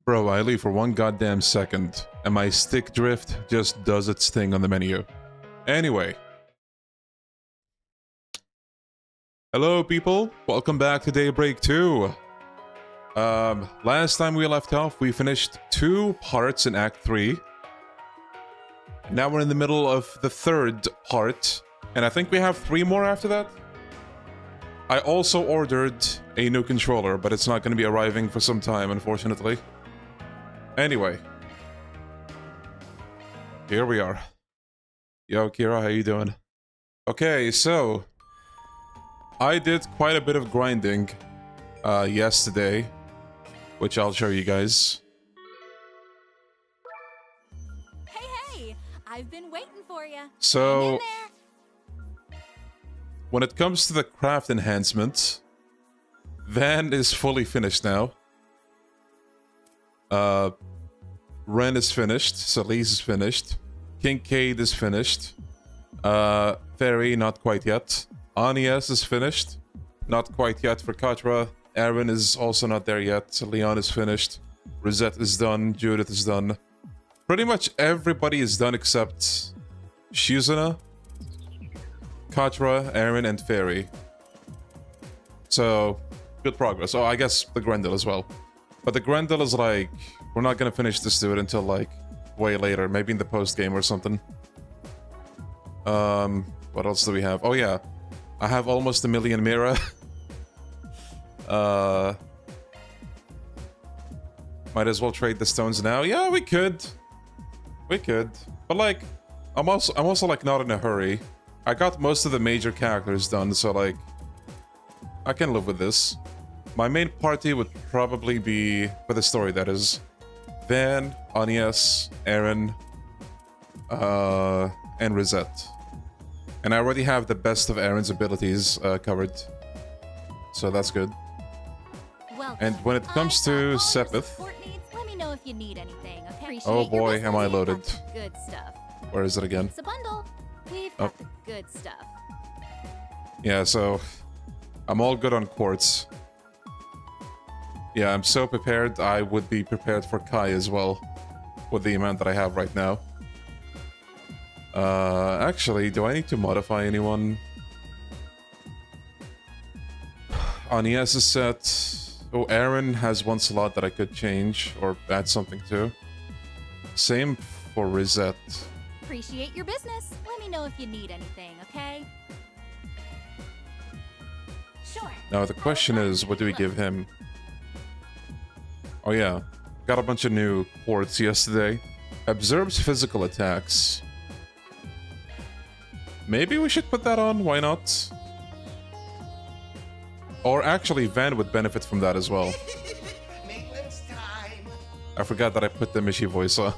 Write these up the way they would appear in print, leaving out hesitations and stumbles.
Bro, I leave for one goddamn second, and my stick drift just does its thing on the menu. Anyway. Hello, people. Welcome back to Daybreak 2. Last time we left off, we finished 2 parts in Act 3. Now we're in the middle of the 3rd part, and I think we have 3 more after that. I also ordered a new controller, but it's not going to be arriving for some time, unfortunately. Anyway. Here we are. Yo, Kira, how you doing? Okay, so... I did quite a bit of grinding yesterday, which I'll show you guys. Hey, I've been waiting for you. So, when it comes to the craft enhancement, Van is fully finished now. Ren is finished, Celise is finished, Kincaid is finished, Fairy not quite yet, Anies is finished, not quite yet for Katra, Aaron is also not there yet, Leon is finished, Rosette is done, Judith is done. Pretty much everybody is done except Shizuna, Katra, Aaron, and Fairy. So, good progress. Oh, I guess the Grendel as well. But the Grendel is like, we're not gonna finish this dude until like, way later. Maybe in the post-game or something. What else do we have? Oh yeah, I have almost 1 million Mira. Might as well trade the stones now. Yeah, we could. We could. But like, I'm also like not in a hurry. I got most of the major characters done, so like, I can live with this. My main party would probably be, for the story that is, Van, Anies, Aaron, and Rosette. And I already have the best of Aaron's abilities covered. So that's good. And when it comes to Sepith... Let me know if you need anything, okay? Oh boy, am I loaded. Good stuff. Where is it again? It's a bundle. We've got the good stuff. Yeah, so... I'm all good on Quartz. Yeah, I'm so prepared. I would be prepared for Kai as well, with the amount that I have right now. Actually, do I need to modify anyone? Anies is set. Oh, Aaron has 1 slot that I could change or add something to. Same for Rosette. Appreciate your business. Let me know if you need anything, okay? Sure. Now the question is, what do we give him? Oh yeah, got a bunch of new quartz yesterday. Absorbs physical attacks. Maybe we should put that on, why not? Or actually, Van would benefit from that as well. I forgot that I put the Mishi voice on.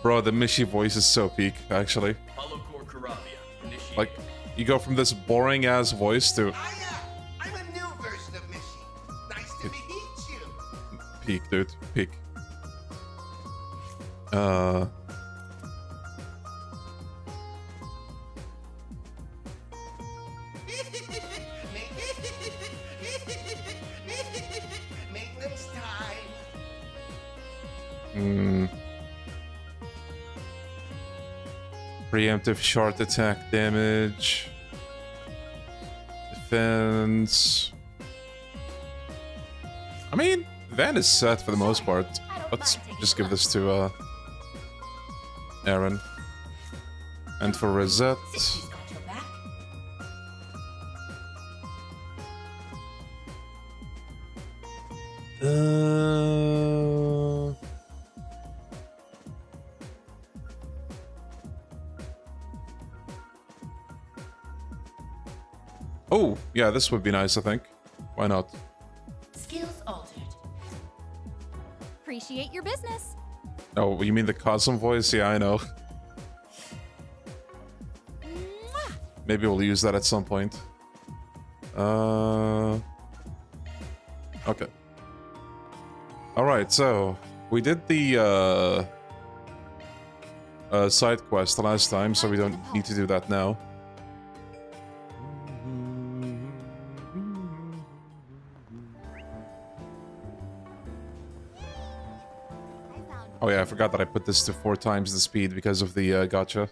Bro, the Mishi voice is so peak, actually. Like, you go from this boring-ass voice to... I'm a new version of Mishi. Nice to meet you. Peak, dude. Peak. Maintenance time. Preemptive short attack damage. Defense. I mean, Van is set for the most part. Let's just give this to Aaron. And for Rosette. Oh, yeah, this would be nice, I think. Why not? Skills altered. Appreciate your business. Oh, you mean the Cosm voice? Yeah, I know. Maybe we'll use that at some point. Okay. Alright, so we did the side quest the last time, so we don't need to do that now. Oh yeah, I forgot that I put this to 4 times the speed because of the gacha.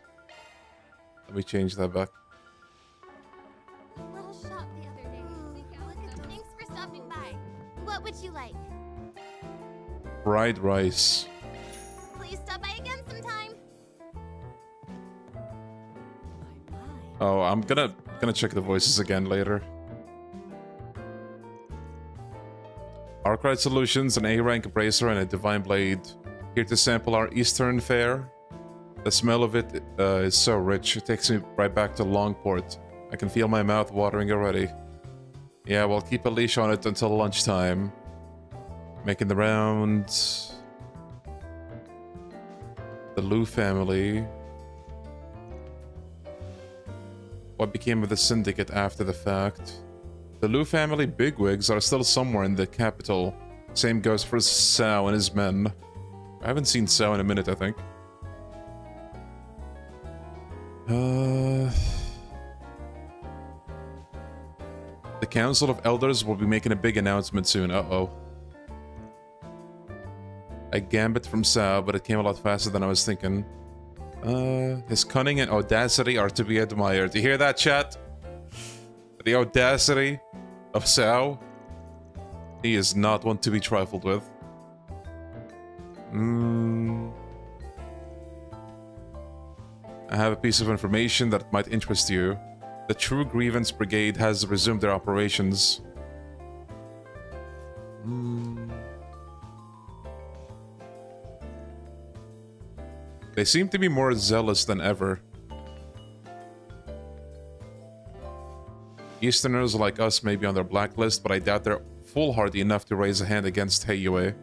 Let me change that back. Little shop the other day. Thanks for stopping by. What would you like? Fried rice. Please stop by again sometime. Oh, I'm gonna check the voices again later. Arkwright Solutions, an A-rank bracer, and a divine blade. Here to sample our Eastern fare. The smell of it is so rich, it takes me right back to Longport. I can feel my mouth watering already. Yeah, we'll keep a leash on it until lunchtime. Making the rounds. The Liu family. What became of the syndicate after the fact? The Liu family bigwigs are still somewhere in the capital. Same goes for Sao and his men. I haven't seen Sao in a minute, I think. The Council of Elders will be making a big announcement soon. Uh-oh. A gambit from Sao, but it came a lot faster than I was thinking. His cunning and audacity are to be admired. You hear that, chat? The audacity of Sao? He is not one to be trifled with. I have a piece of information that might interest you. The True Grievance Brigade has resumed their operations. They seem to be more zealous than ever. Easterners like us may be on their blacklist, but I doubt they're foolhardy enough to raise a hand against Heiyue.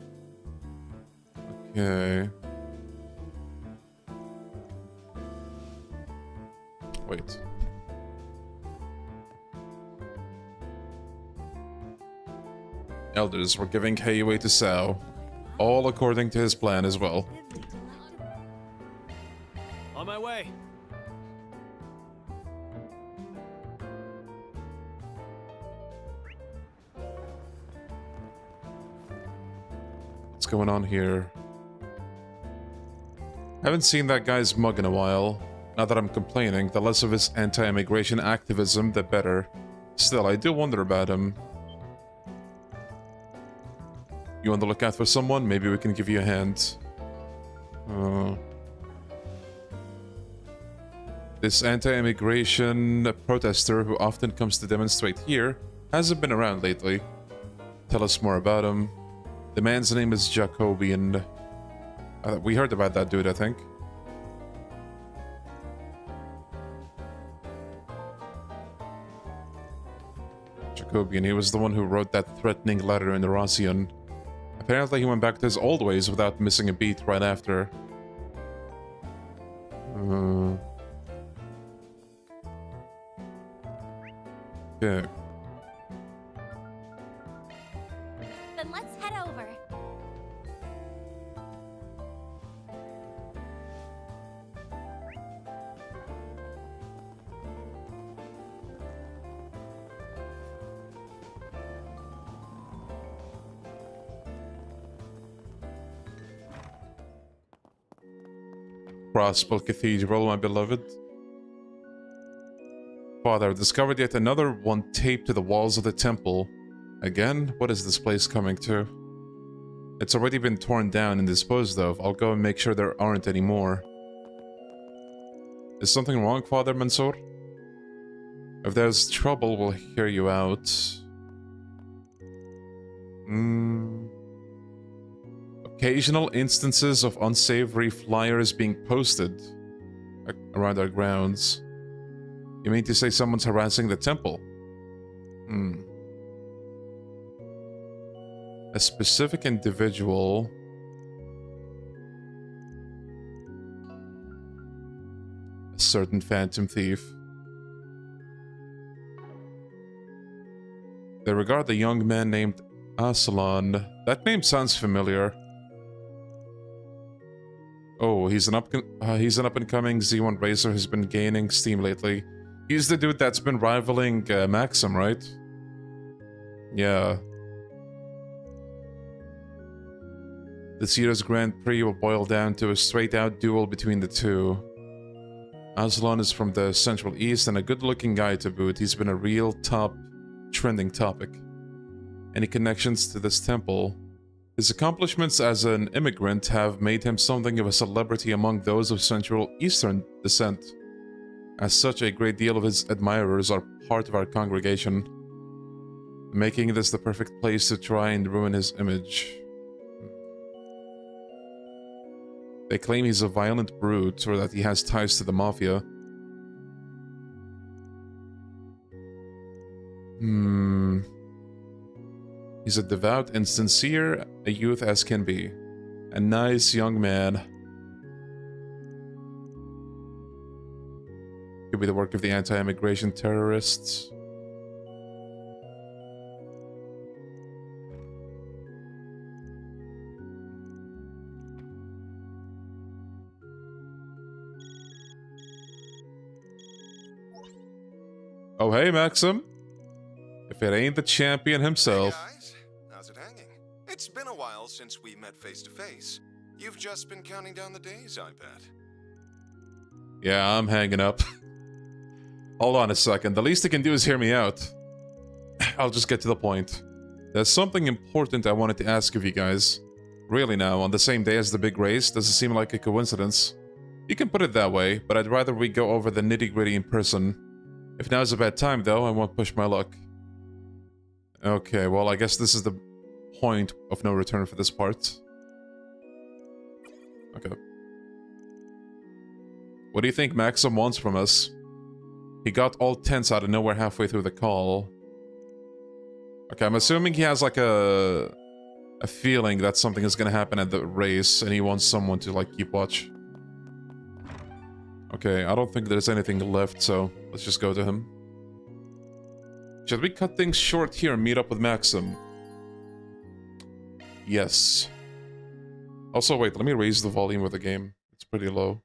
Okay. Wait. Elders were giving Heiyue to Sao, all according to his plan as well. On my way. What's going on here? Haven't seen that guy's mug in a while. Not that I'm complaining, the less of his anti-immigration activism, the better. Still, I do wonder about him. You on the lookout for someone? Maybe we can give you a hand. This anti-immigration protester who often comes to demonstrate here hasn't been around lately. Tell us more about him. The man's name is Jacobian. We heard about that dude, I think. Jacobian, he was the one who wrote that threatening letter in the Rossion. Apparently he went back to his old ways without missing a beat right after. Okay. Then let's head over. Crossbell Cathedral, my beloved. Father, I've discovered yet another one taped to the walls of the temple. Again? What is this place coming to? It's already been torn down and disposed of. I'll go and make sure there aren't any more. Is something wrong, Father Mansour? If there's trouble, we'll hear you out. Occasional instances of unsavory flyers being posted around our grounds. You mean to say someone's harassing the temple? A specific individual... A certain phantom thief. They regard the young man named Aslan. That name sounds familiar. Oh, he's an up-and-coming Z1 racer who's been gaining steam lately. He's the dude that's been rivaling Maxim, right? Yeah. This year's Grand Prix will boil down to a straight-out duel between the two. Aslan is from the Central East and a good-looking guy to boot. He's been a real top trending topic. Any connections to this temple? His accomplishments as an immigrant have made him something of a celebrity among those of Central Eastern descent. As such, a great deal of his admirers are part of our congregation, making this the perfect place to try and ruin his image. They claim he's a violent brute or that he has ties to the mafia. He's a devout and sincere a youth as can be. A nice young man. Could be the work of the anti-immigration terrorists. Oh, hey, Maxim. If it ain't the champion himself. Hey guys, how's it hanging? It's been a while since we met face to face. You've just been counting down the days, I bet. Yeah, I'm hanging up. Hold on a second. The least I can do is hear me out. I'll just get to the point. There's something important I wanted to ask of you guys. Really now, on the same day as the big race, does it seem like a coincidence? You can put it that way, but I'd rather we go over the nitty-gritty in person. If now's a bad time, though, I won't push my luck. Okay, well, I guess this is the point of no return for this part. Okay. What do you think Maxim wants from us? He got all tense out of nowhere halfway through the call. Okay, I'm assuming he has like a feeling that something is gonna happen at the race, and he wants someone to like keep watch. Okay, I don't think there's anything left, so let's just go to him. Should we cut things short here and meet up with Maxim? Yes. Also, wait, let me raise the volume of the game. It's pretty low.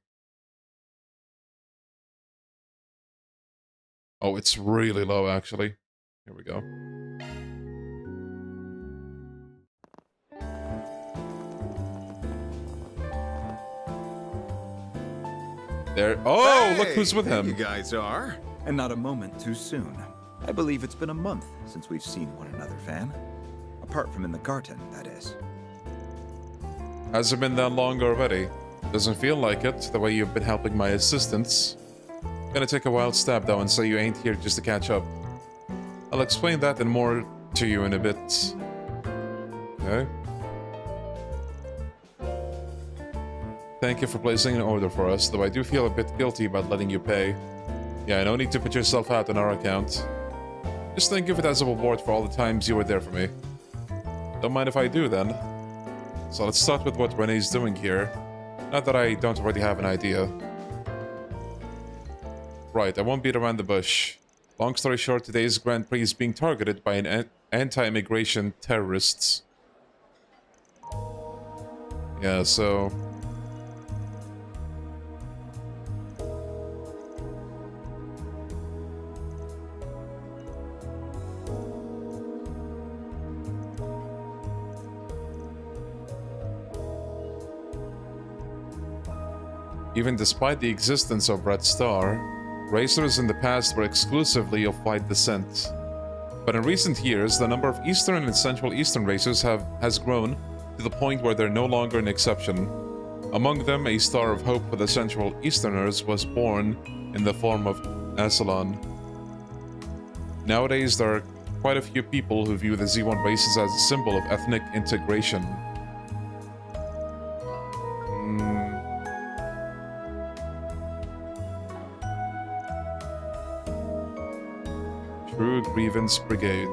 Oh, it's really low, actually. Here we go. There. Oh, look who's with him. You guys are. And not a moment too soon. I believe it's been a month since we've seen one another, Fan. Apart from in the garden, that is. Has it been that long already? Doesn't feel like it, the way you've been helping my assistants. Gonna take a wild stab though and say you ain't here just to catch up. I'll explain that and more to you in a bit. Okay. Thank you for placing an order for us, though I do feel a bit guilty about letting you pay. Yeah, no need to put yourself out on our account. Just think of it as a reward for all the times you were there for me. Don't mind if I do, then. So let's start with what Renee's doing here. Not that I don't already have an idea. Right, I won't beat around the bush. Long story short, today's Grand Prix is being targeted by an anti-immigration terrorists. Yeah, so... Even despite the existence of Red Star, racers in the past were exclusively of white descent. But in recent years, the number of Eastern and Central Eastern racers has grown to the point where they're no longer an exception. Among them, a star of hope for the Central Easterners was born in the form of Aslan. Nowadays, there are quite a few people who view the Z1 races as a symbol of ethnic integration. True Grievance Brigade.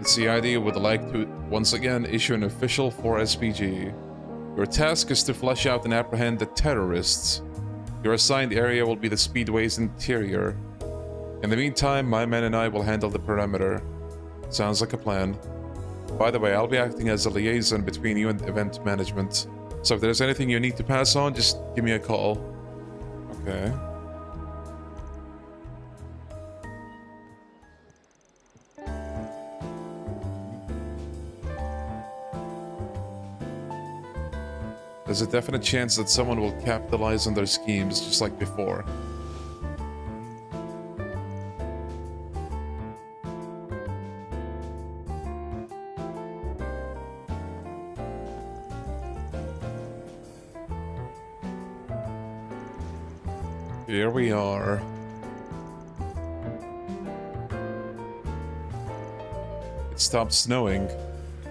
The CID would like to once again issue an official 4SPG. Your task is to flush out and apprehend the terrorists. Your assigned area will be the Speedway's interior. In the meantime, my men and I will handle the perimeter. Sounds like a plan. By the way, I'll be acting as a liaison between you and event management. So if there's anything you need to pass on, just give me a call. Okay. There's a definite chance that someone will capitalize on their schemes just like before. Here we are. It stopped snowing.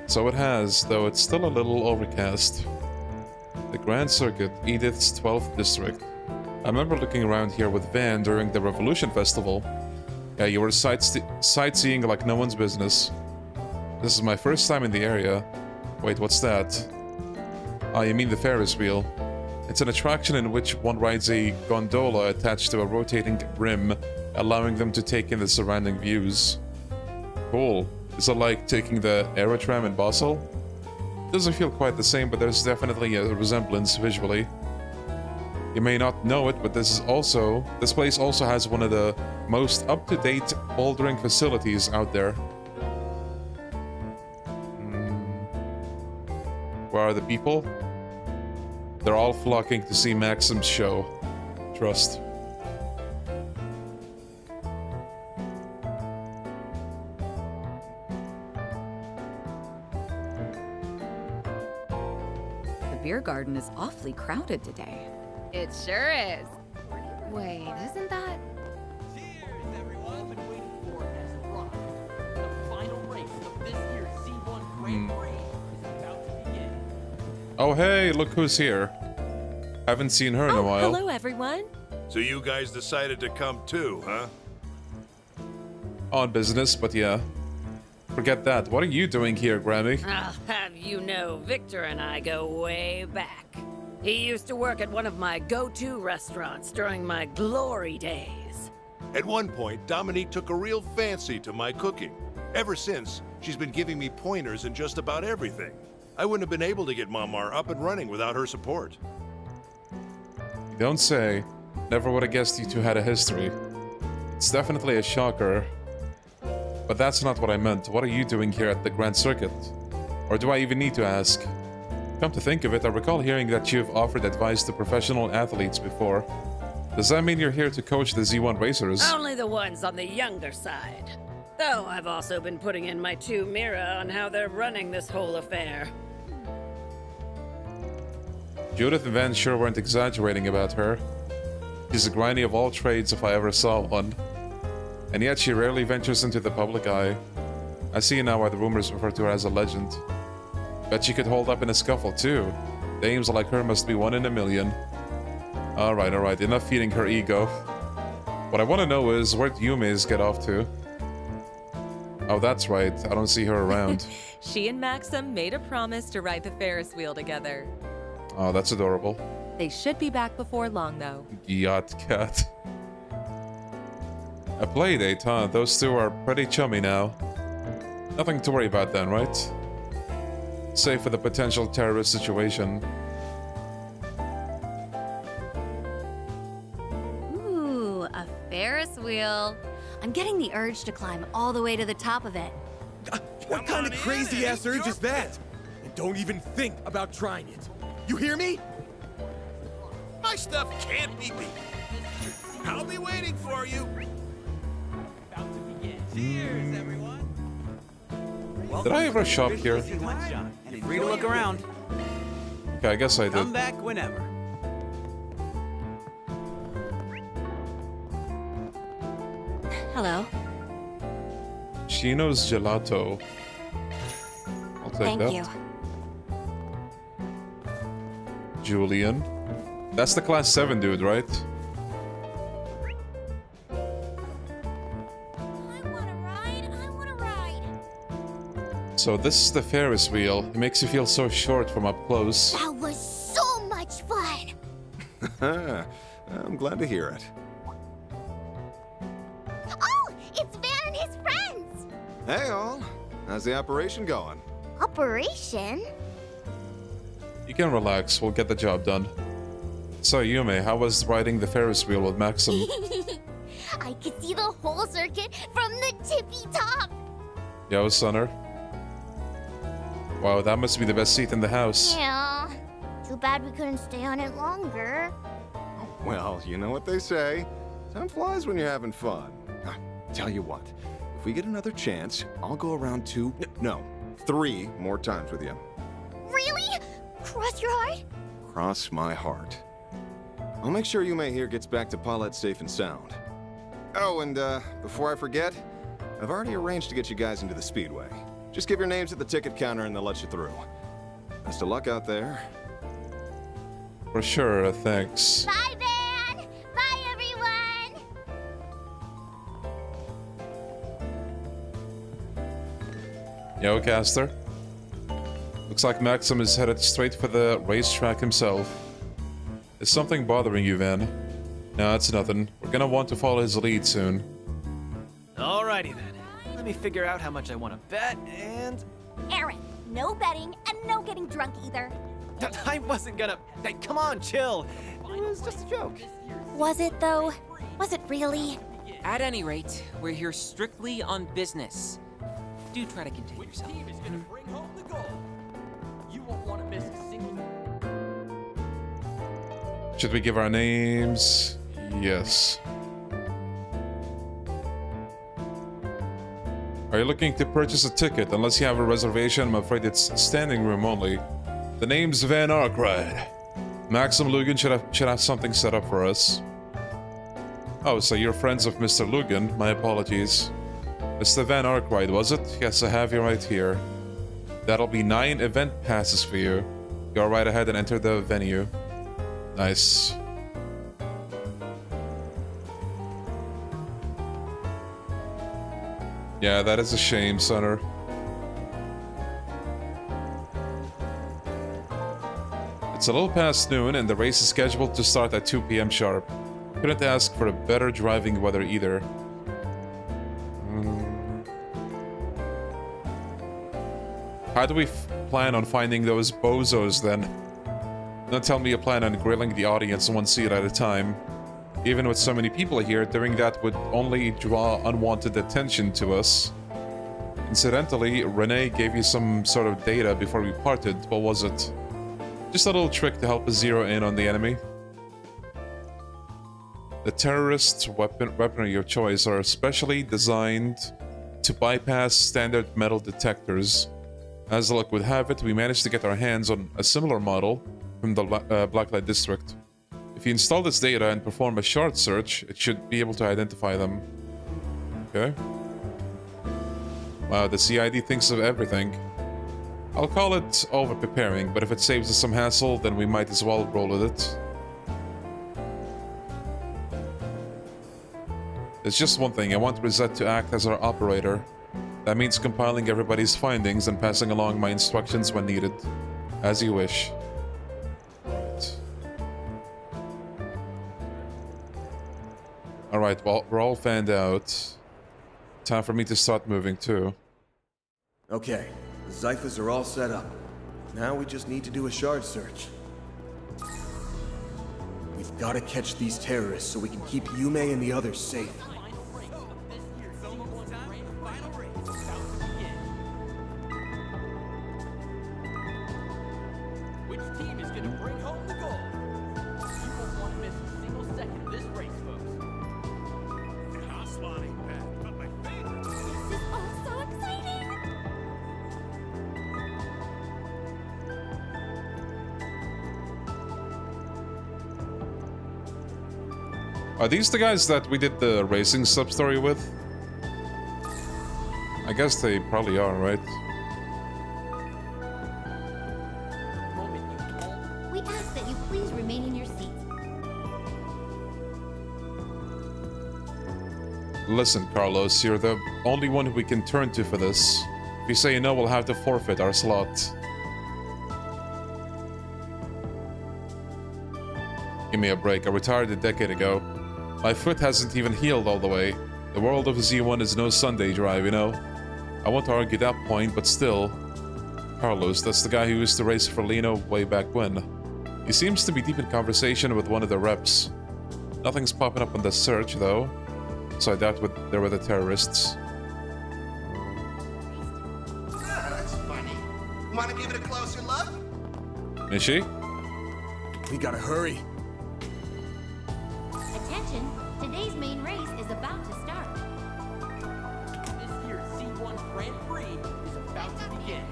So it has, though it's still a little overcast. The Grand Circuit, Edith's 12th district. I remember looking around here with Van during the Revolution Festival. Yeah, you were sightseeing like no one's business. This is my first time in the area. Wait, what's that? Ah, you mean the Ferris wheel. It's an attraction in which one rides a gondola attached to a rotating rim, allowing them to take in the surrounding views. Cool. Is it like taking the Aerotram in Basel? Doesn't feel quite the same, but there's definitely a resemblance visually. You may not know it, but this place also has one of the most up-to-date bouldering facilities out there. Where are the people? They're all flocking to see Maxim's show. Trust. The beer garden is awfully crowded today. It sure is. Wait, isn't that? Cheers, everyone! Been waiting for it as a rock. The final race of this year's C1 Grand Prix is about to begin. Oh hey, look who's here. Haven't seen her in a while. Hello, everyone. So you guys decided to come too, huh? On business, but yeah. Forget that. What are you doing here, Grammy? I'll have you know, Victor and I go way back. He used to work at one of my go-to restaurants during my glory days. At one point, Dominique took a real fancy to my cooking. Ever since, she's been giving me pointers in just about everything. I wouldn't have been able to get Mamar up and running without her support. You don't say. Never would have guessed you two had a history. It's definitely a shocker. But that's not what I meant. What are you doing here at the Grand Circuit? Or do I even need to ask? Come to think of it, I recall hearing that you've offered advice to professional athletes before. Does that mean you're here to coach the Z1 racers? Only the ones on the younger side. Though I've also been putting in my 2 mirror on how they're running this whole affair. Judith and Van sure weren't exaggerating about her. She's a granny of all trades if I ever saw one. And yet she rarely ventures into the public eye. I see now why the rumors refer to her as a legend. Bet she could hold up in a scuffle too. Dames like her must be 1 in a million. Alright, enough feeding her ego. What I want to know is, where'd Yumi's get off to? Oh, that's right, I don't see her around. She and Maxim made a promise to ride the Ferris wheel together. Oh, that's adorable. They should be back before long, though. Yacht cat. A play date, huh? Those two are pretty chummy now. Nothing to worry about then, right? Save for the potential terrorist situation. Ooh, a Ferris wheel. I'm getting the urge to climb all the way to the top of it. What kind of crazy-ass urge is that? And don't even think about trying it. You hear me? My stuff can't be beat. I'll be waiting for you. About to begin. Cheers, everyone! Did I ever shop here? And free to look around. Okay, I guess I did. Come back whenever. Hello. Chino's Gelato. I'll take Thank that. you. Julian. That's the class 7 dude, right? I wanna ride. So this is the Ferris wheel. It makes you feel so short from up close. That was so much fun! I'm glad to hear it. Oh, it's Van and his friends! Hey all, how's the operation going? Operation? You can relax, we'll get the job done. So Yume, how was riding the Ferris wheel with Maxim? I could see the whole circuit from the tippy top! Yo, Sonner. Wow, that must be the best seat in the house. Yeah. Too bad we couldn't stay on it longer. Well, you know what they say. Time flies when you're having fun. Tell you what, if we get another chance, I'll go around 3 more times with you. Really? Cross your heart? Cross my heart. I'll make sure Yume here gets back to Paulette safe and sound. Oh, and before I forget, I've already arranged to get you guys into the Speedway. Just give your names at the ticket counter and they'll let you through. Best of luck out there. For sure, thanks. Bye, Van! Bye, everyone! Yo, Caster. Looks like Maxim is headed straight for the racetrack himself. Is something bothering you, Van? No, it's nothing. We're gonna want to follow his lead soon. Alrighty then. Let me figure out how much I want to bet, and... Aaron, no betting and no getting drunk either. I wasn't gonna... Hey, come on, chill. It was just a joke. Was it, though? Was it really? At any rate, we're here strictly on business. Do try to contain Which yourself. team is gonna bring home the gold? You won't want to miss a single... Should we give our names? Yes. Are you looking to purchase a ticket? Unless you have a reservation, I'm afraid it's standing room only. The name's Van Arkwright. Maxim Lugan should have something set up for us. Oh, so you're friends of Mr. Lugan. My apologies. Mr. Van Arkwright, was it? Yes, I have you right here. That'll be 9 event passes for you. Go right ahead and enter the venue. Nice. Yeah, that is a shame, Sonner. It's a little past noon, and the race is scheduled to start at 2 p.m. sharp. Couldn't ask for a better driving weather either. How do we plan on finding those bozos, then? Don't tell me you plan on grilling the audience one seat at a time. Even with so many people here, doing that would only draw unwanted attention to us. Incidentally, Renee gave you some sort of data before we parted. What was it? Just a little trick to help us zero in on the enemy. The terrorist weaponry of choice are specially designed to bypass standard metal detectors. As luck would have it, we managed to get our hands on a similar model from the Blacklight District. If you install this data and perform a shard search, it should be able to identify them. Okay. Wow, the CID thinks of everything. I'll call it over-preparing, but if it saves us some hassle, then we might as well roll with it. There's just one thing. I want Rosette to act as our operator. That means compiling everybody's findings and passing along my instructions when needed. As you wish. Alright, well, we're all fanned out. Time for me to start moving too. Okay, the Zyphas are all set up. Now we just need to do a shard search. We've got to catch these terrorists so we can keep Yume and the others safe. Which team is gonna bring home the gold? You won't want to miss a single second of this race, folks. The house lot ain't bad, but my favorite. This is all so exciting! Are these the guys that we did the racing sub-story with? I guess they probably are, right? We ask that you please remain in your seats. Listen, Carlos, you're the only one we can turn to for this. If you say no, we'll have to forfeit our slot. Give me a break. I retired a decade ago. My foot hasn't even healed all the way. The world of Z1 is no Sunday drive, you know? I won't argue that point, but still. Carlos, that's the guy who used to race for Lino way back when. He seems to be deep in conversation with one of the reps. Nothing's popping up on the search, though. So I doubt they were the terrorists. That's funny. Wanna give it a closer look? Is she? We gotta hurry. Attention, today's main race is about to start. This year's C1 Grand Prix is about to begin.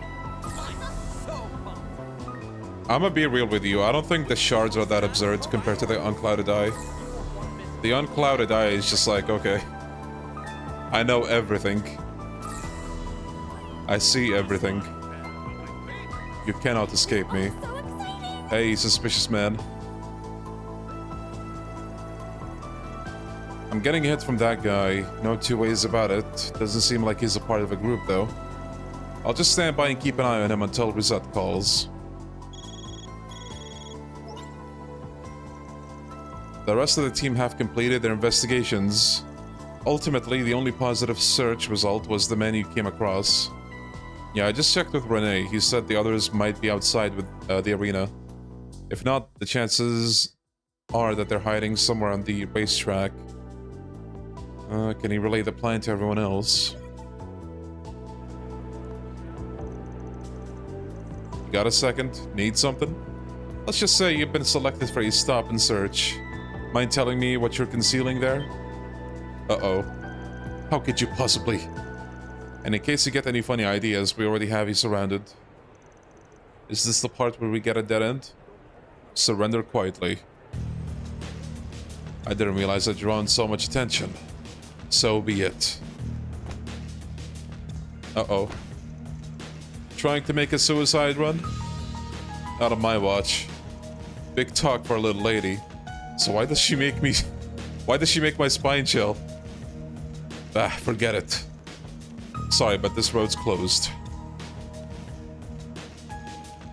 I'm so pumped. I'ma be real with you. I don't think the shards are that absurd compared to the unclouded eye. The unclouded eye is just like, okay. I know everything. I see everything. You cannot escape me. Hey, suspicious man. I'm getting a hit from that guy. No two ways about it. Doesn't seem like he's a part of a group, though. I'll just stand by and keep an eye on him until Reset calls. The rest of the team have completed their investigations. Ultimately, the only positive search result was the man you came across. Yeah, I just checked with Renee. He said the others might be outside with the arena. If not, the chances are that they're hiding somewhere on the racetrack. Can he relay the plan to everyone else? You got a second? Need something? Let's just say you've been selected for a stop and search. Mind telling me what you're concealing there? Uh-oh. How could you possibly? And in case you get any funny ideas, we already have you surrounded. Is this the part where we get a dead end? Surrender quietly. I didn't realize I'd drawn so much attention. So be it. Uh-oh. Trying to make a suicide run? Not on my watch. Big talk for a little lady. So why does she make me... Why does she make my spine chill? Ah, forget it. Sorry, but this road's closed.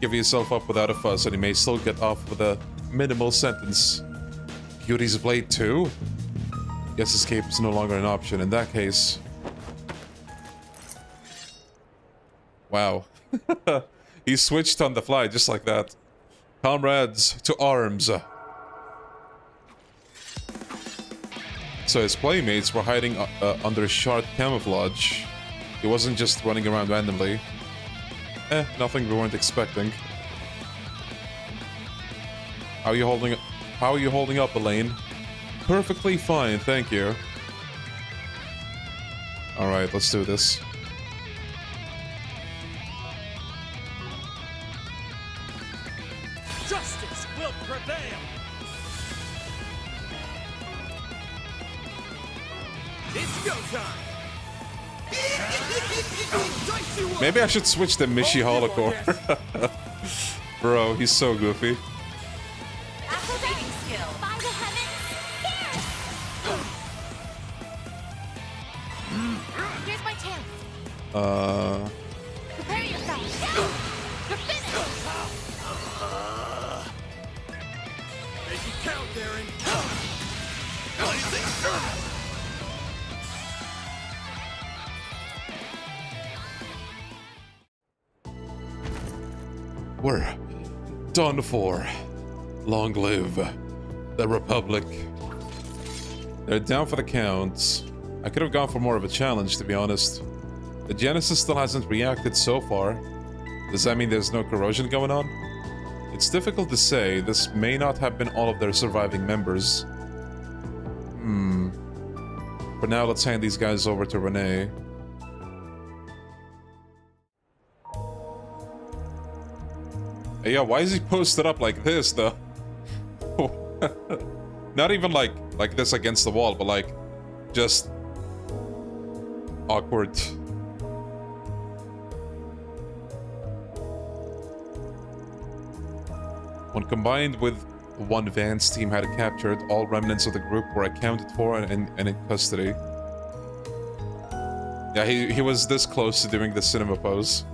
Give yourself up without a fuss and you may still get off with a minimal sentence. Cuties Blade 2? Guess escape is no longer an option. In that case... Wow. He switched on the fly just like that. Comrades, to arms. So his playmates were hiding under shard camouflage. He wasn't just running around randomly. Nothing we weren't expecting. How are you holding up, Elaine? Perfectly fine, thank you. Alright, let's do this. Justice will prevail. It's go time. Maybe I should switch to Mishi Holocore. Bro, he's so goofy. Acrobatic skill. By the heavens, here! Here's my chance. Prepare yourself. You're finished. Make it count, Darren. We're done for. Long live the Republic. They're down for the count. I could have gone for more of a challenge, to be honest. The Genesis still hasn't reacted so far. Does that mean there's no corrosion going on? It's difficult to say. This may not have been all of their surviving members. For now, let's hand these guys over to Renee. Hey, yeah, why is he posted up like this, though? Not even like this against the wall, but like, just awkward. When combined with one Vance team had it captured, all remnants of the group were accounted for and in custody. Yeah, he was this close to doing the cinema pose.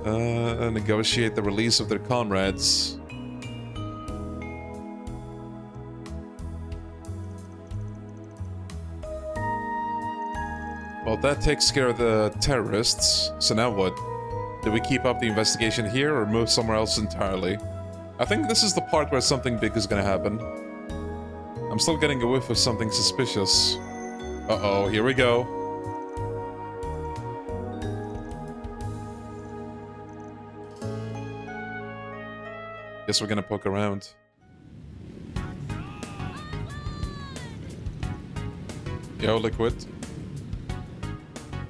Negotiate the release of their comrades. Well, that takes care of the terrorists. So now what? Do we keep up the investigation here or move somewhere else entirely? I think this is the part where something big is gonna happen. I'm still getting a whiff of something suspicious. Uh-oh, here we go. Guess we're gonna poke around. Yo, Liquid.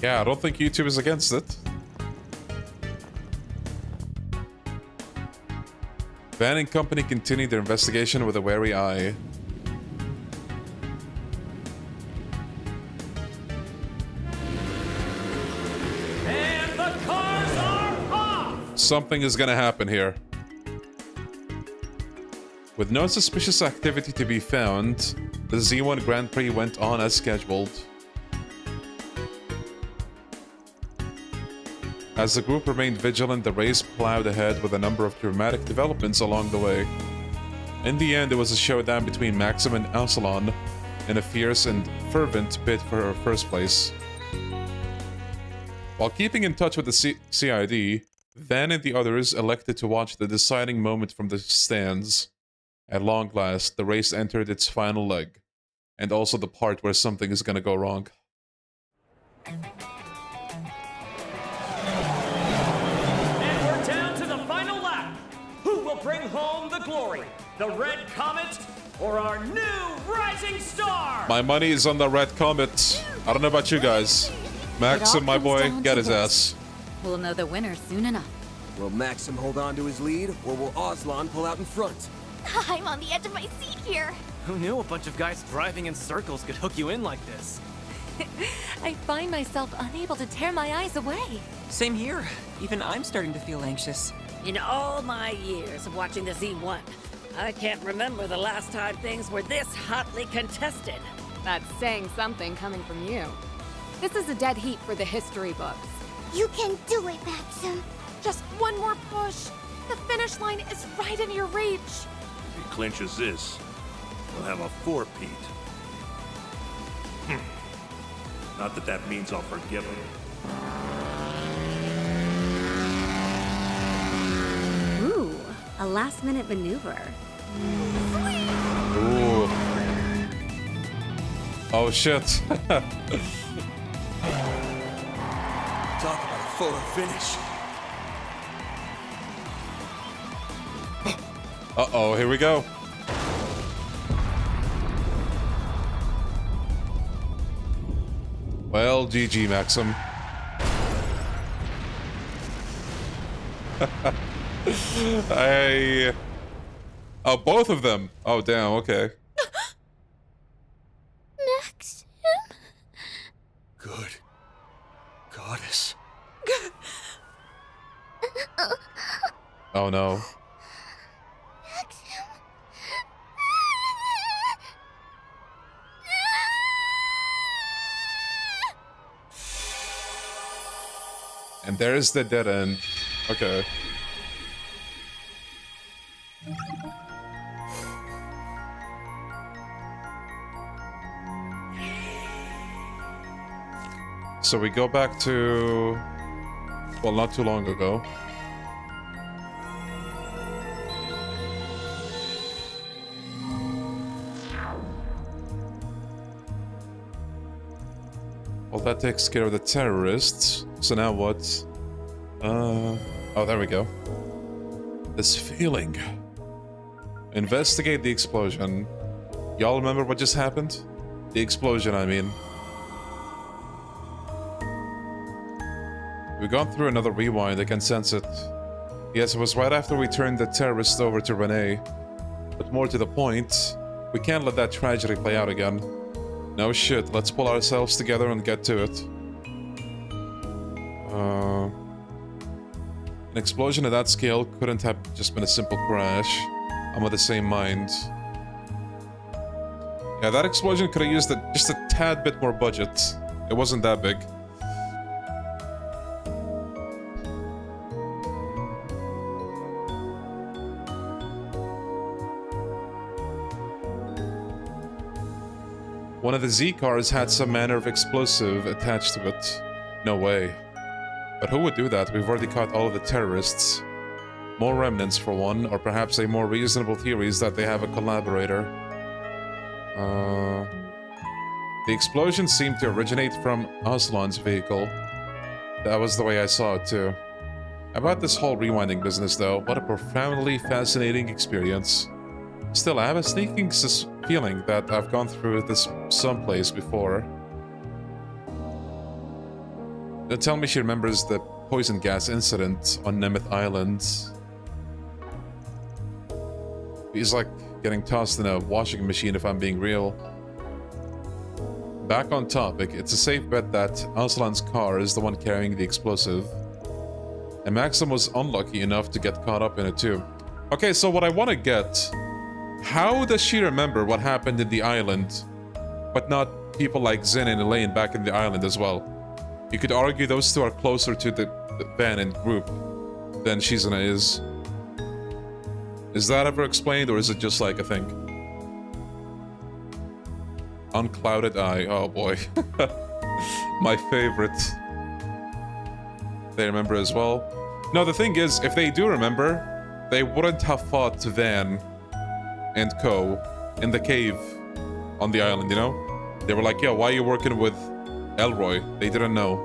Yeah, I don't think YouTube is against it. Van and company continued their investigation with a wary eye. And the cars are off! Something is gonna happen here. With no suspicious activity to be found, the Z1 Grand Prix went on as scheduled. As the group remained vigilant, the race plowed ahead with a number of dramatic developments along the way. In the end, it was a showdown between Maxim and Absalon in a fierce and fervent bid for first place. While keeping in touch with the CID, Van and the others elected to watch the deciding moment from the stands. At long last, the race entered its final leg, and also the part where something is gonna go wrong. And we're down to the final lap. Who will bring home the glory? The Red Comet or our new rising star? My money is on the Red Comet. I don't know about you guys. Maxim, my boy, get his ass. We'll know the winner soon enough. Will Maxim hold on to his lead, or will Aslan pull out in front? I'm on the edge of my seat here. Who knew a bunch of guys driving in circles could hook you in like this? I find myself unable to tear my eyes away. Same here. Even I'm starting to feel anxious. In all my years of watching the Z1, I can't remember the last time things were this hotly contested. That's saying something coming from you. This is a dead heat for the history books. You can do it, Maxim. Just one more push. The finish line is right in your reach. If he clinches this, we'll have a four-peat. Not that that means I'll forgive him. Ooh, a last-minute maneuver. Ooh. Oh shit. Talk about a photo finish. Uh-oh, here we go. Well, GG, Maxim. Oh, both of them. Oh, damn, okay. Maxim? Good goddess. Oh, no. And there's the dead end. Okay. So we go back to... well, not too long ago. Well, that takes care of the terrorists. So now what? Oh, there we go. This feeling. Investigate the explosion. Y'all remember what just happened? The explosion, I mean. We've gone through another rewind, I can sense it. Yes, it was right after we turned the terrorist over to Renee. But more to the point, we can't let that tragedy play out again. No shit, let's pull ourselves together and get to it. An explosion of that scale couldn't have just been a simple crash. I'm of the same mind. Yeah, that explosion could have used just a tad bit more budget. It wasn't that big. One of the Z cars had some manner of explosive attached to it. No way. But who would do that? We've already caught all of the terrorists. More remnants for one, or perhaps a more reasonable theory is that they have a collaborator. The explosion seemed to originate from Aslan's vehicle. That was the way I saw it too. About this whole rewinding business though, what a profoundly fascinating experience. Still, I have a sneaking feeling that I've gone through this someplace before. Don't tell me she remembers the poison gas incident on Nemeth Island. He's like getting tossed in a washing machine if I'm being real. Back on topic, it's a safe bet that Aslan's car is the one carrying the explosive. And Maxim was unlucky enough to get caught up in it too. Okay, so what I want to get... How does she remember what happened in the island, but not people like Zen and Elaine back in the island as well? You could argue those two are closer to the van and group than Shizuna is. Is that ever explained, or is it just like a thing? Unclouded eye, oh boy. My favorite. They remember as well. No, the thing is, if they do remember, they wouldn't have fought Van and Co. in the cave on the island, you know? They were like, yo, why are you working with Elroy? They didn't know.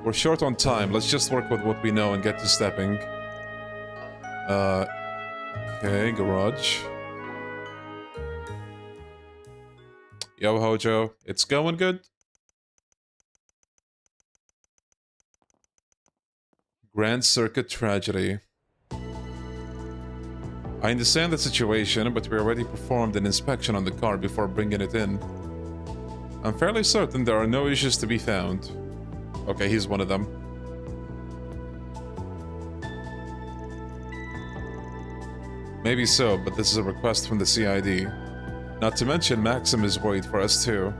We're short on time. Let's just work with what we know and get to stepping. Okay, garage. Yo, Hojo. It's going good? Grand Circuit Tragedy. I understand the situation, but we already performed an inspection on the car before bringing it in. I'm fairly certain there are no issues to be found. Okay, he's one of them. Maybe so, but this is a request from the CID. Not to mention, Maxim is worried for us too.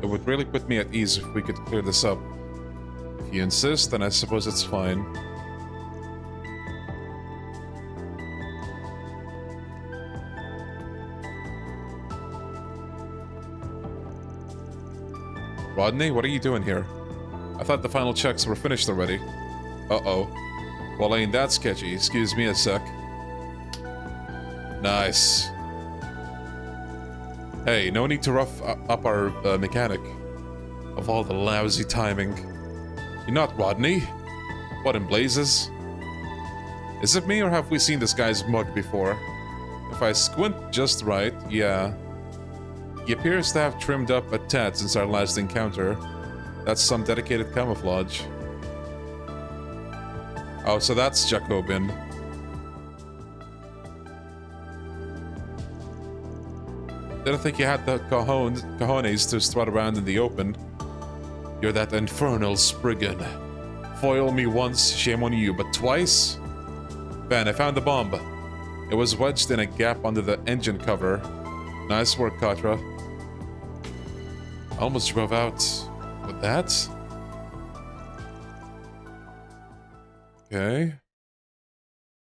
It would really put me at ease if we could clear this up. If you insist, then I suppose it's fine. Rodney, what are you doing here? I thought the final checks were finished already. Uh-oh. Well, ain't that sketchy. Excuse me a sec. Nice. Hey, no need to rough up our mechanic. Of all the lousy timing. You're not Rodney? What in blazes? Is it me, or have we seen this guy's mug before? If I squint just right, yeah. He appears to have trimmed up a tad since our last encounter. That's some dedicated camouflage. Oh, so that's Jacobin. Didn't think you had the cojones to strut around in the open. You're that infernal spriggan. Foil me once, shame on you, but twice? Van, I found the bomb. It was wedged in a gap under the engine cover. Nice work, Katra. Almost drove out with that. Okay.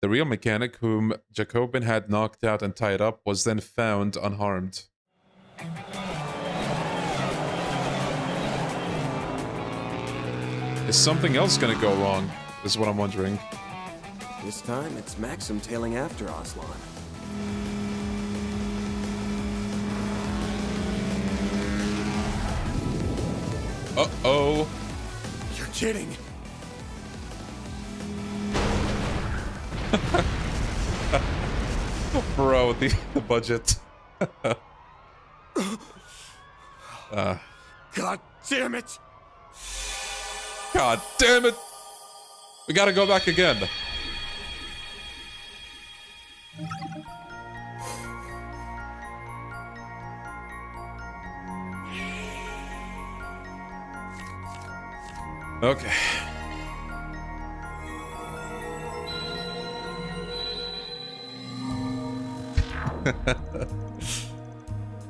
The real mechanic, whom Jacobin had knocked out and tied up, was then found unharmed. Is something else gonna go wrong? Is what I'm wondering. This time, it's Maxim tailing after Aslan. Uh-oh. You're kidding. Bro, the budget. God damn it! God damn it! We gotta go back again. Okay.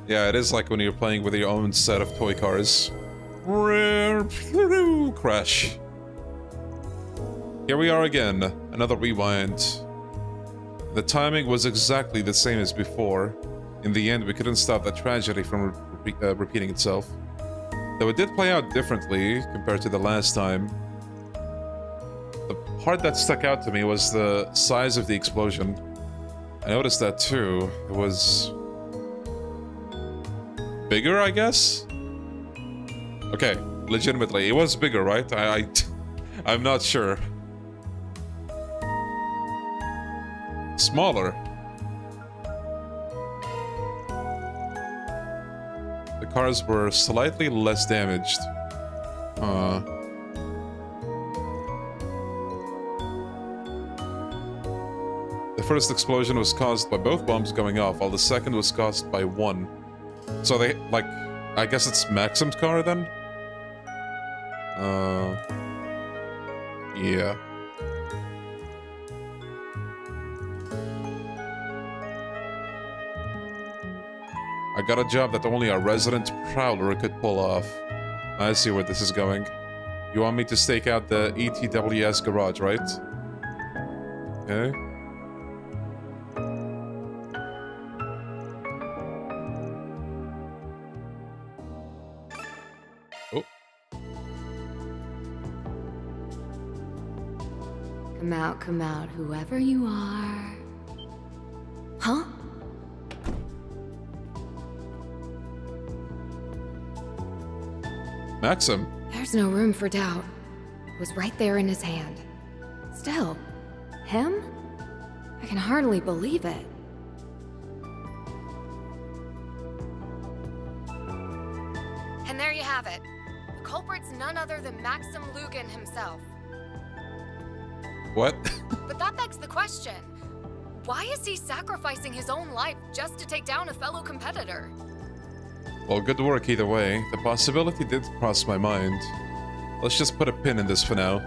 Yeah, it is like when you're playing with your own set of toy cars. Crash. Here we are again. Another rewind. The timing was exactly the same as before. In the end, we couldn't stop that tragedy from repeating itself. Though it did play out differently compared to the last time. The part that stuck out to me was the size of the explosion. I noticed that too. It was bigger, I guess? Okay, legitimately, it was bigger, right? I'm not sure. Smaller. The cars were slightly less damaged. The first explosion was caused by both bombs going off, while the second was caused by one. So they, like, I guess it's Maxim's car then? Yeah. I got a job that only a resident prowler could pull off. I see where this is going. You want me to stake out the ETWS garage, right? Okay. Oh. Come out, whoever you are. Huh? Maxim. There's no room for doubt. It was right there in his hand. Still, him? I can hardly believe it. And there you have it. The culprit's none other than Maxim Lugan himself. What? But that begs the question. Why is he sacrificing his own life just to take down a fellow competitor? Well, good work either way. The possibility did cross my mind. Let's just put a pin in this for now.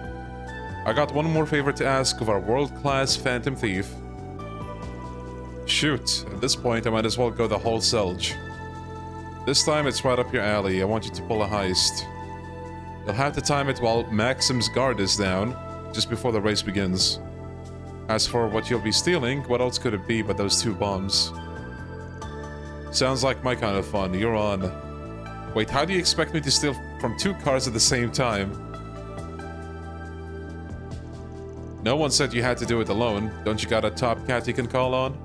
I got one more favor to ask of our world-class Phantom Thief. Shoot, at this point I might as well go the whole Selge. This time it's right up your alley. I want you to pull a heist. You'll have to time it while Maxim's guard is down, just before the race begins. As for what you'll be stealing, what else could it be but those two bombs? Sounds like my kind of fun. You're on. Wait, how do you expect me to steal from two cars at the same time? No one said you had to do it alone. Don't you got a top cat you can call on?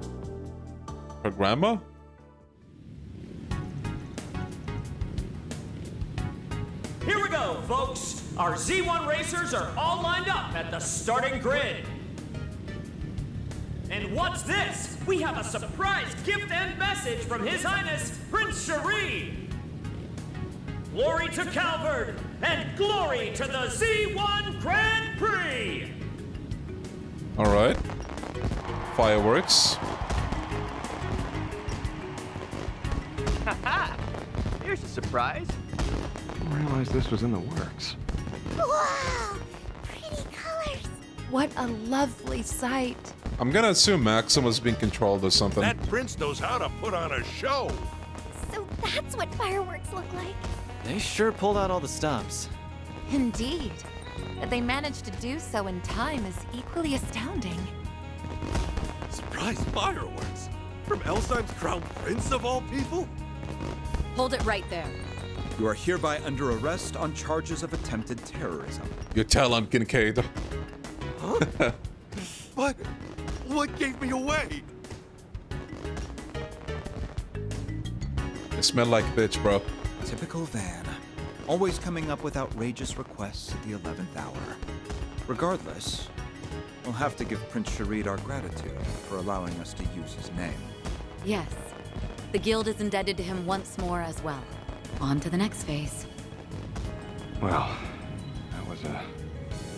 Her grandma? Here we go, folks. Our Z1 racers are all lined up at the starting grid. And what's this? We have a surprise gift and message from His Highness Prince Cherie. Glory to Calvard and glory to the Z1 Grand Prix. All right. Fireworks. Haha! Here's a surprise. Didn't realize this was in the works. Wow! Pretty colors. What a lovely sight. I'm gonna assume Maxim was being controlled or something. That prince knows how to put on a show. So that's what fireworks look like. They sure pulled out all the stops. Indeed. That they managed to do so in time is equally astounding. Surprise fireworks? From Elsheim's crown prince of all people? Hold it right there. You are hereby under arrest on charges of attempted terrorism. You tell him, Kincaid. Huh? What gave me away? You smell like bitch, bro. Typical Van. Always coming up with outrageous requests at the 11th hour. Regardless, we'll have to give Prince Cherie our gratitude for allowing us to use his name. Yes. The guild is indebted to him once more as well. On to the next phase. Well, that was a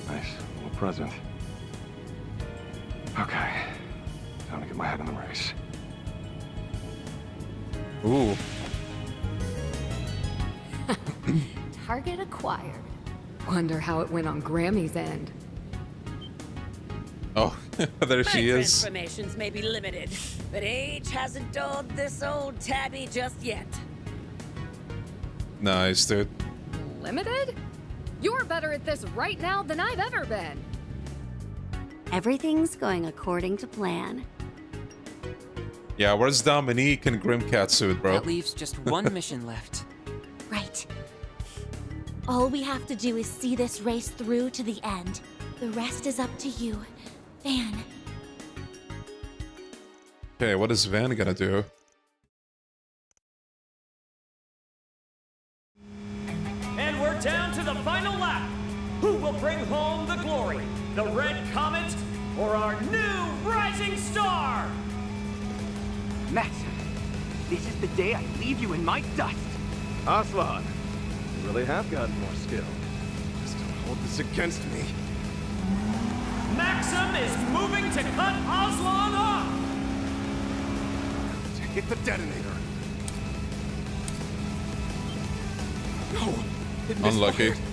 nice little present. Okay, time to get my head in the race. Ooh. Target acquired. Wonder how it went on Grammy's end. Oh, There My she is. transformations may be limited, but age hasn't dulled this old tabby just yet. Nice, dude. Limited? You're better at this right now than I've ever been. Everything's going according to plan. Yeah, where's Dominique and Grimcatsuit, bro? That leaves just one mission left. Right. All we have to do is see this race through to the end. The rest is up to you, Van. Okay, what is Van gonna do? And we're down to the final lap. Who will bring home the glory? The Red Comet or our new rising star? Maxim, this is the day I leave you in my dust. Aslan, you really have gotten more skill. Just don't hold this against me. Maxim is moving to cut Aslan off. To hit the detonator. No, it Unlucky. misfired.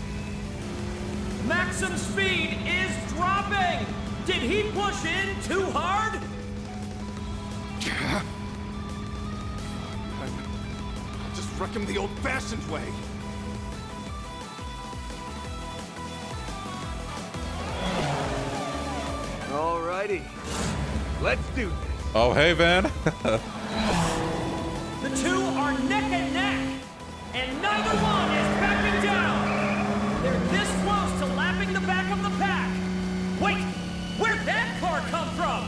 Maxim's speed is dropping. Did he push in too hard? I'll just wreck him the old-fashioned way. Alrighty, let's do this. Oh, hey, Van. The two are neck and neck, and neither one is backing down. They're this close to lapping the back of the pack. Wait, where'd that car come from?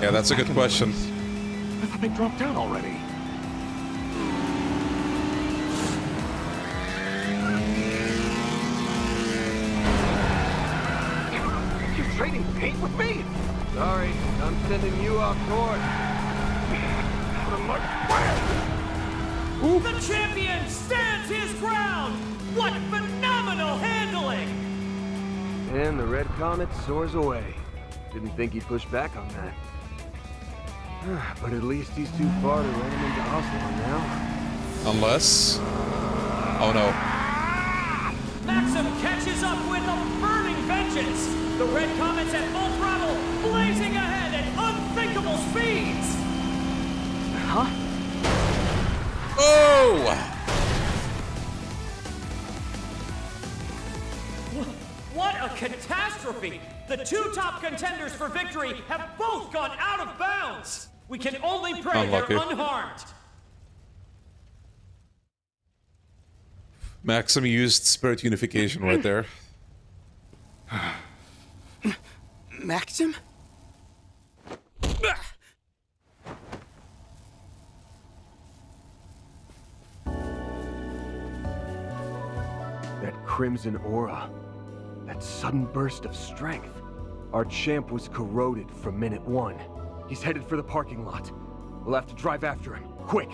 Yeah, that's a good question. I thought they dropped down already. You're trading paint with me? Sorry, I'm sending you off course. Out of my way. The champion stands his ground. What phenomenal handling! And the Red Comet soars away. Didn't think he'd push back on that. But at least he's too far to run him into Aslan now. Unless... Oh, no. Maxim catches up with a burning vengeance. The Red Comet's at full throttle, blazing ahead at unthinkable speeds. Huh? Oh! What a catastrophe! The two top contenders for victory have both gone out of bounds. We can only pray Unlucky. they're unharmed. Maxim used spirit unification right there. Maxim? That crimson aura. That sudden burst of strength. Our champ was corroded from minute one. He's headed for the parking lot. We'll have to drive after him. Quick!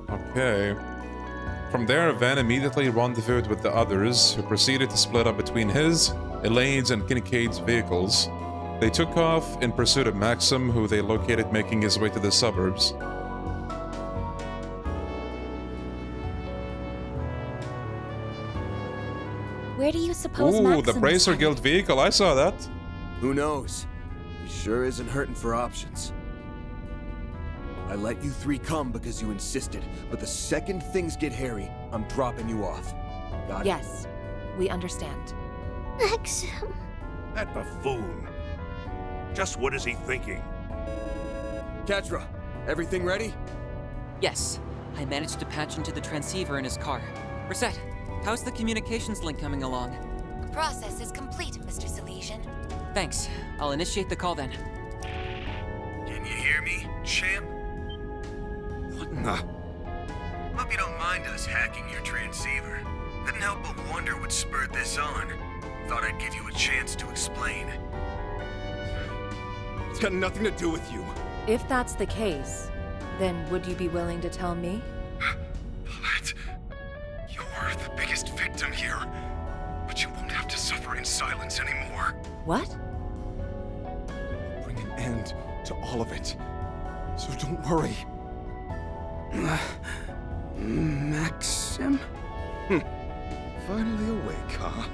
Okay. From there, Van immediately rendezvoused with the others, who proceeded to split up between his, Elaine's, and Kincaid's vehicles. They took off in pursuit of Maxim, who they located making his way to the suburbs. Where do you suppose Ooh, Maxim the is Bracer headed? Guild vehicle, I saw that. Who knows? He sure isn't hurting for options. I let you three come because you insisted, but the second things get hairy, I'm dropping you off. Got it? Yes, we understand. Maxim. That buffoon. Just what is he thinking? Katra, everything ready? Yes, I managed to patch into the transceiver in his car. Reset, how's the communications link coming along? Process is complete, Mr. Silesian. Thanks. I'll initiate the call then. Can you hear me, champ? What in the... Hope you don't mind us hacking your transceiver. Couldn't help but wonder what spurred this on. Thought I'd give you a chance to explain. It's got nothing to do with you. If that's the case, then would you be willing to tell me? What? You're the biggest victim here. But you won't have to suffer in silence anymore. What? Bring an end to all of it. So don't worry. Maxim? Finally awake, huh?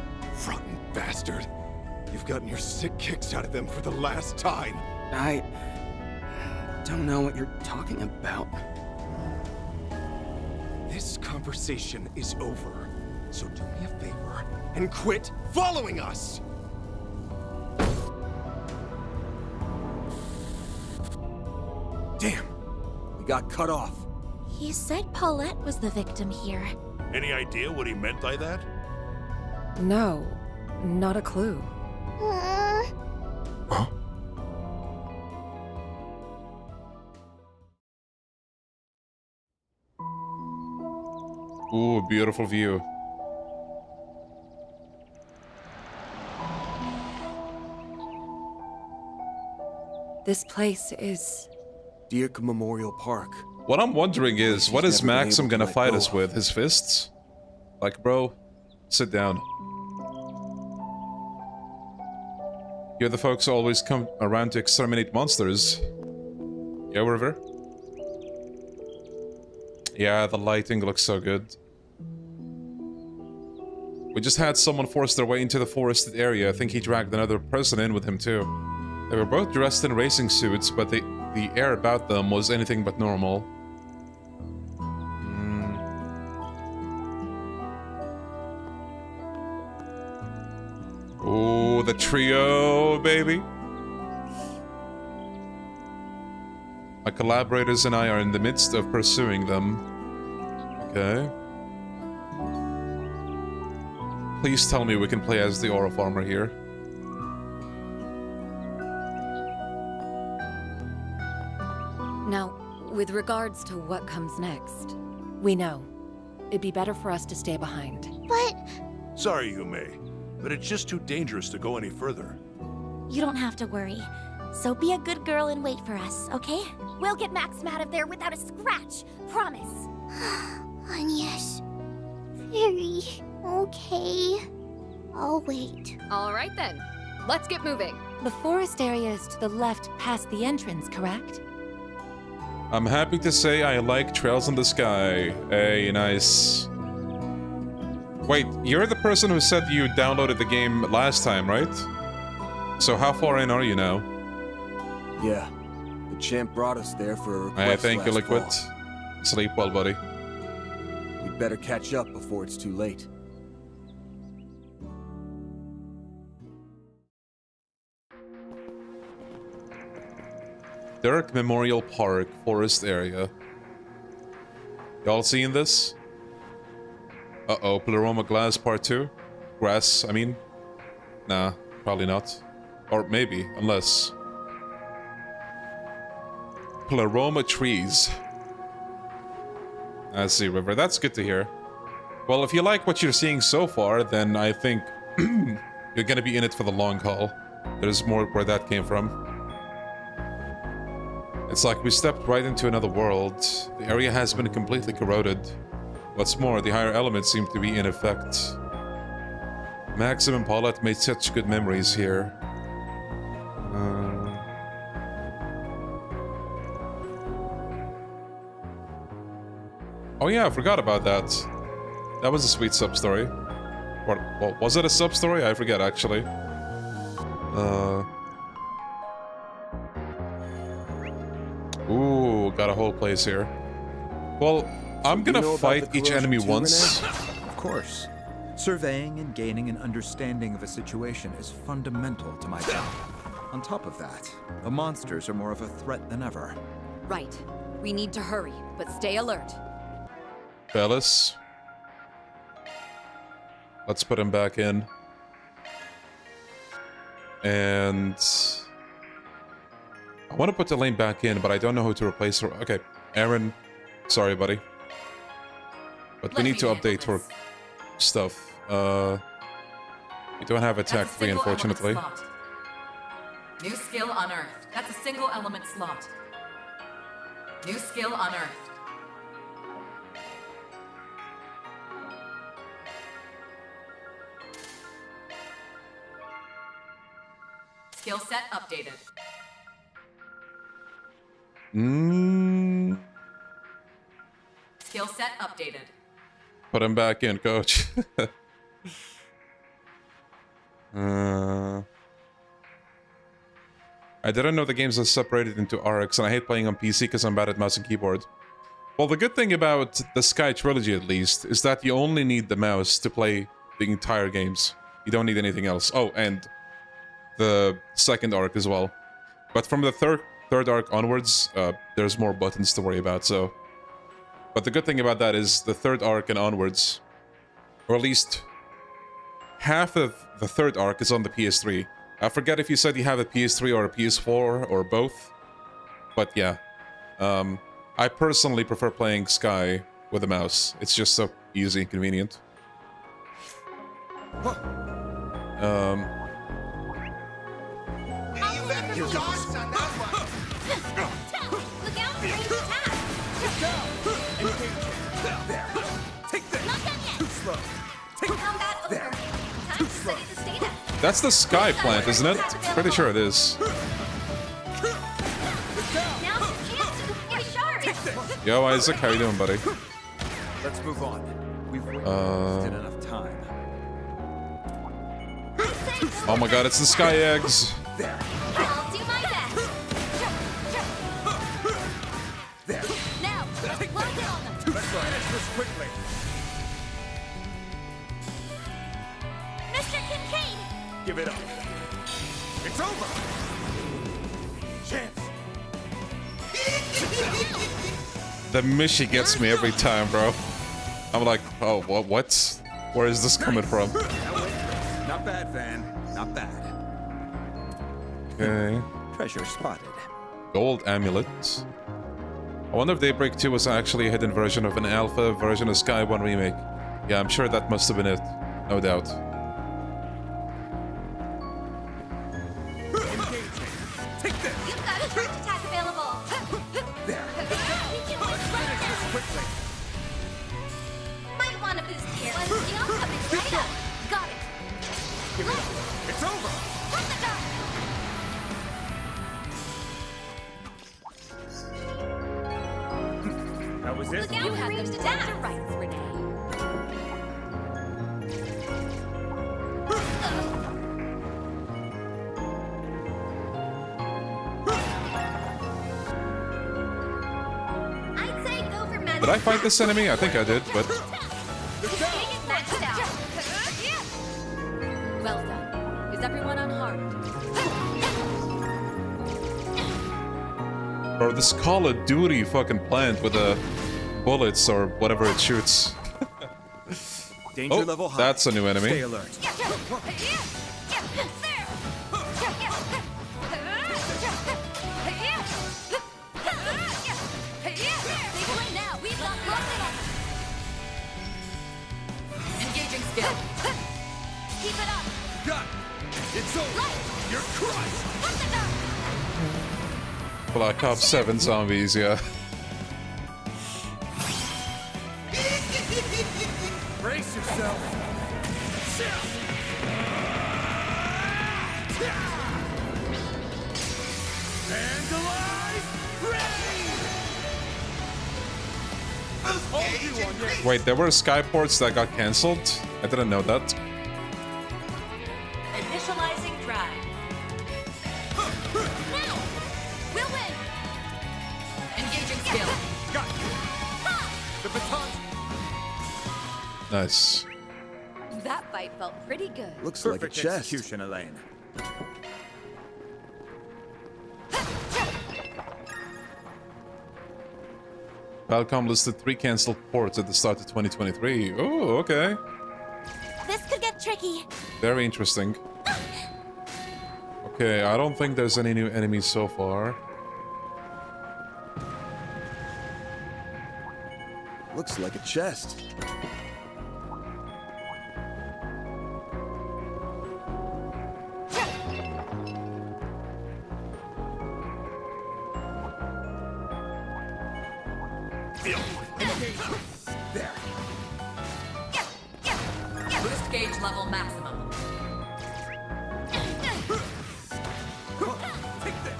Rotten bastard. You've gotten your sick kicks out of them for the last time. I don't know what you're talking about. This conversation is over, so do me a favor and quit following us! Damn! We got cut off. He said Paulette was the victim here. Any idea what he meant by that? No, not a clue. Ooh, beautiful view. This place is... Dirk Memorial Park. What I'm wondering is, what is never been Maxim able to gonna let fight go us of. with? His fists? Like, bro, sit down. You're the folks who always come around to exterminate monsters. Yeah, River? Yeah, the lighting looks so good. We just had someone force their way into the forested area. I think he dragged another person in with him too. They were both dressed in racing suits, but the air about them was anything but normal. Oh, the trio, baby. My collaborators and I are in the midst of pursuing them. Okay. Please tell me we can play as the Aura Farmer here. Now, with regards to what comes next, We know. It'd be better for us to stay behind. But Sorry, Yume, but it's just too dangerous to go any further. you don't have to worry. So be a good girl and wait for us, okay? We'll get Maxim out of there without a scratch. Promise. Yes. Very okay. I'll wait. All right then. Let's get moving. The forest area is to the left past the entrance, correct? I'm happy to say I like Trails in the Sky. Hey, nice. Wait, you're the person who said you downloaded the game last time, right? So how far in are you now? Yeah. The champ brought us there for a request I thank you, last Liquid. fall. Sleep well, buddy. We'd better catch up before it's too late. Dirk Memorial Park, forest area. Y'all seeing this? Uh-oh, Pleroma Glass Part 2? Grass, I mean? Nah, probably not. Or maybe, unless... Pleroma Trees. I see, River. That's good to hear. Well, if you like what you're seeing so far, then I think you're gonna be in it for the long haul. There's more where that came from. It's like we stepped right into another world. The area has been completely corroded. What's more, the higher elements seem to be in effect. Maxim and Paulette made such good memories here. Oh yeah, I forgot about that. That was a sweet sub-story. What, was it a sub-story? I forget, actually. Ooh, got a whole place here. Well, I'm gonna fight each enemy once. Of course. Surveying and gaining an understanding of a situation is fundamental to my job. On top of that, the monsters are more of a threat than ever. right. We need to hurry, but stay alert. Fellas. Let's put him back in. And... I want to put Elaine back in, but I don't know who to replace her. Okay, Aaron. Sorry, buddy. But we need to update her stuff. We don't have attack 3, unfortunately. New skill unearthed. That's a single element slot. New skill unearthed. Skill set updated. Skill set updated. Put him back in, coach. I didn't know the games are separated into arcs, and I hate playing on PC because I'm bad at mouse and keyboard. Well, the good thing about the Sky Trilogy, at least, is that you only need the mouse to play the entire games. You don't need anything else. Oh, and the second arc as well. But from the third arc onwards, there's more buttons to worry about, so... But the good thing about that is the third arc and onwards, or at least half of the third arc is on the PS3. I forget if you said you have a PS3 or a PS4 or both, but yeah. I personally prefer playing Sky with a mouse. It's just so easy and convenient. That's the Sky plant, isn't it? Pretty sure it is. Yo, Isaac, how you doing, buddy? Let's move on. We've wasted enough time. Oh my god, it's the Sky eggs. There. I'll do my best. There. Now, let's close it on them. Let's finish this quickly. Mr. Kincaid! Give it up. It's over. Chance. The Mishi gets me every time, bro. I'm like, oh, what? Where is this coming from? Not bad, Van. Not bad. Okay. Treasure spotted. Gold amulet. I wonder if Daybreak 2 was actually a hidden version of an alpha version of Sky 1 remake. Yeah, I'm sure that must have been it. No doubt. Take this. You've got a charge attack available. There. We can win right now. Quickly. Might want to boost here. One skill coming right up. Got it. Give it up. It's over. Put the gun. That was it. Look out, You had ranged them attack. dead to rights, Renee. I'd say go for magic. Did I fight this enemy? I think I did, but... Maxed out. Well done. Is everyone unharmed? Or this Call of Duty fucking plant with the bullets or whatever it shoots. Danger level high. That's a new enemy. Stay alert. Engaging skill. Keep it up. Got it. It's over. You're crushed. Black Ops 7 zombies, yeah. Brace yourself. Wait, there were Skyports that got cancelled? I didn't know that. Initializing drive. Now. We'll win. Engaging skill. Got you. The baton's Nice. That fight felt pretty good. Looks perfect like a chest. execution, Elaine. Falcom listed 3 cancelled ports at the start of 2023. Oh, okay. This could get tricky. Very interesting. Okay, I don't think there's any new enemies so far. Looks like a chest. There. Boost gauge level maximum. Take this.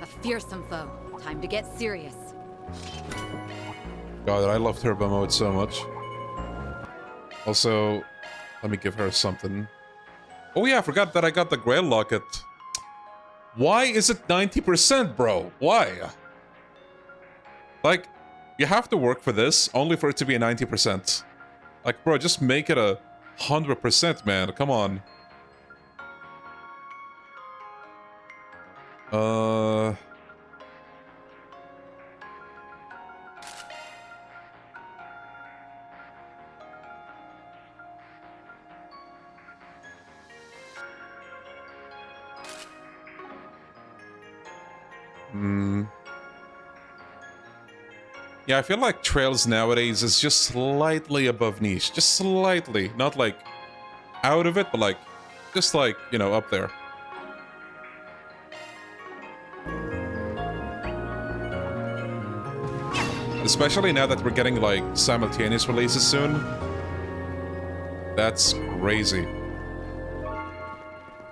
A fearsome foe. Time to get serious. God, I love turbo mode so much. Also, let me give her something. Oh yeah, I forgot that I got the Grail Locket. Why is it 90%, bro? Why? Like, you have to work for this only for it to be a 90%. Like, bro, just make it a 100%, man. Come on. Yeah, I feel like Trails nowadays is just slightly above niche. Just slightly. Not like out of it, but like, just like, you know, up there. Especially now that we're getting like simultaneous releases soon. That's crazy.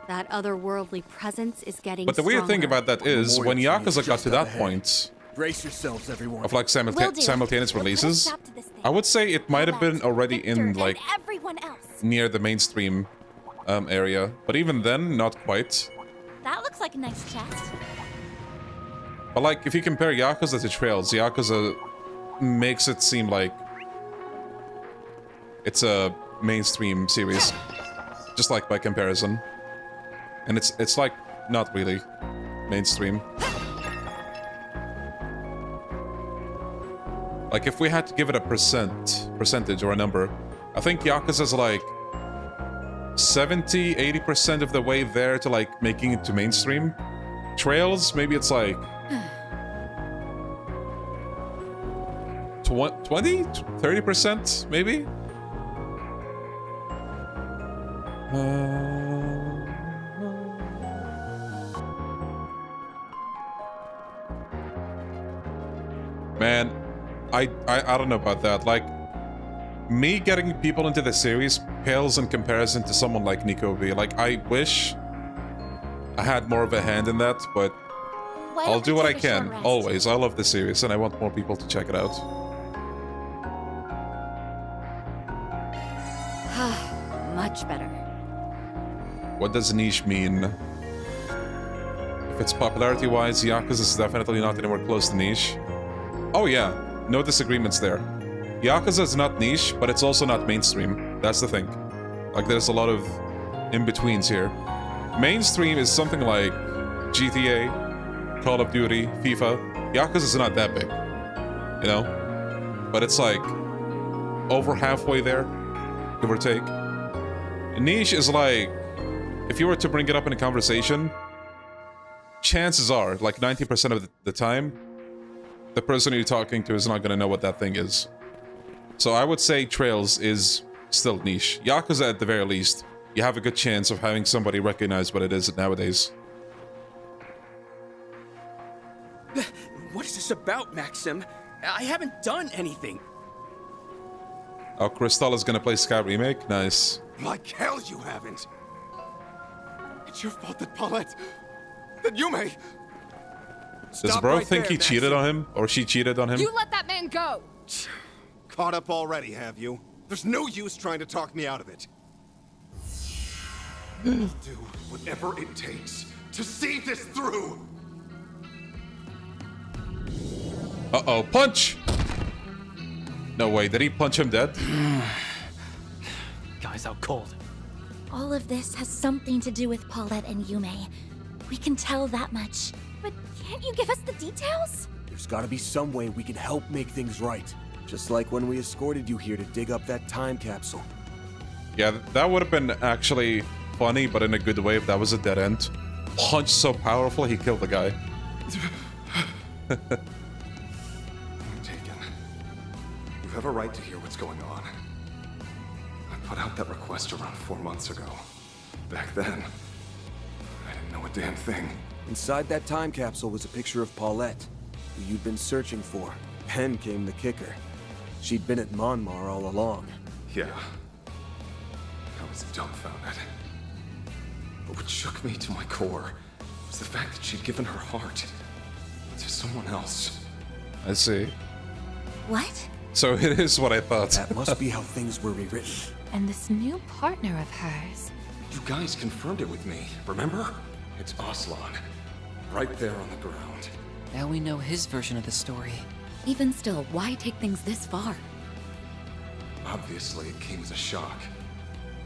That otherworldly presence is getting But the weird thing stronger. about that is, when Yakuza got to that point Brace yourselves, everyone. of like simultaneous releases, I would say it might have been already in like Everyone else. near the mainstream area. But even then, not quite. That looks like a nice chest. But like, if you compare Yakuza to Trails, Yakuza makes it seem like it's a mainstream series, just like by comparison. And it's like not really mainstream. Like if we had to give it a percentage or a number, I think Yakuza's like 70-80% of the way there to like making it to mainstream. Trails, maybe it's like 20-30%, maybe? Man, I don't know about that. Like, me getting people into the series pales in comparison to someone like Nikobe. Like, I wish I had more of a hand in that, but I'll do what I can, always. I love the series, and I want more people to check it out. Much better. What does niche mean? If it's popularity-wise, Yakuza is definitely not anywhere close to niche. Oh yeah, no disagreements there. Yakuza is not niche, but it's also not mainstream. That's the thing. Like, there's a lot of in-betweens here. Mainstream is something like GTA, Call of Duty, FIFA. Yakuza is not that big, you know? But it's like over halfway there, give or take. Niche is like, if you were to bring it up in a conversation, chances are, like 90% of the time, the person you're talking to is not going to know what that thing is. So I would say Trails is still niche. Yakuza, at the very least, you have a good chance of having somebody recognize what it is nowadays. What is this about, Maxim? I haven't done anything. Oh, Crystal is going to play Sky Remake? Nice. Like hell you haven't. It's your fault that Paulette... that Yume... Does bro think he cheated on him? Or she cheated on him? You let that man go! Caught up already, have you? There's no use trying to talk me out of it. I'll do whatever it takes to see this through! Uh-oh, punch! No way, did he punch him dead? Guy's out cold. All of this has something to do with Paulette and Yume. We can tell that much. But can't you give us the details? There's gotta be some way we can help make things right. Just like when we escorted you here to dig up that time capsule. Yeah, that would have been actually funny, but in a good way if that was a dead end. Punch so powerful, he killed the guy. I'm taken. You have a right to hear what's going on. I put out that request around 4 months ago. Back then, I didn't know a damn thing. Inside that time capsule was a picture of Paulette, who you'd been searching for. Then came the kicker. She'd been at Monmar all along. Yeah. I was dumbfounded. But what shook me to my core was the fact that she'd given her heart to someone else. I see. What? So it is what I thought. That must be how things were rewritten. And this new partner of hers. You guys confirmed it with me, remember? It's Aslan. right there on the ground. Now we know his version of the story. Even still, why take things this far? Obviously, it came as a shock.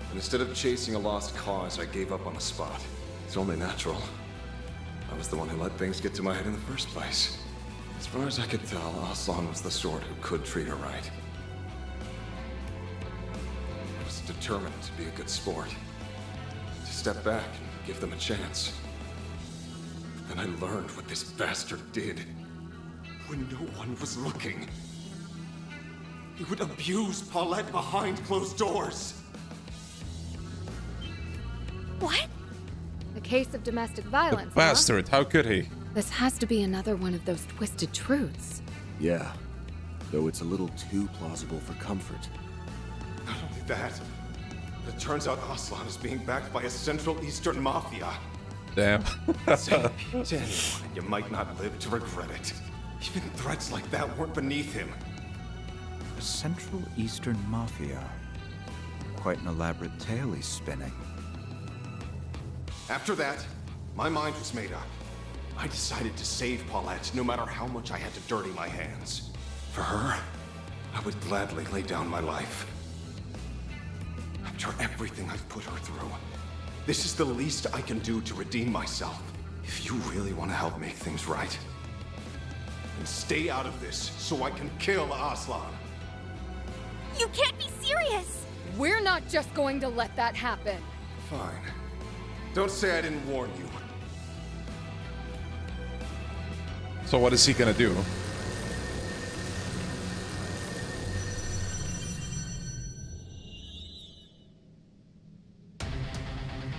And instead of chasing a lost cause, I gave up on the spot. It's only natural. I was the one who let things get to my head in the first place. As far as I could tell, Aslan was the sort who could treat her right. I was determined to be a good sport. To step back and give them a chance. But then I learned what this bastard did. When no one was looking. He would abuse Paulette behind closed doors. What? A case of domestic violence, huh? Bastard, how could he? This has to be another one of those twisted truths. Yeah, though it's a little too plausible for comfort. Not only that, it turns out Aslan is being backed by a Central Eastern mafia. Damn. Say it to anyone, and you might not live to regret it. Even threats like that weren't beneath him. The Central Eastern Mafia. Quite an elaborate tale he's spinning. After that, my mind was made up. I decided to save Paulette, no matter how much I had to dirty my hands. For her, I would gladly lay down my life. After everything I've put her through, this is the least I can do to redeem myself. If you really want to help make things right, then stay out of this so I can kill Aslan. You can't be serious! We're not just going to let that happen. Fine. Don't say I didn't warn you. So what is he gonna do?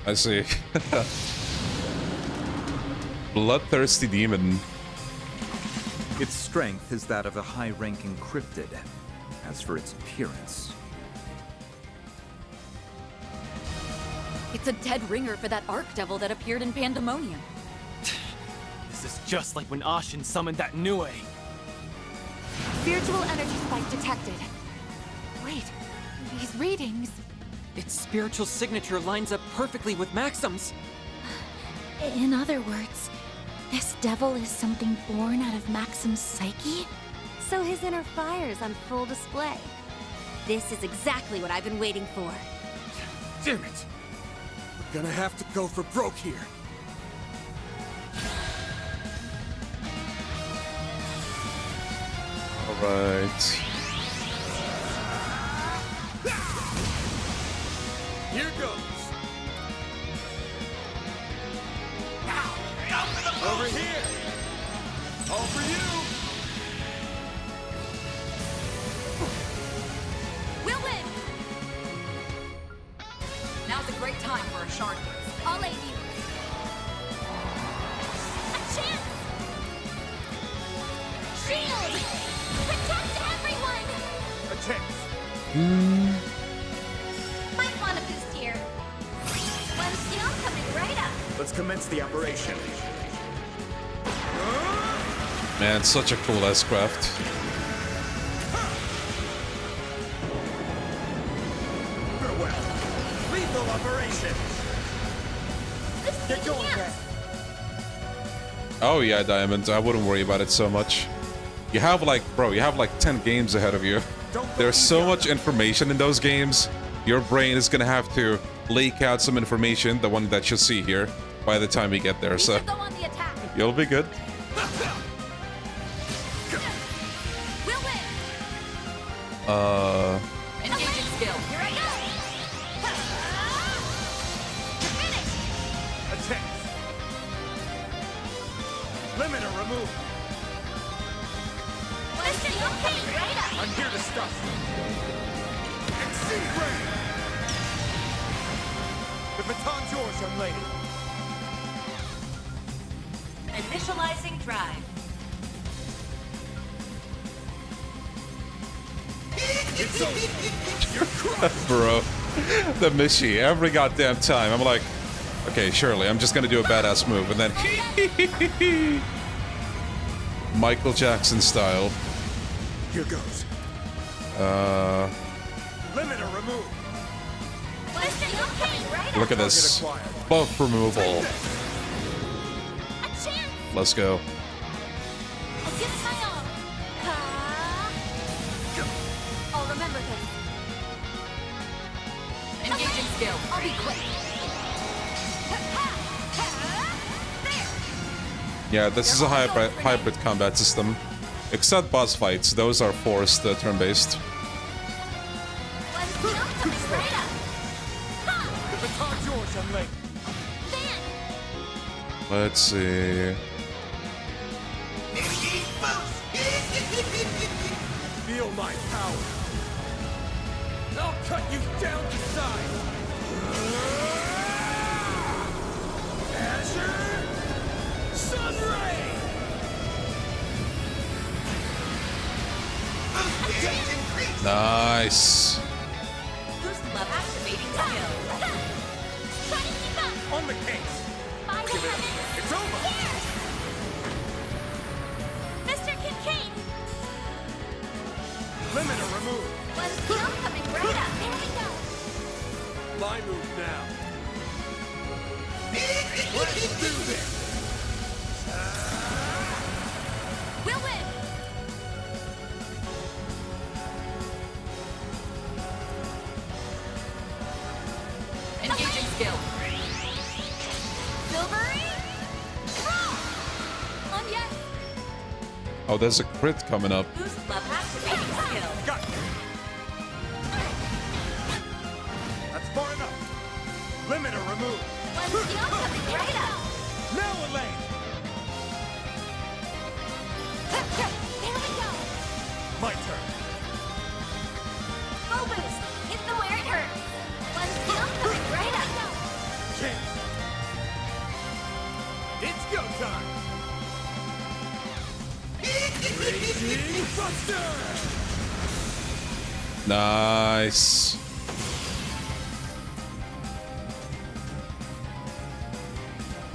I see. Bloodthirsty demon. Its strength is that of a high-ranking cryptid. As for its appearance... It's a dead ringer for that Archdevil that appeared in Pandemonium. This is just like when Ashen summoned that Nue. Spiritual energy spike detected. Wait, these readings... Its spiritual signature lines up perfectly with Maxim's. In other words, this devil is something born out of Maxim's psyche? So his inner fire's on full display. This is exactly what I've been waiting for. Damn it! We're gonna have to go for broke here. Alright. Here goes. Over here. All for you. We'll win! Now's a great time for a shard burst. I'll aid you. A chance! Shield! Protect everyone! A chance. Might want a boost here. One skill coming right up. Let's commence the operation. Man, such a cool S-craft. Farewell. Lethal operation. Get going, man. Oh yeah, Diamond. I wouldn't worry about it so much. You have like, bro, you have like 10 games ahead of you. There's so much information in those games. Your brain is gonna have to leak out some information, the one that you see here, by the time we get there. So you'll be good. Engaging skill. Here I go. Attack. Limiter removed. I'm here to stop. Exceed range. The baton's yours, young lady. Initializing drive. It's over. You're crushed. Bro, the Mishi, every goddamn time. I'm like, okay, surely, I'm just gonna do a badass move, and then Michael Jackson style. Here goes. Limiter removed. Look at this. Buff removal. A chance! Let's go. I'll give it my all. I'll remember this. Engaging skill. I'll be quick. Yeah, this is a hybrid combat system. Except boss fights, those are forced turn-based. Let's see. Feel my power. I'll cut you down to size. Azure Sunray. Nice. Boost level activating skill. On the case. Give it up. It's over. Mr. Kincaid! Limiter removed. One skill coming right up. There we go. My move now. Let's do this. We'll win. Engaging skill. Silvery? On yes. Oh, there's a crit coming up. Boost level activating skill. Got it. That's far enough. Limiter removed. One skill coming right up. Now Elaine. There we go. My turn. Full boost. Hit them where it hurts. One skill coming right up. Chance. It's go time. Raging Buster. Nice.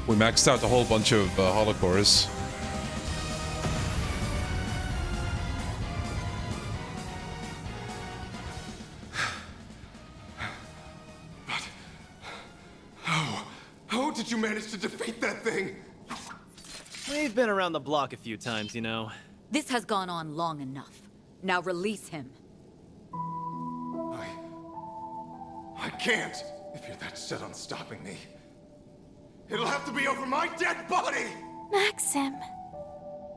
We maxed out a whole bunch of holocores. How did you manage to defeat that thing? We've been around the block a few times, you know. This has gone on long enough. Now release him. I can't. If you're that set on stopping me, it'll have to be over my dead body! Maxim.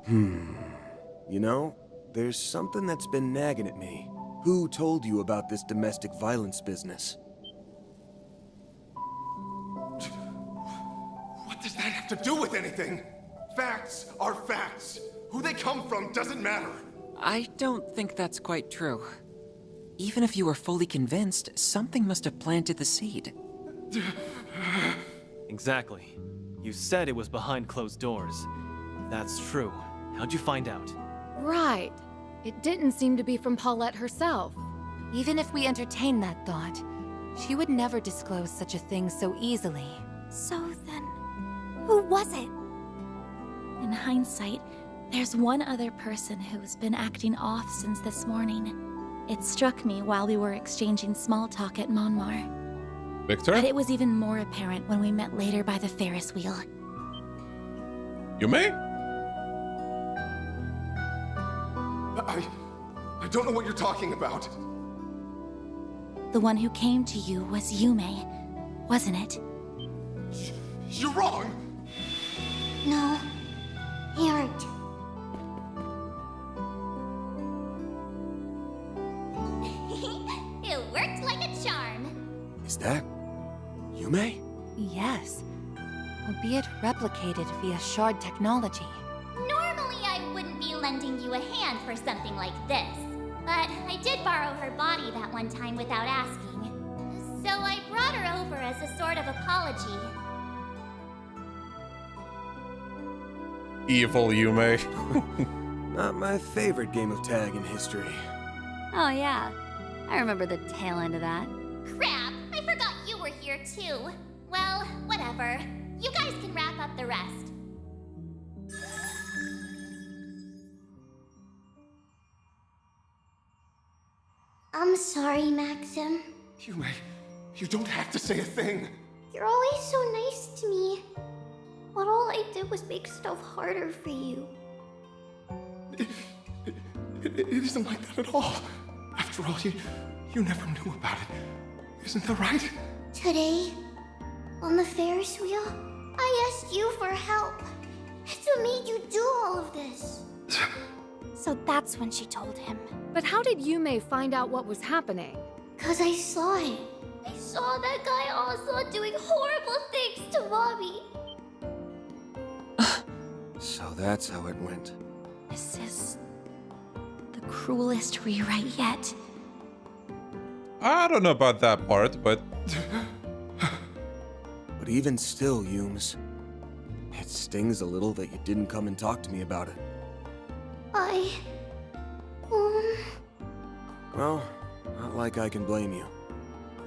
You know, there's something that's been nagging at me. Who told you about this domestic violence business? What does that have to do with anything? Facts are facts. Who they come from doesn't matter. I don't think that's quite true. Even if you were fully convinced, something must have planted the seed. Exactly. You said it was behind closed doors. If that's true, how'd you find out? Right. It didn't seem to be from Paulette herself. Even if we entertain that thought, she would never disclose such a thing so easily. So then, who was it? In hindsight, there's one other person who's been acting off since this morning. It struck me while we were exchanging small talk at Monmar. Victor? But it was even more apparent when we met later by the Ferris wheel. You may? I don't know what you're talking about. The one who came to you was Yume, wasn't it? You're wrong! No, he aren't. It worked like a charm. Is that Yume? Yes, albeit replicated via shard technology. Normally I wouldn't be lending you a hand for something like this, but I did borrow her body that one time without asking. So I brought her over as a sort of apology. Evil Yume. Not my favorite game of tag in history. Oh yeah, I remember the tail end of that. Crap, I forgot you were here too. Well, whatever. You guys can wrap up the rest. I'm sorry, Maxim. Yume, you don't have to say a thing. You're always so nice to me. But all I did was make stuff harder for you. It isn't like that at all. After all, you never knew about it. Isn't that right? Today, on the Ferris wheel, I asked you for help. That's what made you do all of this. So that's when she told him. But how did Yume find out what was happening? 'Cause I saw it. I saw that guy also doing horrible things to Mommy. So that's how it went. This is the cruelest rewrite yet. I don't know about that part, but... But even still, Yumes, it stings a little that you didn't come and talk to me about it. Well, not like I can blame you.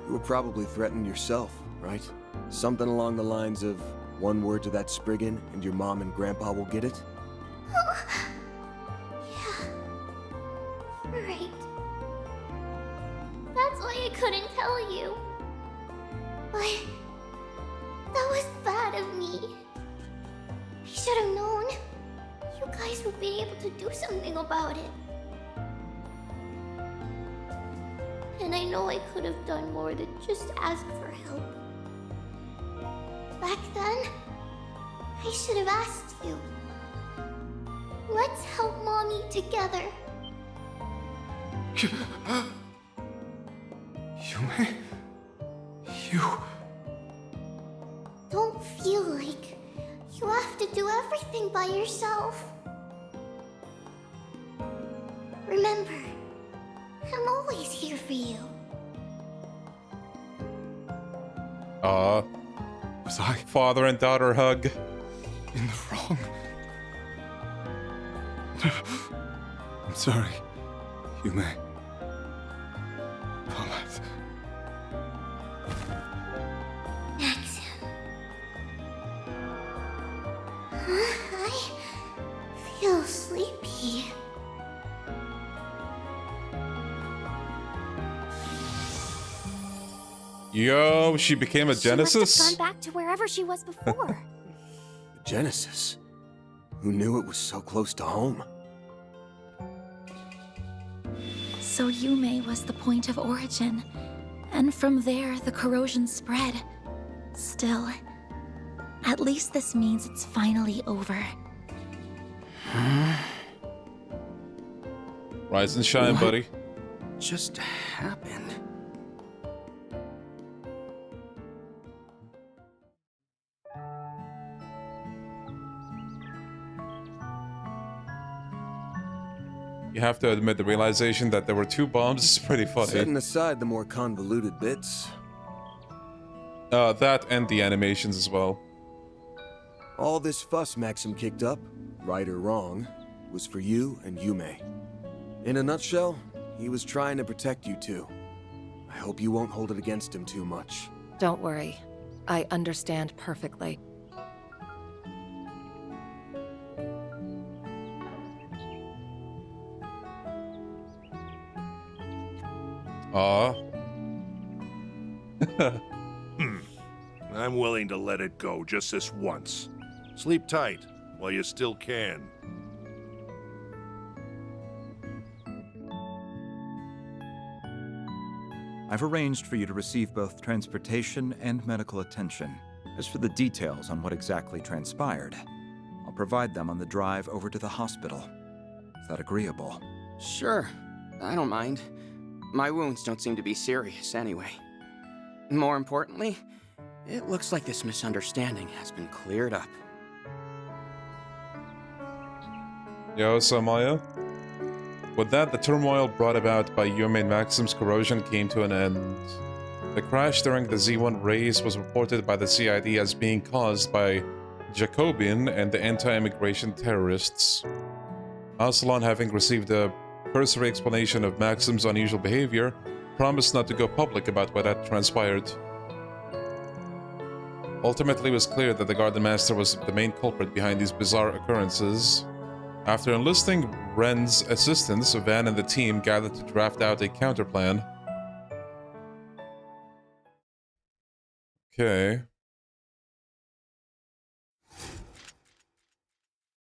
You were probably threatened yourself, right? Something along the lines of, one word to that Spriggan and your mom and grandpa will get it? Yeah. Right. That's why I couldn't tell you. But that was bad of me. I should have known. You guys would be able to do something about it. And I know I could have done more than just ask for help. Back then, I should have asked you. Let's help Mommy together. Yume? You... Don't feel like you have to do everything by yourself. Remember, I'm always here for you. Was I father and daughter hug? in the wrong? I'm sorry, Yume. Paulette. Maxim. I feel sleepy. Yo, she became a She must have Genesis? gone back to wherever she was before. Genesis? Who knew it was so close to home? So Yume was the point of origin, and from there the corrosion spread. Still, at least this means it's finally over. Rise and shine, What buddy. just happened? You have to admit the realization that there were two bombs is pretty funny. Setting aside the more convoluted bits, That and the animations as well. all this fuss Maxim kicked up, right or wrong, was for you and Yume. In a nutshell, he was trying to protect you two. I hope you won't hold it against him too much. Don't worry. I understand perfectly. I'm willing to let it go just this once. Sleep tight while you still can. I've arranged for you to receive both transportation and medical attention. As for the details on what exactly transpired, I'll provide them on the drive over to the hospital. Is that agreeable? Sure. I don't mind. My wounds don't seem to be serious anyway. More importantly, it looks like this misunderstanding has been cleared up. Yo, so Maya? With that, the turmoil brought about by Yume and Maxim's corrosion came to an end. The crash during the Z1 race was reported by the CID as being caused by Jacobian and the anti-immigration terrorists. Aslan, having received a cursory explanation of Maxim's unusual behavior, promised not to go public about what had transpired. Ultimately, it was clear that the Garden Master was the main culprit behind these bizarre occurrences. After enlisting Ren's assistance, Van and the team gathered to draft out a counterplan. Okay.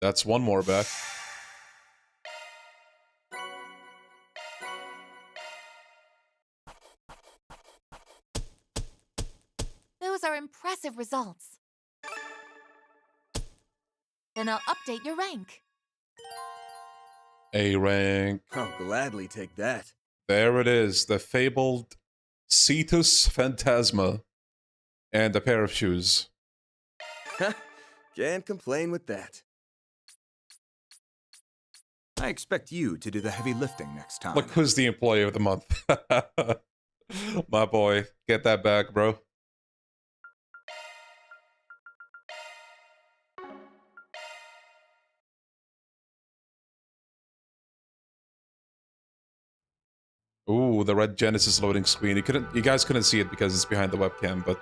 That's one more back. Those are impressive results. Then I'll update your rank. A rank. I'll gladly take that. There it is, the fabled Cetus Phantasma. And a pair of shoes. Can't complain with that. I expect you to do the heavy lifting next time. Look who's the employee of the month. My boy, get that back, bro. Ooh, the red Genesis loading screen. You guys couldn't see it because it's behind the webcam, but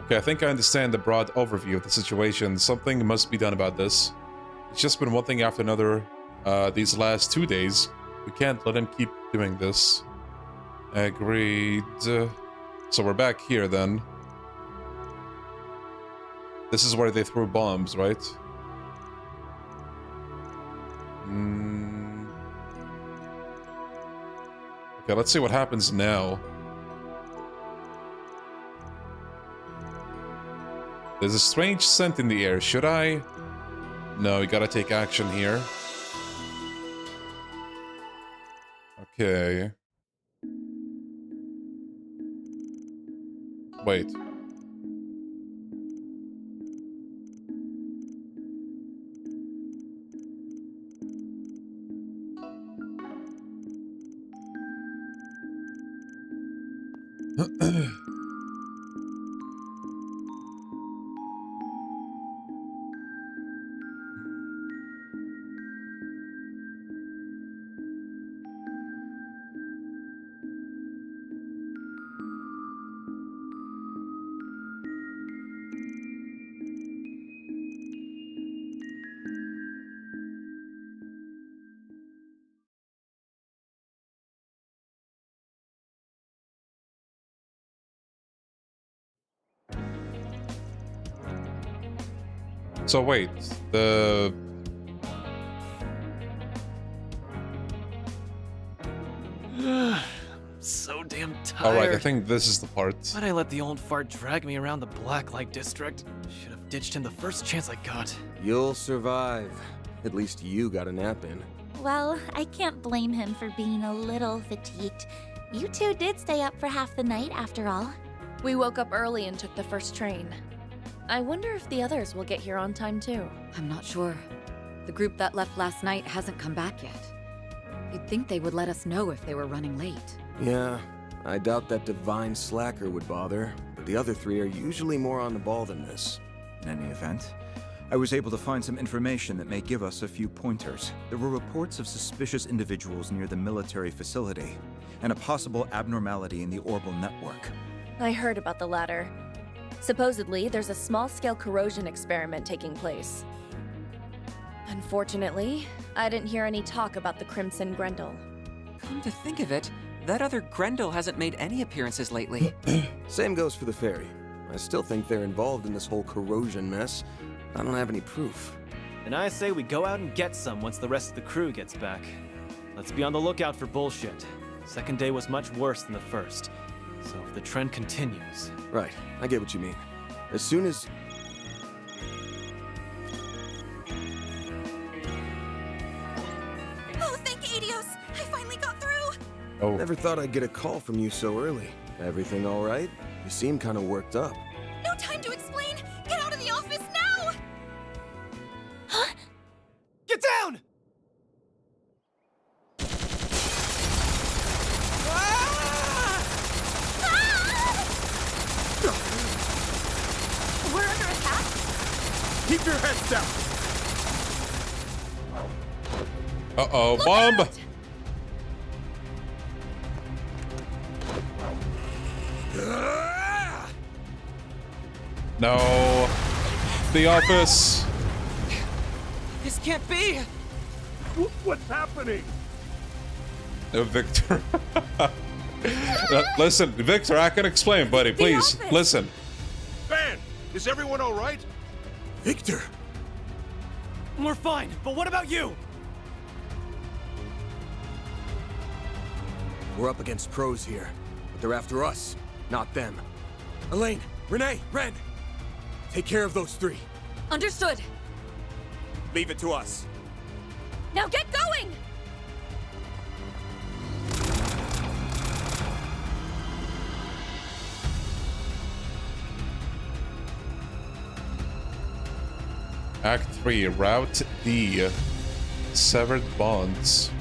okay, I think I understand the broad overview of the situation. Something must be done about this. It's just been one thing after another these last 2 days. We can't let him keep doing this. Agreed. So we're back here then. This is where they threw bombs, right? Okay, let's see what happens now. There's a strange scent in the air. Should I? No, you gotta take action here. Okay. Wait. So wait, the... So damn tired. Alright, I think this is the part. Why'd I let the old fart drag me around the Blacklight District? Should have ditched him the first chance I got. You'll survive. At least you got a nap in. Well, I can't blame him for being a little fatigued. You two did stay up for half the night, after all. We woke up early and took the first train. I wonder if the others will get here on time too. I'm not sure. The group that left last night hasn't come back yet. You'd think they would let us know if they were running late. Yeah, I doubt that divine slacker would bother, but the other three are usually more on the ball than this. In any event, I was able to find some information that may give us a few pointers. There were reports of suspicious individuals near the military facility, and a possible abnormality in the orbital network. I heard about the latter. Supposedly, there's a small-scale corrosion experiment taking place. Unfortunately, I didn't hear any talk about the Crimson Grendel. Come to think of it, that other Grendel hasn't made any appearances lately. Same goes for the Fairy. I still think they're involved in this whole corrosion mess. I don't have any proof. And I say we go out and get some once the rest of the crew gets back. Let's be on the lookout for bullshit. Second day was much worse than the first. So if the trend continues... Right, I get what you mean. As soon as... Oh, thank Adios! I finally got through! Oh. Never thought I'd get a call from you so early. Everything all right? You seem kind of worked up. No time to explain! Get out of the office now! Huh? Get down! We're under attack? Keep your heads down! Uh-oh, bomb! No. The office. This can't be! What's happening? Victor. Listen, Victor, I can explain, buddy. Please, listen. Ben! Is everyone all right? Victor! We're fine, but what about you? We're up against pros here, but they're after us, not them. Elaine, Renee, Ren! Take care of those three. Understood. Leave it to us. Now get going! Act 3, Route D. Severed bonds.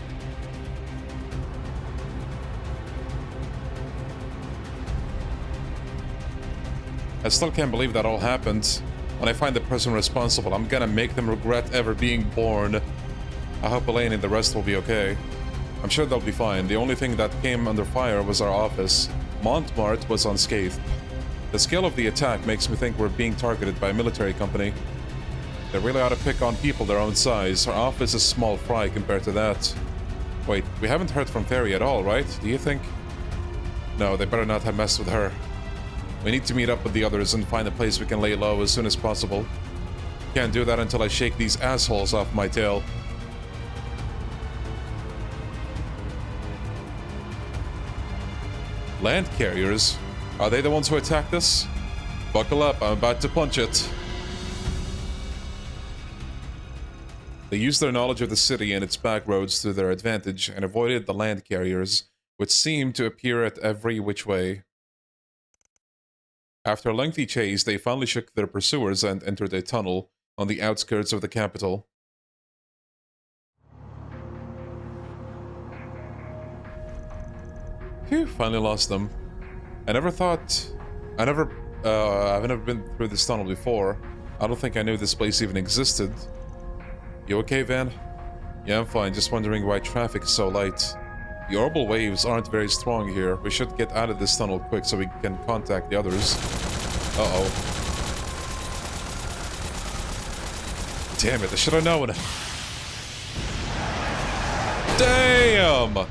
I still can't believe that all happened. When I find the person responsible, I'm gonna make them regret ever being born. I hope Elaine and the rest will be okay. I'm sure they'll be fine. The only thing that came under fire was our office. Montmartre was unscathed. The scale of the attack makes me think we're being targeted by a military company. They really ought to pick on people their own size. Our office is small fry compared to that. Wait, we haven't heard from Fairy at all, right? Do you think? No, they better not have messed with her. We need to meet up with the others and find a place we can lay low as soon as possible. Can't do that until I shake these assholes off my tail. Land carriers? Are they the ones who attacked us? Buckle up, I'm about to punch it. They used their knowledge of the city and its back roads to their advantage and avoided the land carriers, which seemed to appear at every which way. After a lengthy chase, they finally shook their pursuers and entered a tunnel on the outskirts of the capital. Phew, finally lost them. I've never been through this tunnel before. I don't think I knew this place even existed. You okay, Van? Yeah, I'm fine, just wondering why traffic is so light. The orbital waves aren't very strong here. We should get out of this tunnel quick so we can contact the others. Uh-oh. Damn it, I should have known. Damn!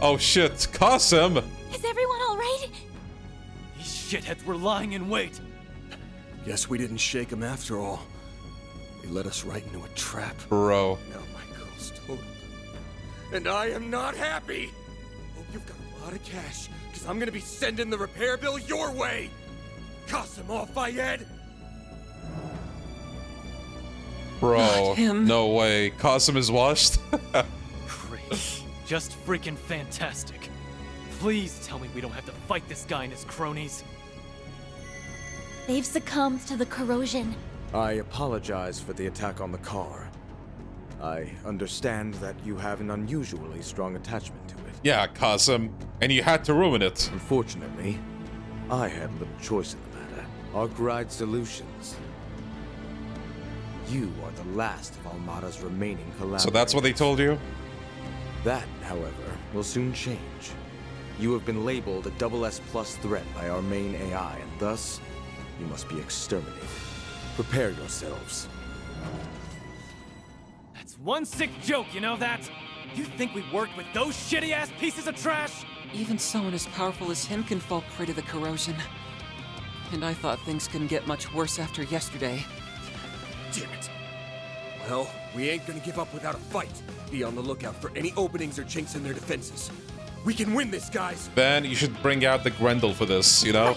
Oh shit, Qasim! Is everyone alright? These shitheads were lying in wait. Guess we didn't shake them after all. They led us right into a trap. Bro. Now my girl's totaled. And I am not happy! Hope you've got a lot of cash, because I'm gonna be sending the repair bill your way! Qasim al-Fayed! Bro, no way. Qasim is washed? Great. Just freaking fantastic. Please tell me we don't have to fight this guy and his cronies. They've succumbed to the corrosion. I apologize for the attack on the car. I understand that you have an unusually strong attachment to it. Yeah, Qasim. And you had to ruin it. Unfortunately, I had little choice in the matter. Arkwright Solutions. You are the last of Almada's remaining collaborators. So that's what they told you? That, however, will soon change. You have been labeled a SS+ threat by our main AI, and thus, you must be exterminated. Prepare yourselves. That's one sick joke, you know that? You think we worked with those shitty-ass pieces of trash? Even someone as powerful as him can fall prey to the corrosion. And I thought things couldn't get much worse after yesterday. Damn it. Well, we ain't gonna give up without a fight. Be on the lookout for any openings or chinks in their defenses. We can win this, guys! Ben, you should bring out the Grendel for this, you know?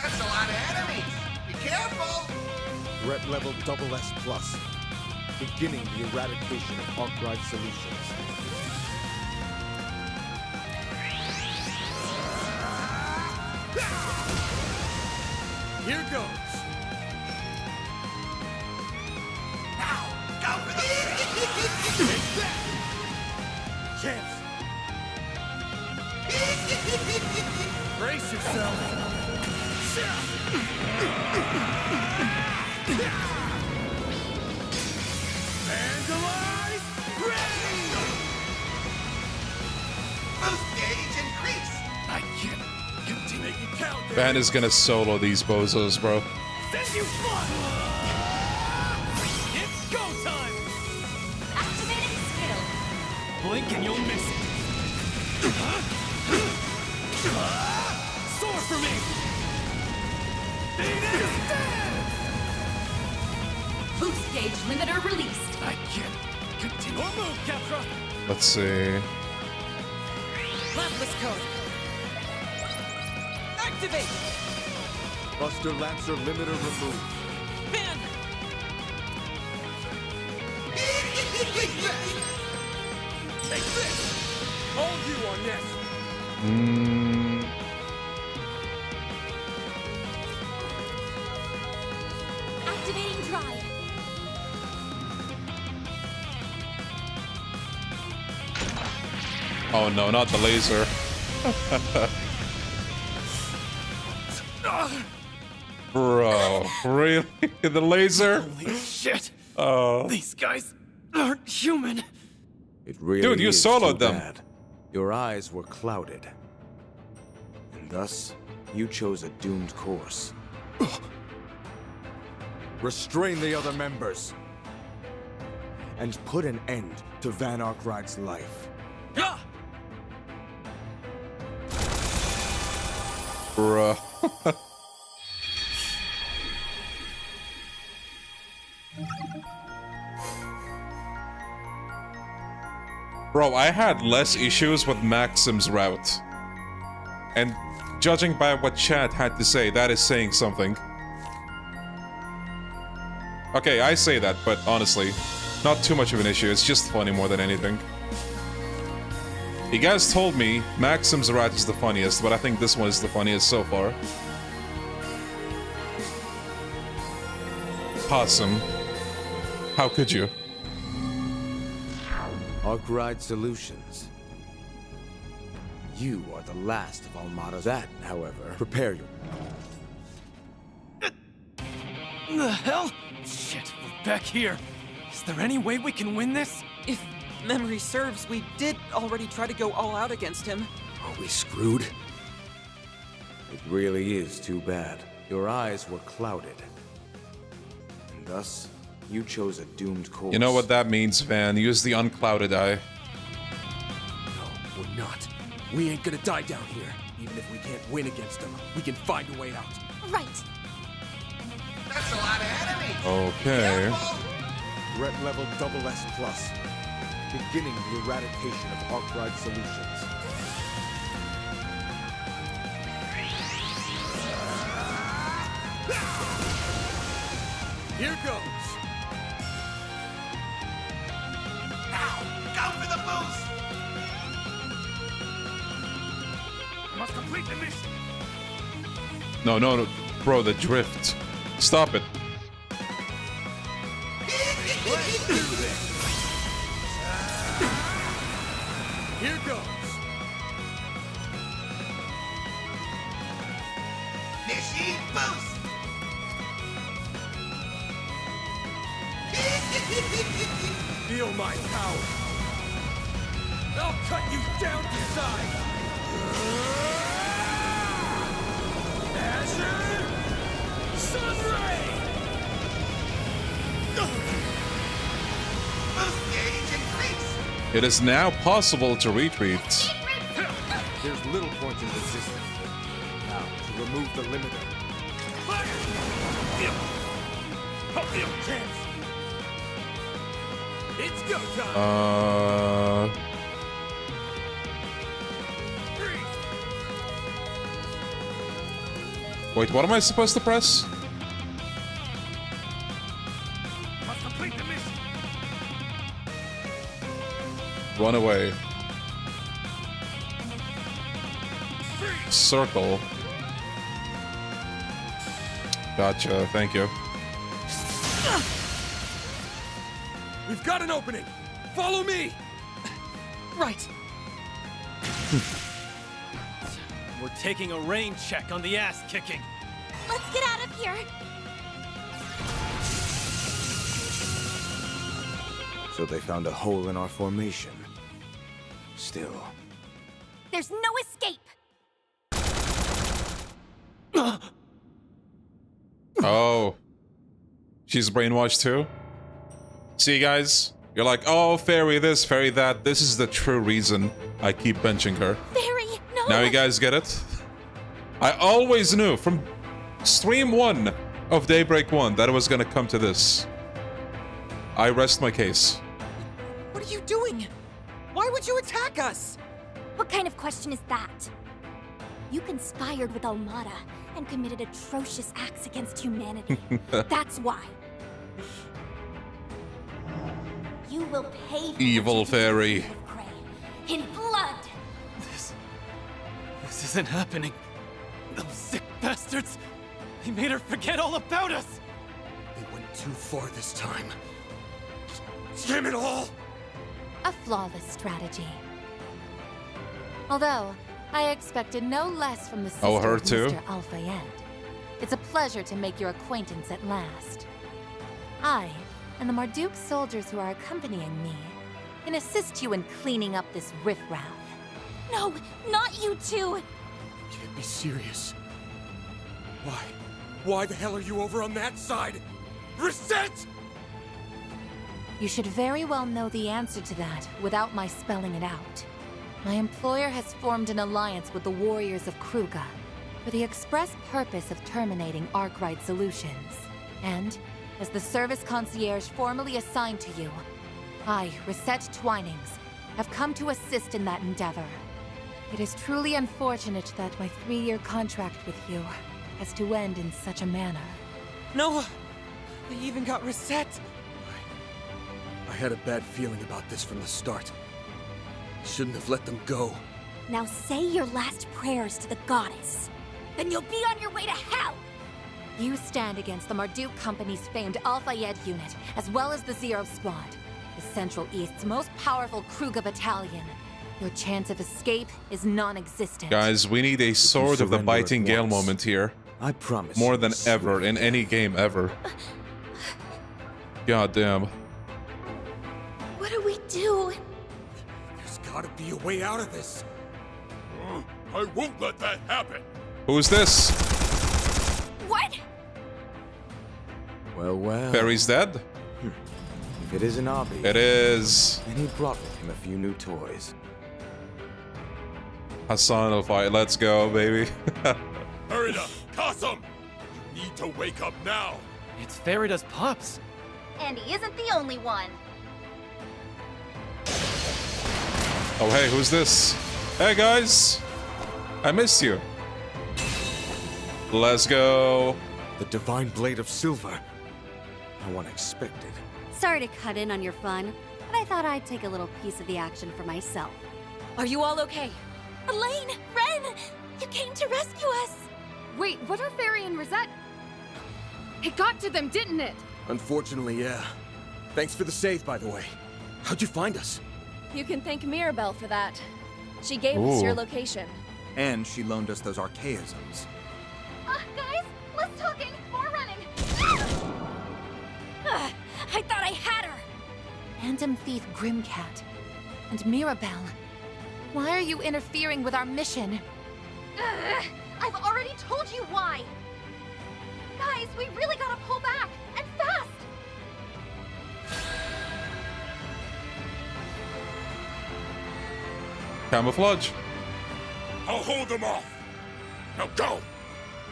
That's a lot of enemies! Be careful! Threat level SS+. Beginning the eradication of Arkwright Solutions. Here goes! Now, go for the... Take that! Chance! Brace yourself! Vandalize! Rain! Boost gauge increase! I can't continue to count. Ben is gonna solo these bozos, bro. Send you fun! It's go time! Activating skill. Blink and you'll miss it. Sword for me! Boost gauge limiter released. I can't continue. Or move, Capra! Let's see. Lapis code! Activate! Buster Lancer limiter removed. Man! Take this! All you on this! Activating drive. Oh no, not the laser. Bro, really? The laser? Holy shit! Oh. These guys aren't human! It really Dude, you is soloed too them. bad. Your eyes were clouded. And thus, you chose a doomed course. Restrain the other members. And put an end to Van Arkride's life. Bruh. Bro, I had less issues with Maxim's route. And judging by what chat had to say, that is saying something. Okay, I say that, but honestly, not too much of an issue. It's just funny more than anything. You guys told me Maxim's route is the funniest, but I think this one is the funniest so far. Possum. How could you? Arkride Solutions. You are the last of Almada's. That, however, prepare you. The hell? Shit, we're back here. Is there any way we can win this? If memory serves, we did already try to go all out against him. Are we screwed? It really is too bad. Your eyes were clouded. And thus, you chose a doomed course. You know what that means, Van. Use the unclouded eye. No, we're not. We ain't gonna die down here. Even if we can't win against them, we can find a way out. Right. That's a lot of enemies. Okay. Threat level SS+. Beginning the eradication of Arkride Solutions. Here goes. Now, go for the boost. I must complete the mission. No, no, no. Bro, the drift. Stop it. Let's do this. Here goes. Machine boost. Feel my power. I'll cut you down to size. Azure Sunray. Boost gauge increase. It is now possible to retreat. There's little point in resistance. Now, to remove the limiter. Fire! Chance. It's go time. Wait, what am I supposed to press? Must complete the mission. Run away. Circle. Gotcha, thank you. We've got an opening. Follow me. Right. We're taking a rain check on the ass kicking. Let's get out of here. So they found a hole in our formation. Still. There's no escape. Oh. She's brainwashed too? See, guys? You're like, oh, fairy this, fairy that. This is the true reason I keep benching her. Fairy, no. Now you guys get it? I always knew from stream 1 of Daybreak 1 that it was gonna come to this. I rest my case. What are you doing? Why would you attack us? What kind of question is that? You conspired with Almada and committed atrocious acts against humanity. That's why. You will pay for Evil fairy. in blood. This isn't happening. Those sick bastards! He made her forget all about us! They went too far this time. Damn it all! A flawless strategy. Although, I expected no less from the sister Oh, her of too? Mr. Al-Fayed. It's a pleasure to make your acquaintance at last. I, and the Marduk soldiers who are accompanying me, can assist you in cleaning up this riffraff. No, not you two! Can't be serious. Why? Why the hell are you over on that side? Reset! You should very well know the answer to that without my spelling it out. My employer has formed an alliance with the Warriors of Kruga for the express purpose of terminating Arkwright Solutions. And, as the service concierge formally assigned to you, I, Reset Twinings, have come to assist in that endeavor. It is truly unfortunate that my 3-year contract with you has to end in such a manner. No! They even got Reset! I had a bad feeling about this from the start. Shouldn't have let them go. Now say your last prayers to the goddess. Then you'll be on your way to hell! You stand against the Marduk Company's famed Al-Fayed unit, as well as the Zero Squad, the Central East's most powerful Kruga battalion. Your chance of escape is non-existent. Guys, we need a Sword of the Biting Gale moment here. I promise. More than ever in any game ever. God damn. What do we do? There's gotta be a way out of this. I won't let that happen. Who's this? What? Well, well. Fairy's dead? If it isn't Abi, It is. and he brought with him a few new toys. Hassan will fight. Let's go, baby. Hurry up, Qasim! You need to wake up now. It's Farida's pups. And he isn't the only one. Oh, hey, who's this? Hey, guys. I missed you. Let's go. The Divine Blade of Silver. No one expected. Sorry to cut in on your fun, but I thought I'd take a little piece of the action for myself. Are you all okay? Elaine! Ren! You came to rescue us! Wait, what are Fairy and Rosette? It got to them, didn't it? Unfortunately, yeah. Thanks for the save, by the way. How'd you find us? You can thank Mirabelle for that. She gave us your Ooh. location. And she loaned us those archaisms. Guys, less talking, more running. I thought I had her! Phantom Thief Grimcat. And Mirabelle. Why are you interfering with our mission? I've already told you why. Guys, we really gotta pull back, and fast. Camouflage. I'll hold them off. Now go,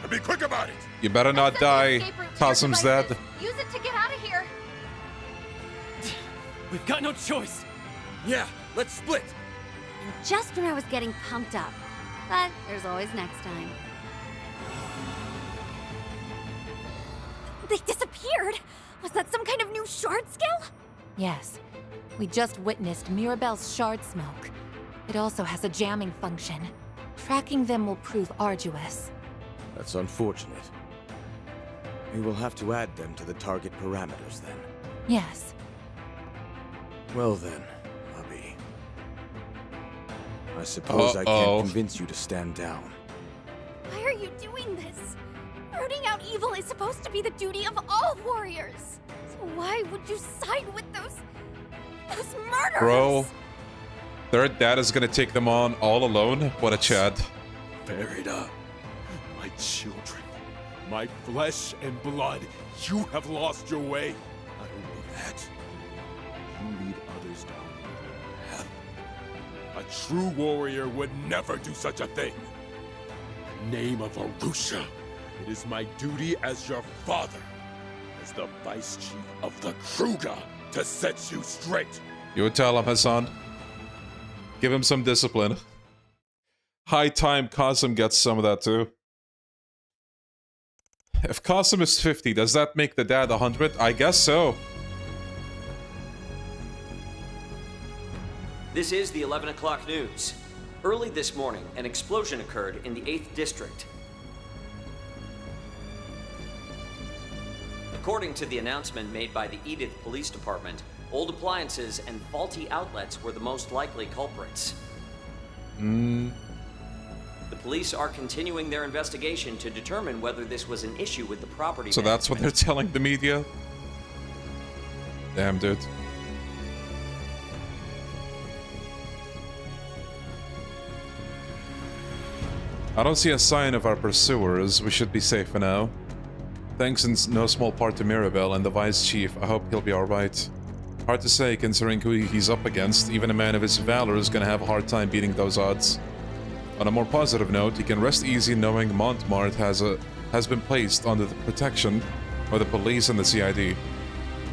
and be quick about it. You better not die. Qasim's dead. Use it to get out of here. We've got no choice. Yeah, let's split. Just when I was getting pumped up. But there's always next time. They disappeared! Was that some kind of new shard skill? Yes. We just witnessed Mirabelle's shard smoke. It also has a jamming function. Tracking them will prove arduous. That's unfortunate. We will have to add them to the target parameters then. Yes. Well then, Abi. I suppose I can't convince you to stand down. Why are you doing this? Rooting out evil is supposed to be the duty of all warriors. So why would you side with those murderers? Bro. Their dad is gonna take them on all alone? What a chad. Farida, my children, my flesh and blood, you have lost your way. Not only that, you lead others down your path. A true warrior would never do such a thing. name of Arusha, it is my duty as your father, as the vice chief of the Kruger, to set you straight. You would tell him, Hassan. Give him some discipline. High time Qasim gets some of that too. If Qasim is 50, does that make the dad 100? I guess so. This is the 11 o'clock news. Early this morning, an explosion occurred in the 8th District. According to the announcement made by the Edith Police Department, old appliances and faulty outlets were the most likely culprits. The police are continuing their investigation to determine whether this was an issue with the property. So that's what they're telling the media? Damn, dude. I don't see a sign of our pursuers. We should be safe for now. Thanks in no small part to Mirabelle and the Vice Chief. I hope he'll be alright. Hard to say considering who he's up against. Even a man of his valor is gonna have a hard time beating those odds. On a more positive note, he can rest easy knowing Montmartre has been placed under the protection of the police and the CID.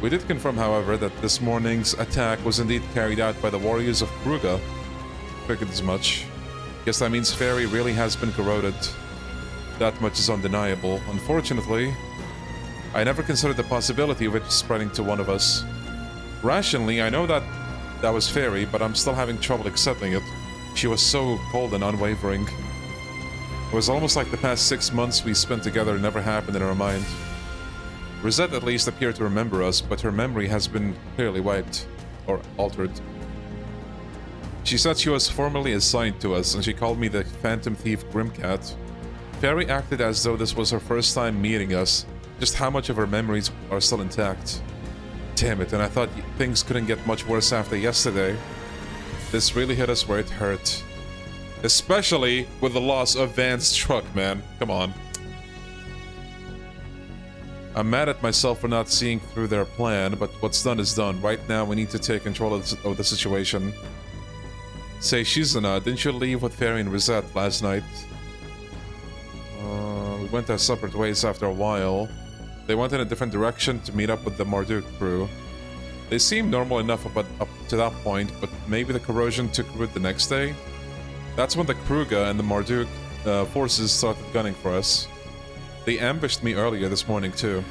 We did confirm, however, that this morning's attack was indeed carried out by the warriors of Kruger. Figured as much. Guess that means Fairy really has been corroded. That much is undeniable. Unfortunately, I never considered the possibility of it spreading to one of us. Rationally, I know that was Fairy, but I'm still having trouble accepting it. She was so cold and unwavering. It was almost like the past 6 months we spent together never happened in her mind. Rosette at least appeared to remember us, but her memory has been clearly wiped, or altered. She said she was formally assigned to us, and she called me the Phantom Thief Grimcat. Fairy acted as though this was her first time meeting us, just how much of her memories are still intact. Damn it, and I thought things couldn't get much worse after yesterday. This really hit us where it hurt. Especially with the loss of Van's truck, man. Come on. I'm mad at myself for not seeing through their plan, but what's done is done. Right now, we need to take control of the situation. Say, Shizuna, didn't you leave with Fairy and Rosette last night? We went our separate ways after a while. They went in a different direction to meet up with the Marduk crew. They seemed normal enough up to that point, but maybe the corrosion took root the next day? That's when the Kruger and the Marduk forces started gunning for us. They ambushed me earlier this morning too.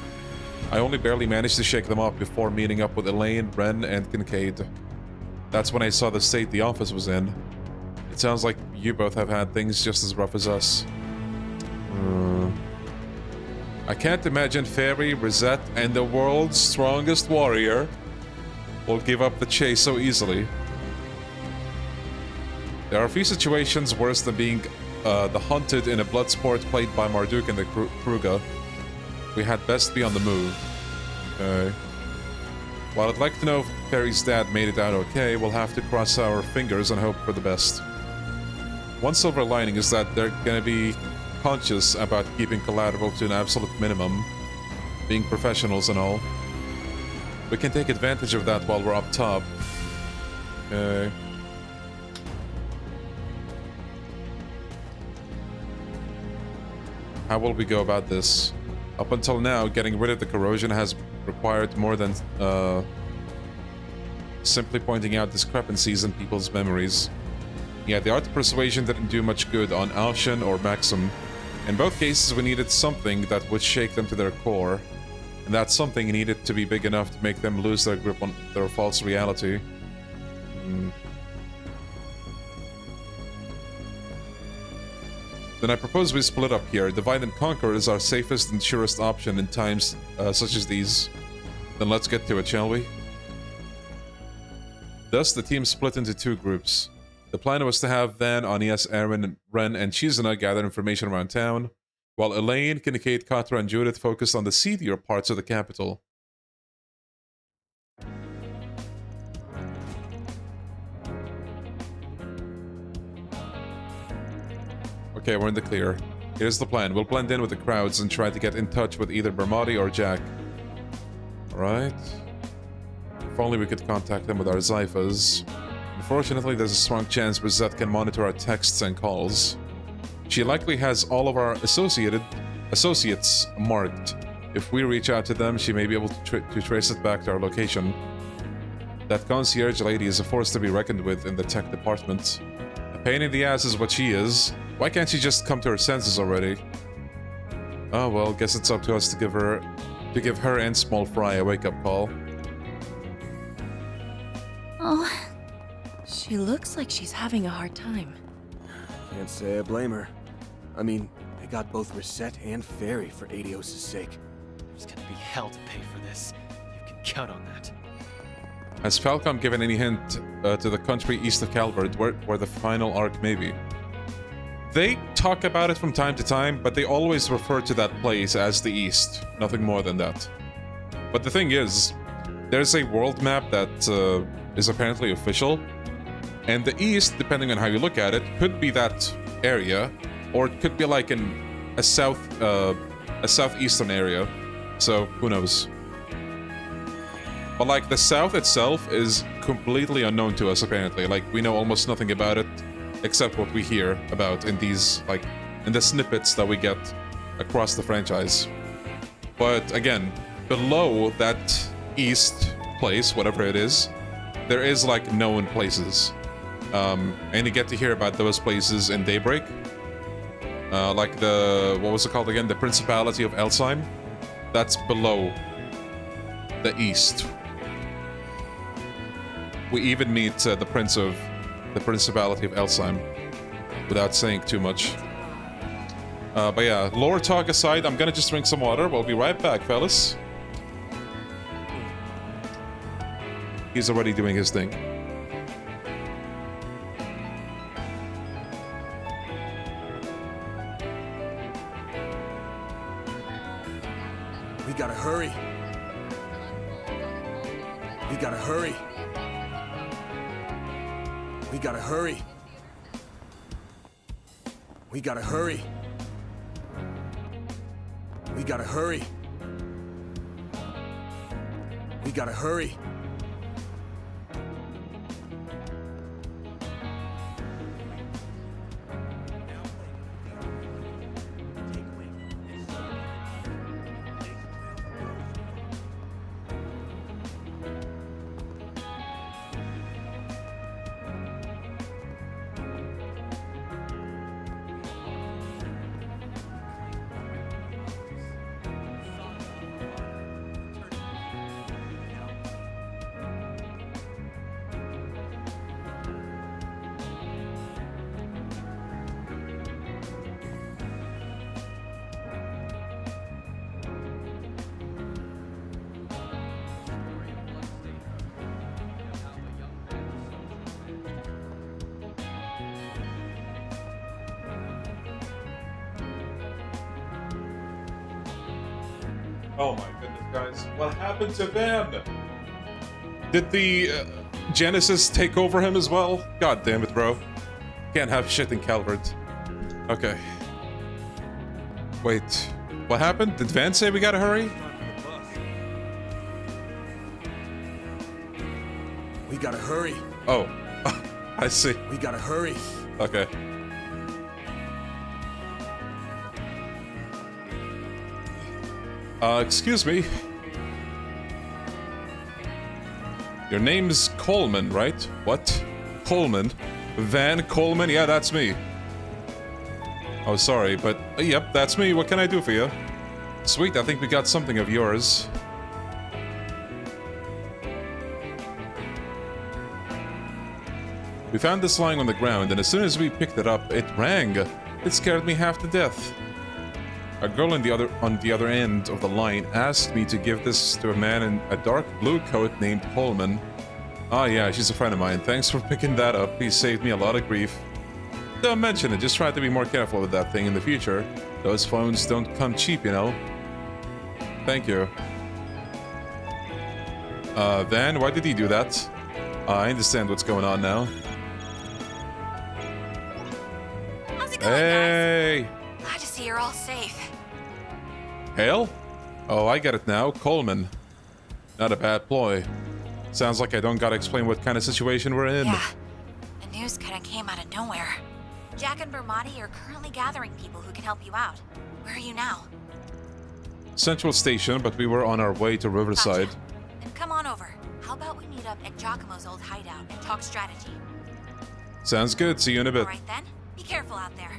I only barely managed to shake them off before meeting up with Elaine, Ren, and Kincaid. That's when I saw the state the office was in. It sounds like you both have had things just as rough as us. I can't imagine Fairy, Rosette, and the world's strongest warrior will give up the chase so easily. There are a few situations worse than being the hunted in a blood sport played by Marduk and the Kruger. We had best be on the move. Okay. While I'd like to know if Fairy's dad made it out okay, we'll have to cross our fingers and hope for the best. One silver lining is that they're gonna be conscious about keeping collateral to an absolute minimum, being professionals and all. We can take advantage of that while we're up top. Okay. How will we go about this? Up until now, getting rid of the corrosion has required more than simply pointing out discrepancies in people's memories. Yeah, the art of persuasion didn't do much good on Alshan or Maxim. In both cases, we needed something that would shake them to their core, and that something needed to be big enough to make them lose their grip on their false reality. Then I propose we split up here. Divide and conquer is our safest and surest option in times such as these. Then let's get to it, shall we? Thus, the team split into two groups. The plan was to have Van, Anias, Aaron, Ren, and Shizuna gather information around town, while Elaine, Kincaid, Katra, and Judith focused on the seedier parts of the capital. Okay, we're in the clear. Here's the plan. We'll blend in with the crowds and try to get in touch with either Bermati or Jack. Alright. If only we could contact them with our Zyphas. Unfortunately, there's a strong chance Rosette can monitor our texts and calls. She likely has all of our associates marked. If we reach out to them, she may be able to trace it back to our location. That concierge lady is a force to be reckoned with in the tech department. A pain in the ass is what she is. Why can't she just come to her senses already? Oh well, guess it's up to us to give her and Small Fry a wake-up call. Oh, she looks like she's having a hard time. Can't say I blame her. I mean, they got both Reset and Fairy for Adios' sake. There's gonna be hell to pay for this. You can count on that. Has Falcom given any hint to the country east of Calvert where the final arc may be? They talk about it from time to time, but they always refer to that place as the East. Nothing more than that. But the thing is, there's a world map that is apparently official, and the East, depending on how you look at it, could be that area, or it could be like a southeastern area. So who knows? But like the South itself is completely unknown to us apparently. Like we know almost nothing about it, except what we hear about in these, like, in the snippets that we get across the franchise. But again, below that east place, whatever it is, there is like known places. And you get to hear about those places in Daybreak. Like the, what was it called again? The Principality of Elsheim. That's below the east. We even meet the Prince of the Principality of Elsheim, without saying too much. But yeah, lore talk aside, I'm gonna just drink some water. We'll be right back, fellas. He's already doing his thing. We gotta hurry. We gotta hurry. We gotta hurry. We gotta hurry. We gotta hurry. We gotta hurry. Oh my goodness, guys. What happened to Van? Did the Genesis take over him as well? God damn it, bro. Can't have shit in Calvert. Okay. Wait. What happened? Did Van say we gotta hurry? We gotta hurry. Oh. I see. We gotta hurry. Okay. Excuse me. Your name's Coleman, right? What? Coleman? Van Coleman? Yeah, that's me. Oh, sorry, but yep, that's me. What can I do for you? Sweet, I think we got something of yours. We found this lying on the ground, and as soon as we picked it up, it rang. It scared me half to death. A girl on the other end of the line asked me to give this to a man in a dark blue coat named Coleman. Ah yeah, she's a friend of mine. Thanks for picking that up. He saved me a lot of grief. Don't mention it, just try to be more careful with that thing in the future. Those phones don't come cheap, you know. Thank you. Van, why did he do that? I understand what's going on now. How's it going, hey! guys? Glad to see you're all safe. Hale? Oh, I get it now. Coleman. Not a bad ploy. Sounds like I don't gotta explain what kind of situation we're in. Yeah. The news kinda came out of nowhere. Jack and Bermati are currently gathering people who can help you out. Where are you now? Central Station, but we were on our way to Riverside. Gotcha. Then come on over. How about we meet up at Giacomo's old hideout and talk strategy? Sounds good. See you in a bit. Alright then. Be careful out there.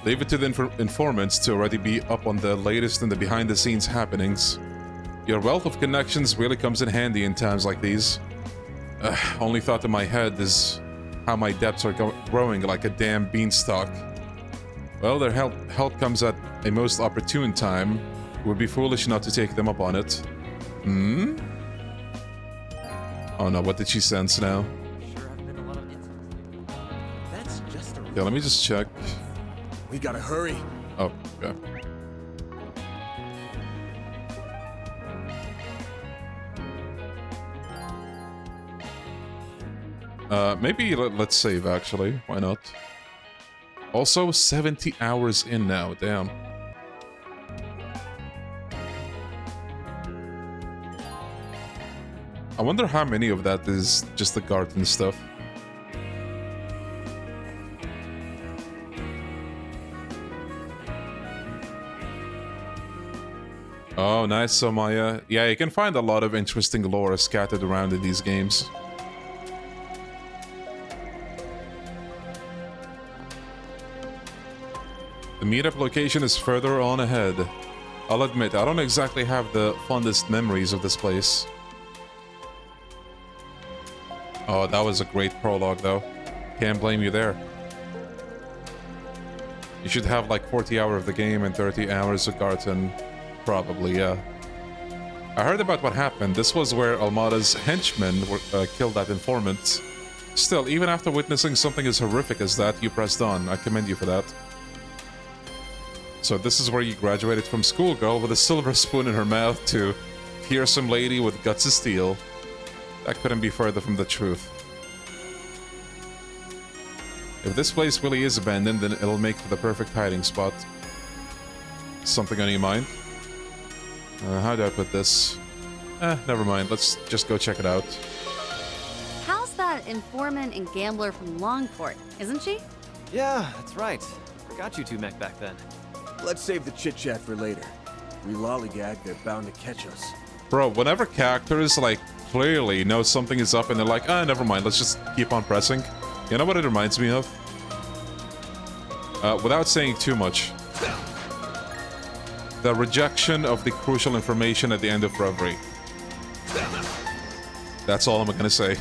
Leave it to the informants to already be up on the latest in the behind-the-scenes happenings. Your wealth of connections really comes in handy in times like these. Only thought in my head is how my debts are growing like a damn beanstalk. Well, their help comes at a most opportune time. It would be foolish not to take them up on it. Hmm? Oh no, what did she sense now? Yeah, let me just check. We gotta hurry. Oh, okay. Maybe let's save, actually. Why not? Also, 70 hours in now. Damn. I wonder how many of that is just the garden stuff. Oh, nice, Somaya. Yeah, you can find a lot of interesting lore scattered around in these games. The meetup location is further on ahead. I'll admit, I don't exactly have the fondest memories of this place. Oh, that was a great prologue, though. Can't blame you there. You should have like 40 hours of the game and 30 hours of Garten. Probably, yeah. I heard about what happened. This was where Almada's henchmen were, killed that informant. Still, even after witnessing something as horrific as that, you pressed on. I commend you for that. So this is where you graduated from schoolgirl with a silver spoon in her mouth to fearsome lady with guts of steel. That couldn't be further from the truth. If this place really is abandoned, then it'll make for the perfect hiding spot. Something on your mind? How do I put this? Never mind. Let's just go check it out. How's that informant and gambler from Longport, isn't she? Yeah, that's right. Forgot you two met back then. Let's save the chit-chat for later. We lollygag, they're bound to catch us. Bro, whenever characters, like, clearly know something is up and they're like, never mind, let's just keep on pressing. You know what it reminds me of? Without saying too much. The rejection of the crucial information at the end of Reverie. That's all I'm gonna say.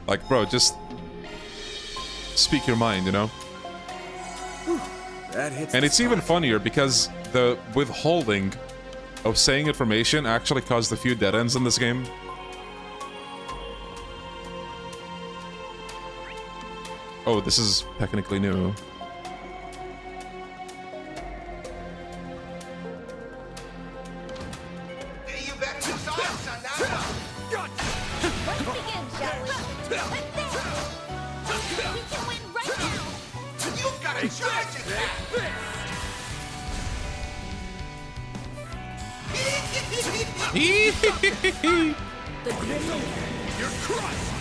Like, bro, just speak your mind, you know? And it's even funnier because the withholding of saying information actually caused a few dead ends in this game. Oh, this is technically new. You're crushed.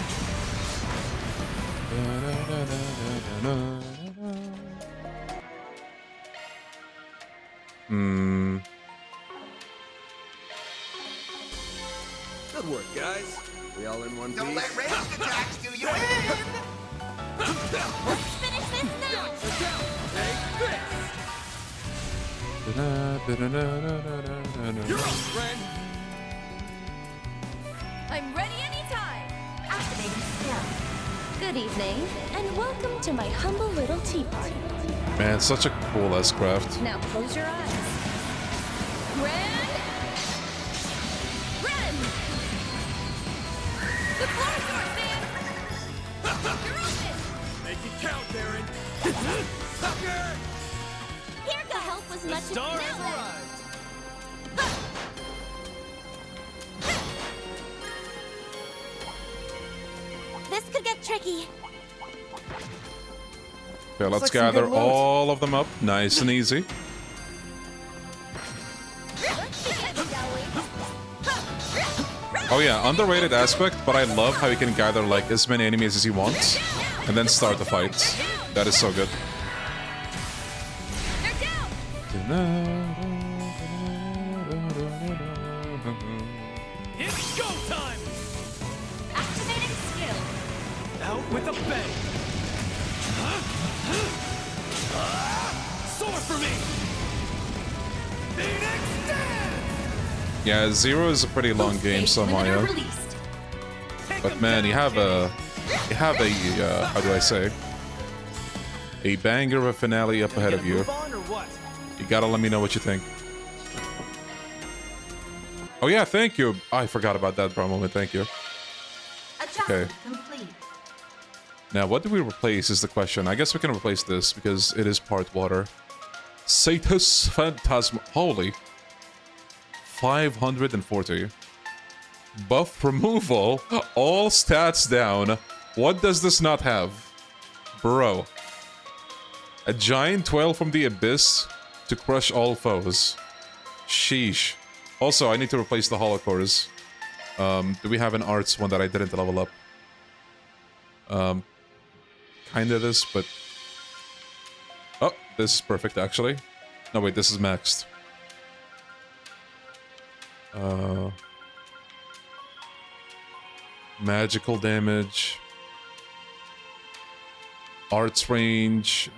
Good work, guys. We all in one piece. Don't let ranged attacks do you in. Let's finish this now. Take this. You're up, friend. I'm ready anytime. Activating skill. Good evening, and welcome to my humble little tea party. Man, such a cool ass craft. Now close your eyes. Ren! The floor's yours, man! You're open! Make it count, Darren. Sucker! Here goes. Help was much Star has now arrived. This could get tricky. Okay, let's like some gather good loot. all of them up. Nice and easy. Let's begin, shall we? Oh yeah, underrated aspect, but I love how you can gather like as many enemies as you want and then start the fight. That is so good. It's showtime! Activating skill. Out with a bang. Soar for me. Phoenix Dance! Yeah, 0 is a pretty long game somehow. But man, you have a how do I say? A banger of a finale up ahead of you. You gotta let me know what you think. Oh yeah, thank you. I forgot about that for a moment. Thank you. Okay. Now, what do we replace is the question. I guess we can replace this because it is part water. Satus Phantasm. Holy. 540. Buff removal. All stats down. What does this not have? Bro. A giant 12 from the abyss to crush all foes. Sheesh. Also, I need to replace the holocores. Do we have an arts one that I didn't level up? Kinda this, but... Oh, this is perfect, actually. No, wait, this is maxed. Magical damage. Arts range.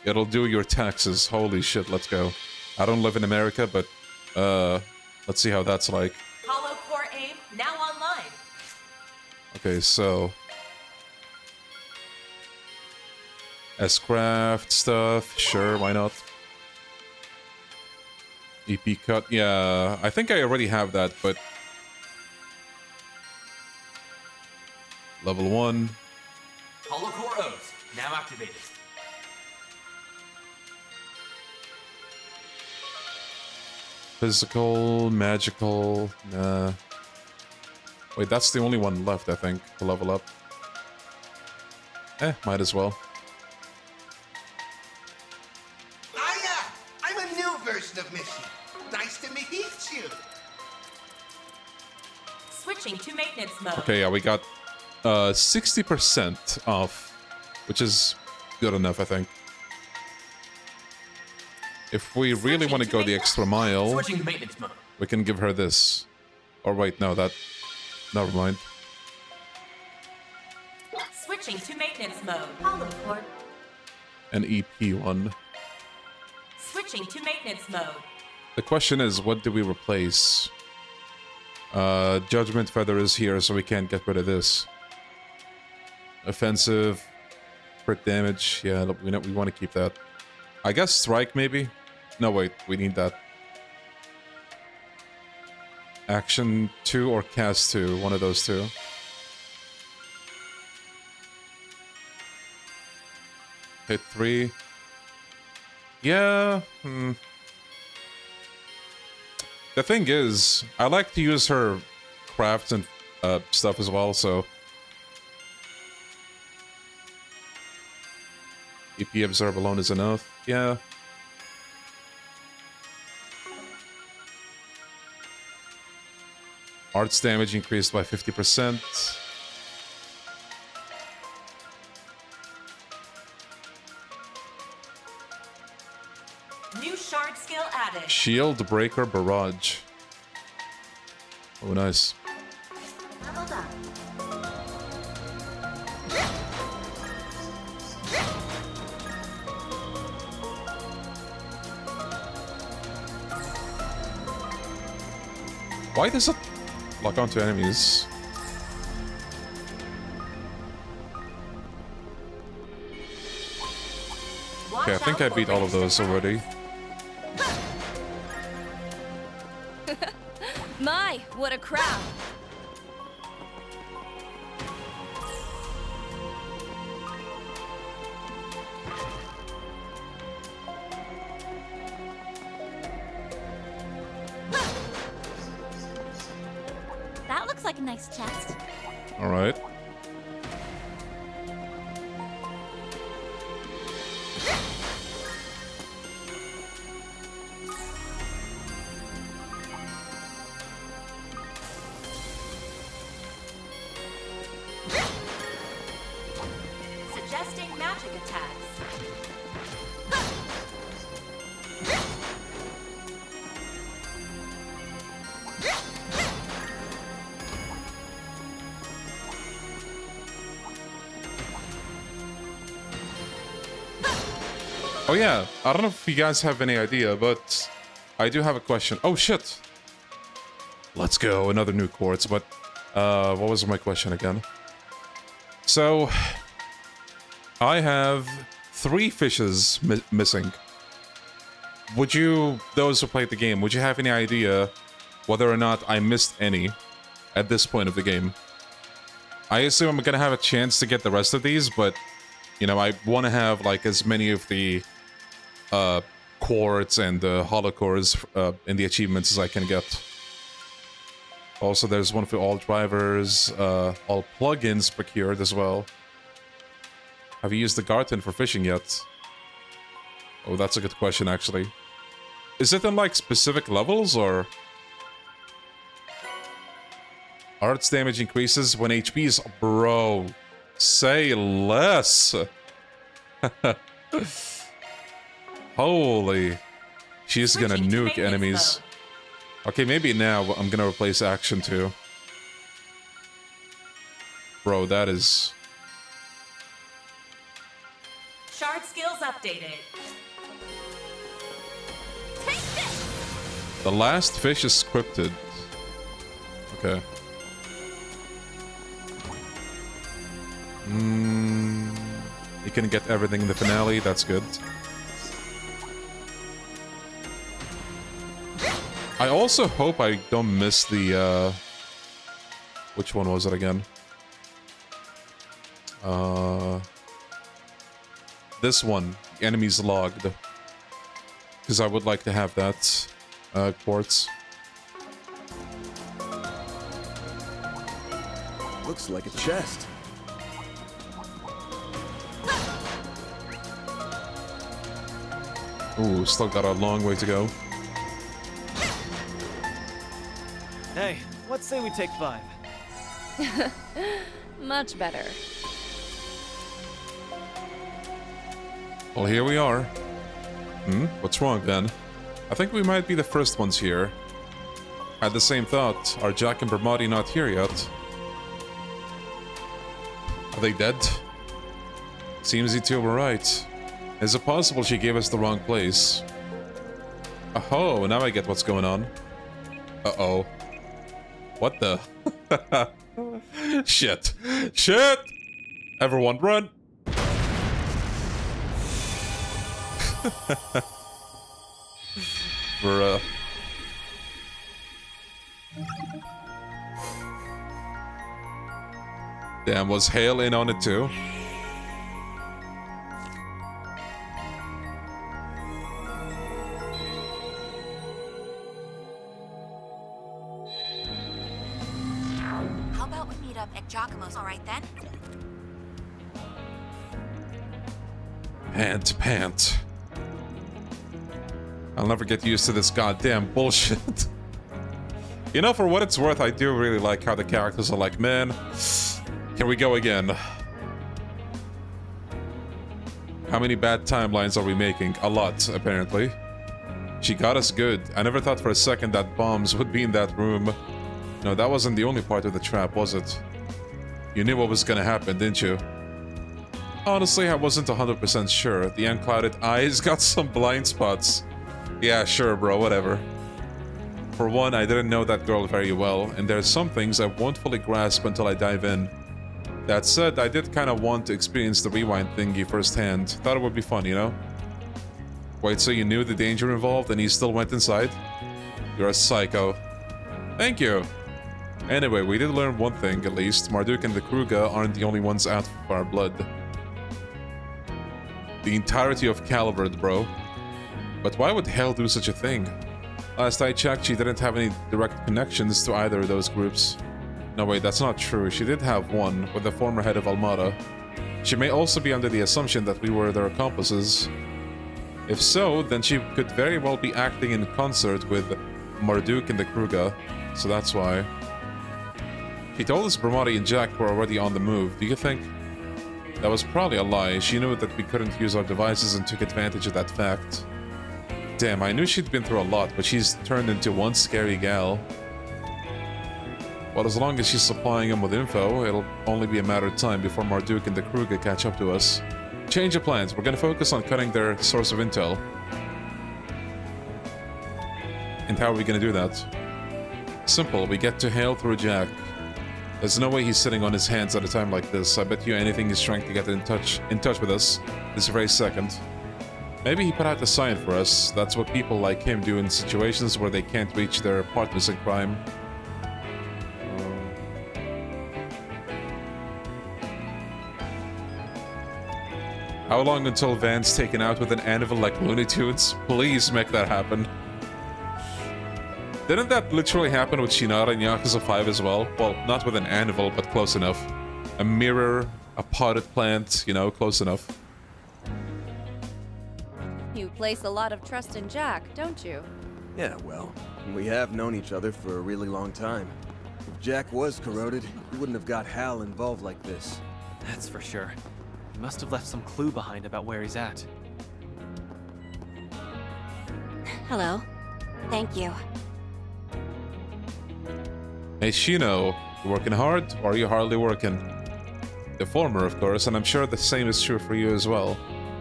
It'll do your taxes. Holy shit, let's go. I don't live in America, but let's see how that's like. Hollow Core Aim now online. Okay, so S-Craft stuff, sure, why not? EP cut, yeah, I think I already have that, but level 1. Hollow Core O's now activated. Physical, magical, nah. Wait, that's the only one left, I think, to level up. Might as well. Hiya! I'm a new version of Missy. Nice to meet you. Switching to maintenance mode. Okay, yeah, we got 60% off, which is good enough, I think. If we really want to go the extra mile, we can give her this. Or wait, no, that... Never mind. Switching to maintenance mode. Hollow Core. An EP one. Switching to maintenance mode. The question is, what do we replace? Judgment Feather is here, so we can't get rid of this. Offensive, crit damage, yeah, we want to keep that. I guess Strike, maybe? No, wait, we need that. Action 2 or Cast 2, one of those two. Hit 3. Yeah, The thing is, I like to use her crafts and stuff as well, so... EP Absorb alone is enough, yeah. Arts damage increased by 50%. New shard skill added. Shield Breaker Barrage. Oh, nice. Leveled up. Why does it lock onto enemies? Okay, I think I beat all of those already. My, what a crowd! That looks like a nice chest. Alright. Suggesting magic attacks. Oh yeah, I don't know if you guys have any idea, but I do have a question. Oh shit! Let's go, another new quartz, but what was my question again? So, I have 3 fishes missing. Would you, those who played the game, would you have any idea whether or not I missed any at this point of the game? I assume I'm gonna have a chance to get the rest of these, but, you know, I want to have, like, as many of the quartz and holocores in the achievements as I can get. Also, there's one for all drivers, all plugins procured as well. Have you used the Garten for fishing yet? Oh, that's a good question, actually. Is it in, like, specific levels, or...? Arts damage increases when HP is... Bro, say less! Holy. She's gonna nuke enemies. Okay, maybe now I'm gonna replace action too. Bro, that is... Shard skills updated. The last fish is scripted. Okay. You can get everything in the finale, that's good. I also hope I don't miss the, which one was it again? This one, enemies logged. Because I would like to have that, quartz. Looks like a chest. Ooh, still got a long way to go. Hey, let's say we take 5. Much better. Well, here we are. What's wrong, then? I think we might be the first ones here. Had the same thought. Are Jack and Bermati not here yet? Are they dead? Seems you two were right. Is it possible she gave us the wrong place? Oh, now I get what's going on. Uh-oh. What the? Shit. Shit! Everyone run! Bruh. Damn, was Hale in on it too? How about we meet up at Giacomo's, alright then? Pant. I'll never get used to this goddamn bullshit. You know, for what it's worth, I do really like how the characters are like, man, here we go again. How many bad timelines are we making? A lot, apparently. She got us good. I never thought for a second that bombs would be in that room. No, that wasn't the only part of the trap, was it? You knew what was gonna happen, didn't you? Honestly, I wasn't 100% sure. The unclouded eyes got some blind spots. Yeah, sure, bro, whatever. For one, I didn't know that girl very well, and there's some things I won't fully grasp until I dive in. That said, I did kind of want to experience the rewind thingy firsthand. Thought it would be fun, you know? Wait, so you knew the danger involved and you still went inside? You're a psycho. Thank you! Anyway, we did learn one thing, at least. Marduk and the Kruga aren't the only ones out for our blood. The entirety of Calvert, bro. But why would Hale do such a thing? Last I checked, she didn't have any direct connections to either of those groups. No, wait, that's not true. She did have one, with the former head of Almada. She may also be under the assumption that we were their accomplices. If so, then she could very well be acting in concert with Marduk and the Kruga, so that's why. She told us Bramati and Jack were already on the move. Do you think that was probably a lie? She knew that we couldn't use our devices and took advantage of that fact. Damn, I knew she'd been through a lot, but she's turned into one scary gal. Well, as long as she's supplying him with info, it'll only be a matter of time before Marduk and the crew can catch up to us. Change of plans. We're gonna focus on cutting their source of intel. And how are we gonna do that? Simple. We get to hail through Jack. There's no way he's sitting on his hands at a time like this. I bet you anything he's trying to get in touch with us this very second. Maybe he put out a sign for us. That's what people like him do in situations where they can't reach their partners in crime. How long until Van's taken out with an anvil like Looney Tunes? Please make that happen. Didn't that literally happen with Shinara in Yakuza 5 as well? Well, not with an anvil, but close enough. A mirror, a potted plant, you know, close enough. You place a lot of trust in Jack, don't you? Yeah, well, we have known each other for a really long time. If Jack was corroded, he wouldn't have got Hal involved like this. That's for sure. He must have left some clue behind about where he's at. Hello. Thank you. Hey Shino, you working hard, or are you hardly working? The former, of course, and I'm sure the same is true for you as well.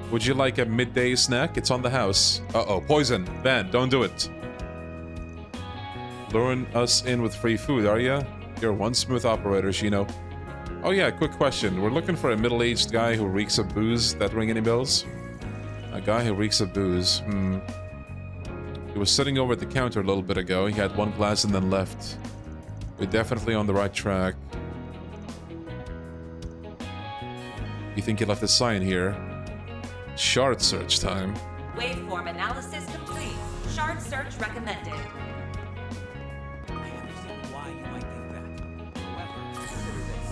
Would you like a midday snack? It's on the house. Uh-oh, poison. Van, don't do it. Luring us in with free food, are ya? You're one smooth operator, Shino. Oh yeah, quick question. We're looking for a middle-aged guy who reeks of booze. That ring any bells? A guy who reeks of booze. He was sitting over at the counter a little bit ago. He had one glass and then left. We're definitely on the right track. You think he left a sign here? Shard search time. Waveform analysis complete. Shard search recommended. I understand why you might think that. However, consider this.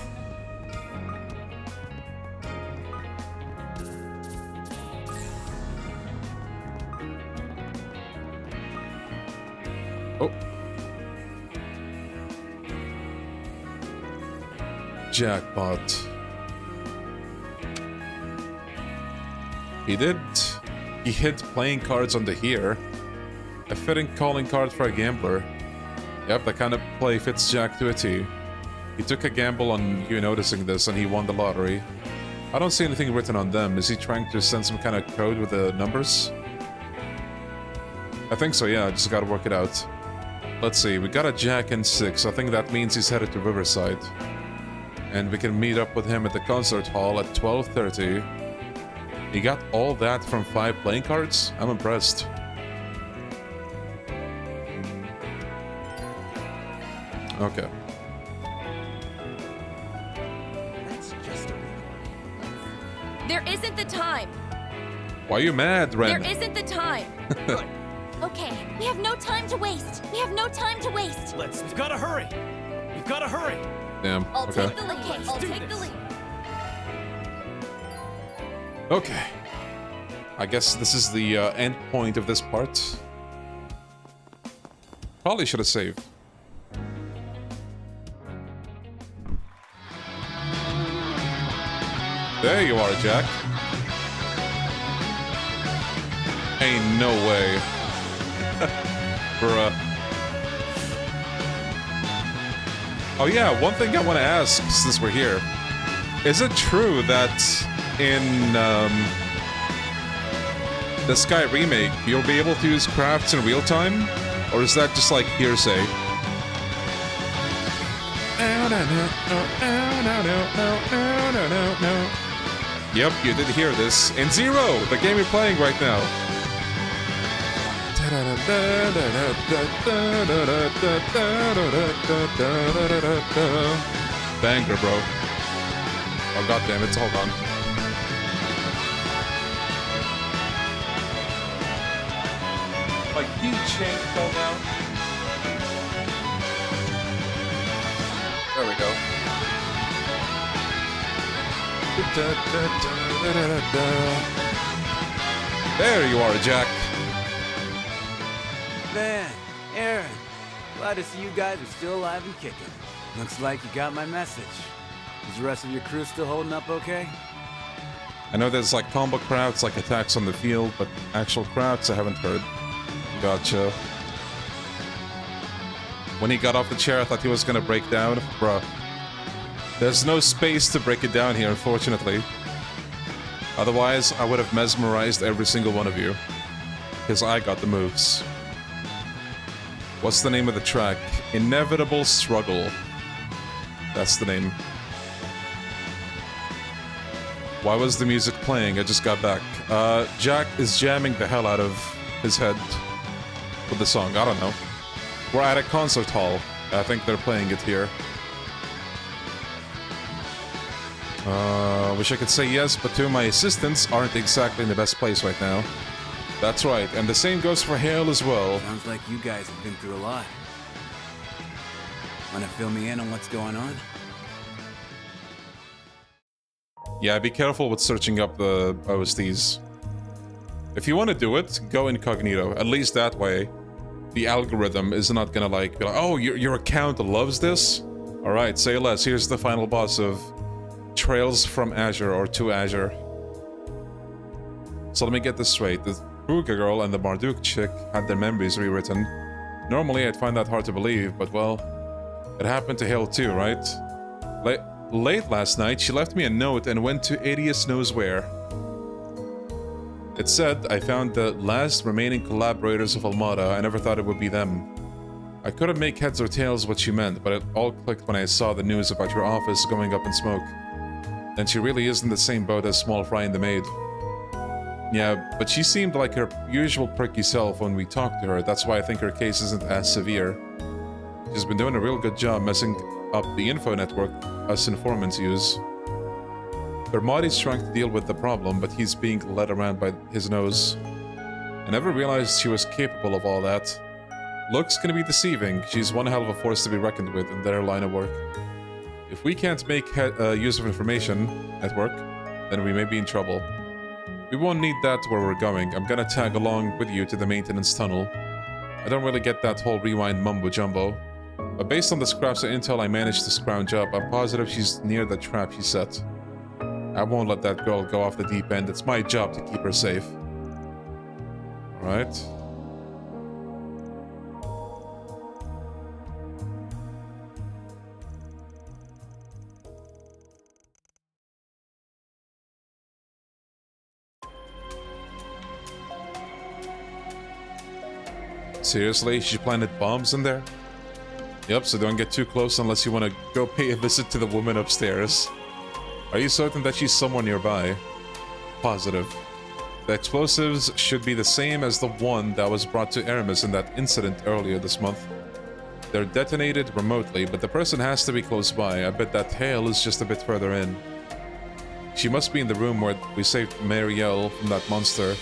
Oh. Jackpot. He did. He hid playing cards under here. A fitting calling card for a gambler. Yep, that kind of play fits Jack to a T. He took a gamble on you noticing this and he won the lottery. I don't see anything written on them. Is he trying to send some kind of code with the numbers? I think so, yeah. I just gotta work it out. Let's see. We got a Jack and 6. I think that means he's headed to Riverside. And we can meet up with him at the concert hall at 12:30. He got all that from 5 playing cards? I'm impressed. Okay. There isn't the time. Why are you mad, Ren? There isn't the time. Okay, we have no time to waste. We have no time to waste. We've gotta hurry. We've gotta hurry. Damn. I'll Okay. take the lead. I'll take the lead. Okay. I guess this is the end point of this part. Probably should have saved. There you are, Jack. Ain't no way. Bruh. Oh yeah, one thing I want to ask since we're here. Is it true that in the Sky remake, you'll be able to use crafts in real time? Or is that just like hearsay? Yep, you did hear this. In Zero, the game you're playing right now. Banger, bro. Oh, goddammit, hold on. Like, you change fell down. There we go. There you are, Jack. Van, Aaron, glad to see you guys are still alive and kicking. Looks like you got my message. Is the rest of your crew still holding up okay? I know there's like combo crowds, like attacks on the field, but actual crowds I haven't heard. Gotcha. When he got off the chair, I thought he was gonna break down. Bruh. There's no space to break it down here, unfortunately. Otherwise, I would have mesmerized every single one of you. Because I got the moves. What's the name of the track? Inevitable Struggle. That's the name. Why was the music playing? I just got back. Jack is jamming the hell out of his head with the song. I don't know. We're at a concert hall. I think they're playing it here. Wish I could say yes, but two of my assistants aren't exactly in the best place right now. That's right, and the same goes for Hale as well. Sounds like you guys have been through a lot. Wanna fill me in on what's going on? Yeah, be careful with searching up the OSTs. If you want to do it, go incognito. At least that way, the algorithm is not gonna be like, oh, your account loves this? Alright, say less. Here's the final boss of Trails from Azure, or to Azure. So let me get this straight. The Kruger girl and the Marduk chick had their memories rewritten. Normally I'd find that hard to believe, but well, it happened to Hale too, right? Late last night, she left me a note and went to Adius knows where. It said, I found the last remaining collaborators of Almada. I never thought it would be them. I couldn't make heads or tails what she meant, but it all clicked when I saw the news about your office going up in smoke. And she really is in the same boat as Small Fry and the Maid. Yeah, but she seemed like her usual pricky self when we talked to her. That's why I think her case isn't as severe. She's been doing a real good job messing up the info network us informants use. Bermati's trying to deal with the problem, but he's being led around by his nose. I never realized she was capable of all that. Looks can be deceiving. She's one hell of a force to be reckoned with in their line of work. If we can't make use of information at work, then we may be in trouble. We won't need that where we're going. I'm gonna tag along with you to the maintenance tunnel. I don't really get that whole rewind mumbo-jumbo. But based on the scraps of intel I managed to scrounge up, I'm positive she's near the trap she set. I won't let that girl go off the deep end. It's my job to keep her safe. Alright. Seriously? She planted bombs in there? Yep, so don't get too close unless you want to go pay a visit to the woman upstairs. Are you certain that she's somewhere nearby? Positive. The explosives should be the same as the one that was brought to Aramis in that incident earlier this month. They're detonated remotely, but the person has to be close by. I bet that Hale is just a bit further in. She must be in the room where we saved Marielle from that monster.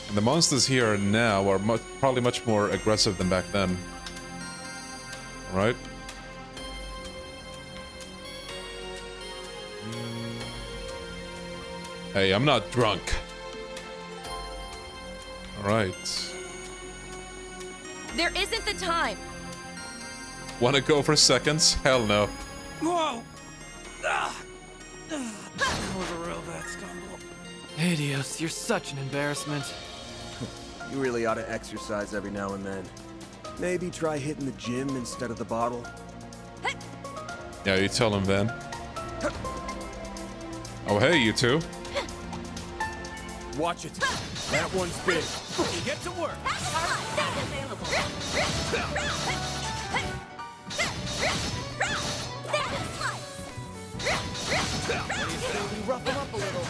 And the monsters here now are probably much more aggressive than back then. Alright. Hey, I'm not drunk. Alright. There isn't the time. Wanna go for seconds? Hell no. Whoa! That was a real bad stumble. Adios, you're such an embarrassment. You really ought to exercise every now and then. Maybe try hitting the gym instead of the bottle. Yeah, you tell him, Van. Oh, hey, you two. Watch it. That one's big. Get to work. Rough him up a little.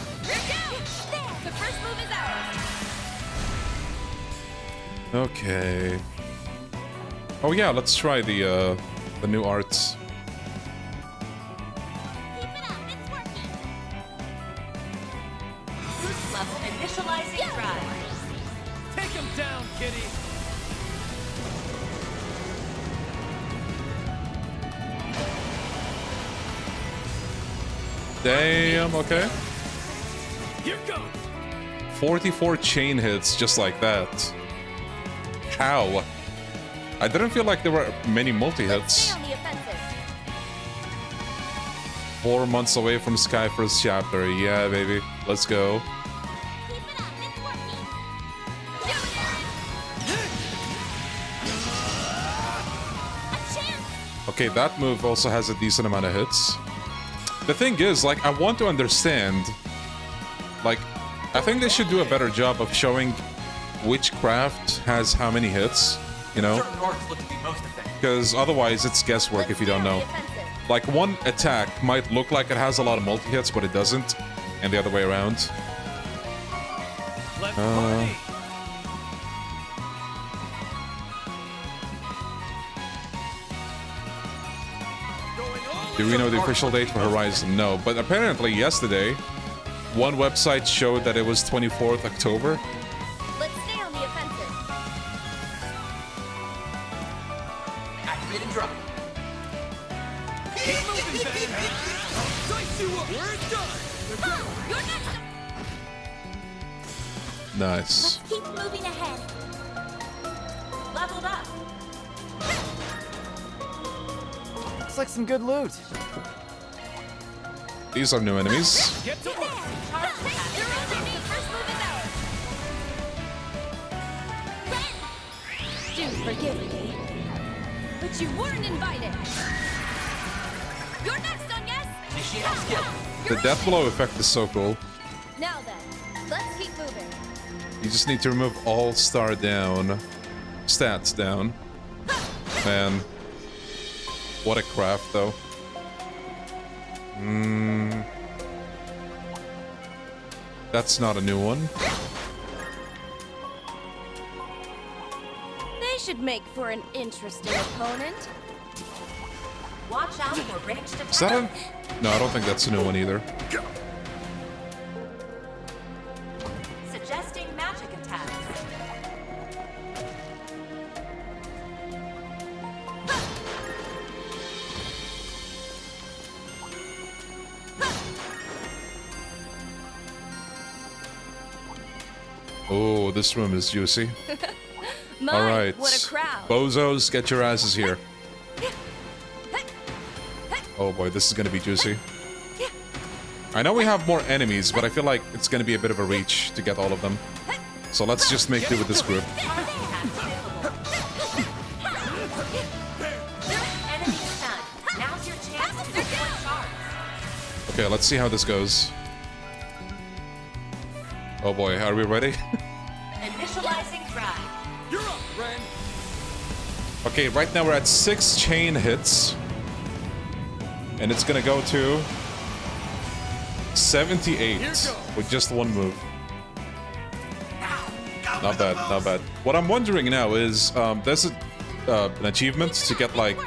The first move is ours. Okay. Oh yeah, let's try the new arts. Keep it up, it's working. Boost level initializing drive. Take him down, kitty. Damn, okay. Here goes. 44 chain hits just like that. How? I didn't feel like there were many multi-hits. Stay on the offensive. 4 months away from Sky first chapter. Yeah, baby. Let's go. Okay, that move also has a decent amount of hits. The thing is, like, I want to understand... Like, I think they should do a better job of showing which craft has how many hits, you know? Because otherwise it's guesswork if you don't know. Like, one attack might look like it has a lot of multi-hits, but it doesn't. And the other way around. Do we know the official date for Horizon? No, but apparently yesterday, one website showed that it was 24th October. Let's stay on the offensive. Activate and drop. Keep moving, baby. We're done. You're next. Nice. Keep moving ahead. Leveled up. Looks like some good loot. These are new enemies. Get to work. You're underneath. First move is ours. Do forgive me, but you weren't invited. You're next on, yes? The death blow effect is so cool. Now then, let's keep moving. You just need to remove all star down. Stats down. Man. What a craft, though. That's not a new one. They should make for an interesting opponent. Watch out for ranged attacks. Is that a... No, I don't think that's a new one either. Suggesting magic attacks. Oh, this room is juicy. My, all right. what a crowd. Bozos, get your asses here. Oh boy, this is gonna be juicy. I know we have more enemies, but I feel like it's gonna be a bit of a reach to get all of them. So let's just make do with this group. Okay, let's see how this goes. Oh boy, are we ready? Initializing drive. You're up, Ren. Okay, right now we're at 6 chain hits. And it's gonna go to 78 with just one move. Not bad, not bad. What I'm wondering now is, there's an achievement to get like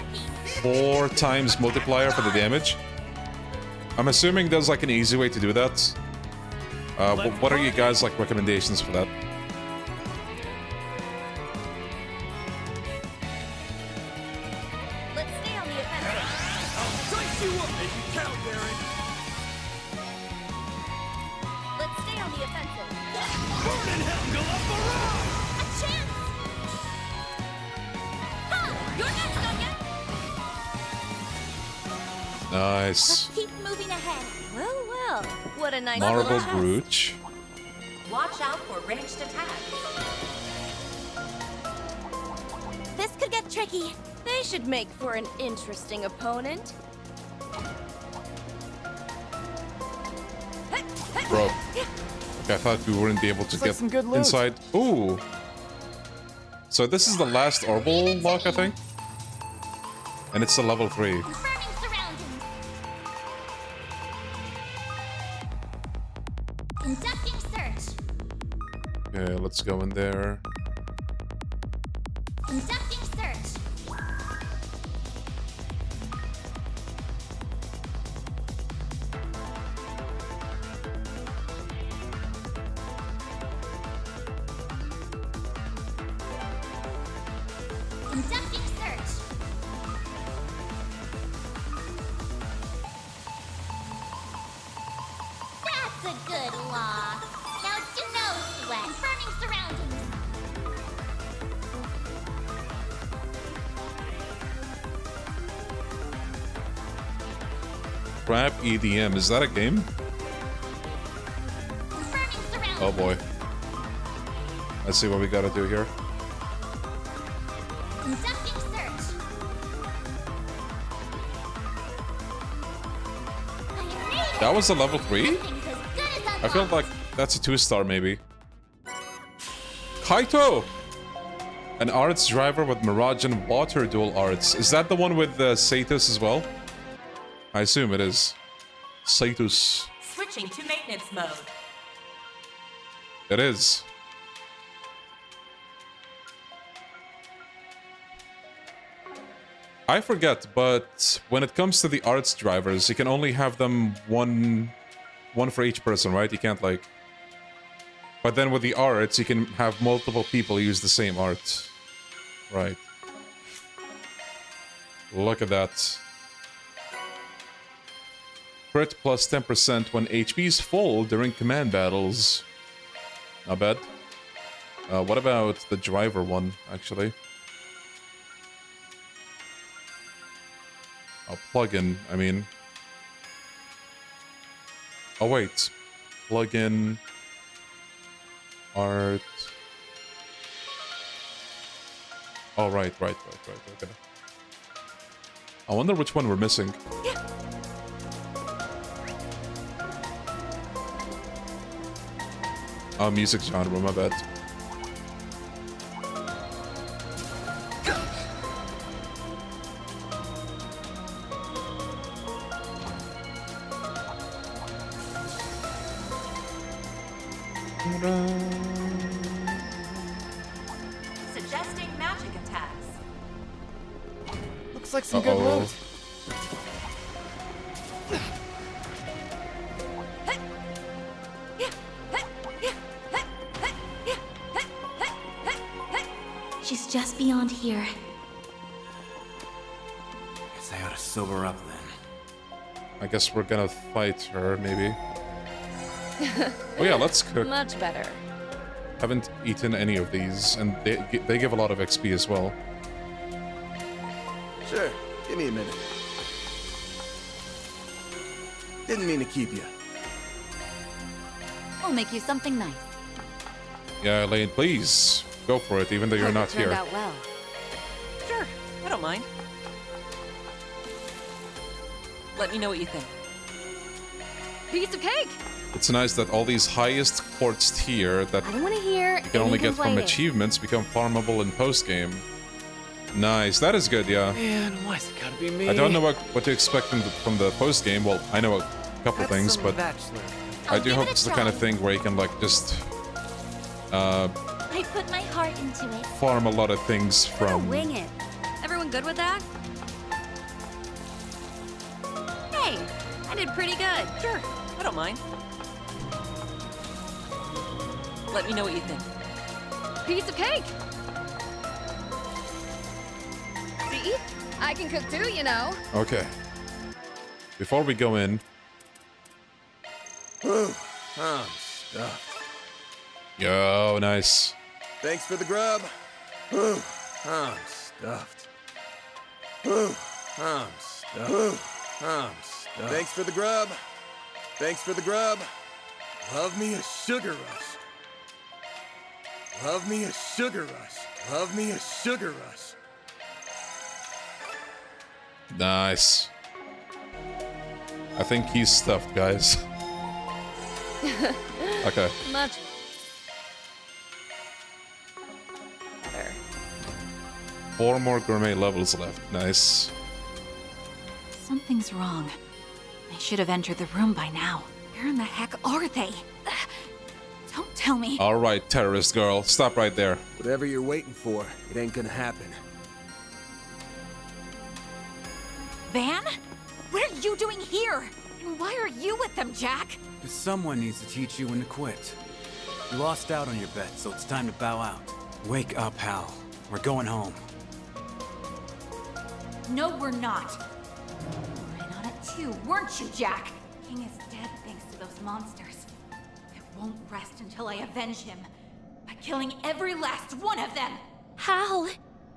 4 times multiplier for the damage. I'm assuming there's like an easy way to do that. What are you guys like recommendations for that? Let's stay on the offensive. Dice you up. Make it count, Darren. Let's stay on the offensive. Burn in hell, Galapara! A chance. Ha! You're next on, yes? Nice. Keep moving ahead. Well, well. What a nice Marble little chest. Brooch. Watch out for ranged attacks. This could get tricky. They should make for an interesting opponent. Bro. Okay, I thought we wouldn't be able to Looks like get some good loot. inside. Ooh. So this is the last orbital lock, I think. And it's a level 3. Confirming surroundings. Conducting search. Okay, let's go in there. Conducting search. Conducting search. That's a good lock. Now do no sweat. Confirming surroundings. Crap EDM, is that a game? Oh boy. Let's see what we gotta do here. Conducting search. That was a level 3? I feel like that's a 2-star maybe. Kaito! An arts driver with Mirage and Water dual arts. Is that the one with Satus as well? I assume it is. Satus. Switching to maintenance mode. It is. I forget, but when it comes to the arts drivers, you can only have them one for each person, right? You can't like... But then with the arts, you can have multiple people use the same art. Right. Look at that. Crit plus 10% when HP is full during command battles. Not bad. What about the driver one, actually? Oh, plugin, I mean. Oh, wait. Plugin. Art. Oh, right. Okay. I wonder which one we're missing. Oh, music genre, my bad. Suggesting magic attacks. Looks like some good moves. She's just beyond here. Guess I ought to sober up then. I guess we're gonna fight her, maybe. Oh yeah, let's cook. Much better. Haven't eaten any of these, and they give a lot of XP as well. Sure, give me a minute. Didn't mean to keep you. We'll make you something nice. Yeah, Elaine, please go for it, even though you're not Turned here. out well. Sure, I don't mind. Let me know what you think. Piece of cake! It's nice that all these highest quartz tier that I don't want to hear you can only get from achievements become farmable in post-game. Nice, that is good, yeah. Man, why's it gotta be me? I don't know what to expect from the post-game. Well, I know a couple things, but I do hope it's the kind of thing where you can like just I put my heart into it. farm a lot of things from... Wing it. Everyone good with that? Hey, I did pretty good. Sure, I don't mind. Let me know what you think. Piece of cake! See? I can cook too, you know. Okay. Before we go in... I'm stuffed. Yo, nice. Thanks for the grub. I'm stuffed. I'm stuffed. I'm stuffed. Thanks for the grub. Thanks for the grub. Love me a sugar rush. Love me a sugar rush. Love me a sugar rush. Nice. I think he's stuffed, guys. Okay. Much better. 4 more gourmet levels left. Nice. Something's wrong. I should have entered the room by now. Where in the heck are they? Don't tell me. All right, terrorist girl. Stop right there. Whatever you're waiting for, it ain't gonna happen. Van? What are you doing here? And why are you with them, Jack? Because someone needs to teach you when to quit. You lost out on your bet, so it's time to bow out. Wake up, Hal. We're going home. No, we're not. You were in on it too, weren't you, Jack? King is dead thanks to those monsters. I won't rest until I avenge him. By killing every last one of them! How?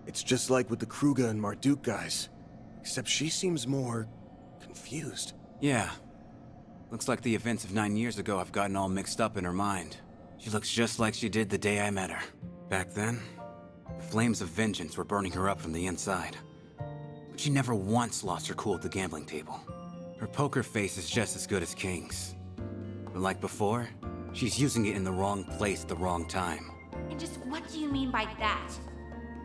It's just like with the Kruga and Marduk guys. Except she seems more... confused. Yeah. Looks like the events of 9 years ago have gotten all mixed up in her mind. She looks just like she did the day I met her. Back then, the flames of vengeance were burning her up from the inside. But she never once lost her cool at the gambling table. Her poker face is just as good as King's. But like before, she's using it in the wrong place at the wrong time. And just what do you mean by that?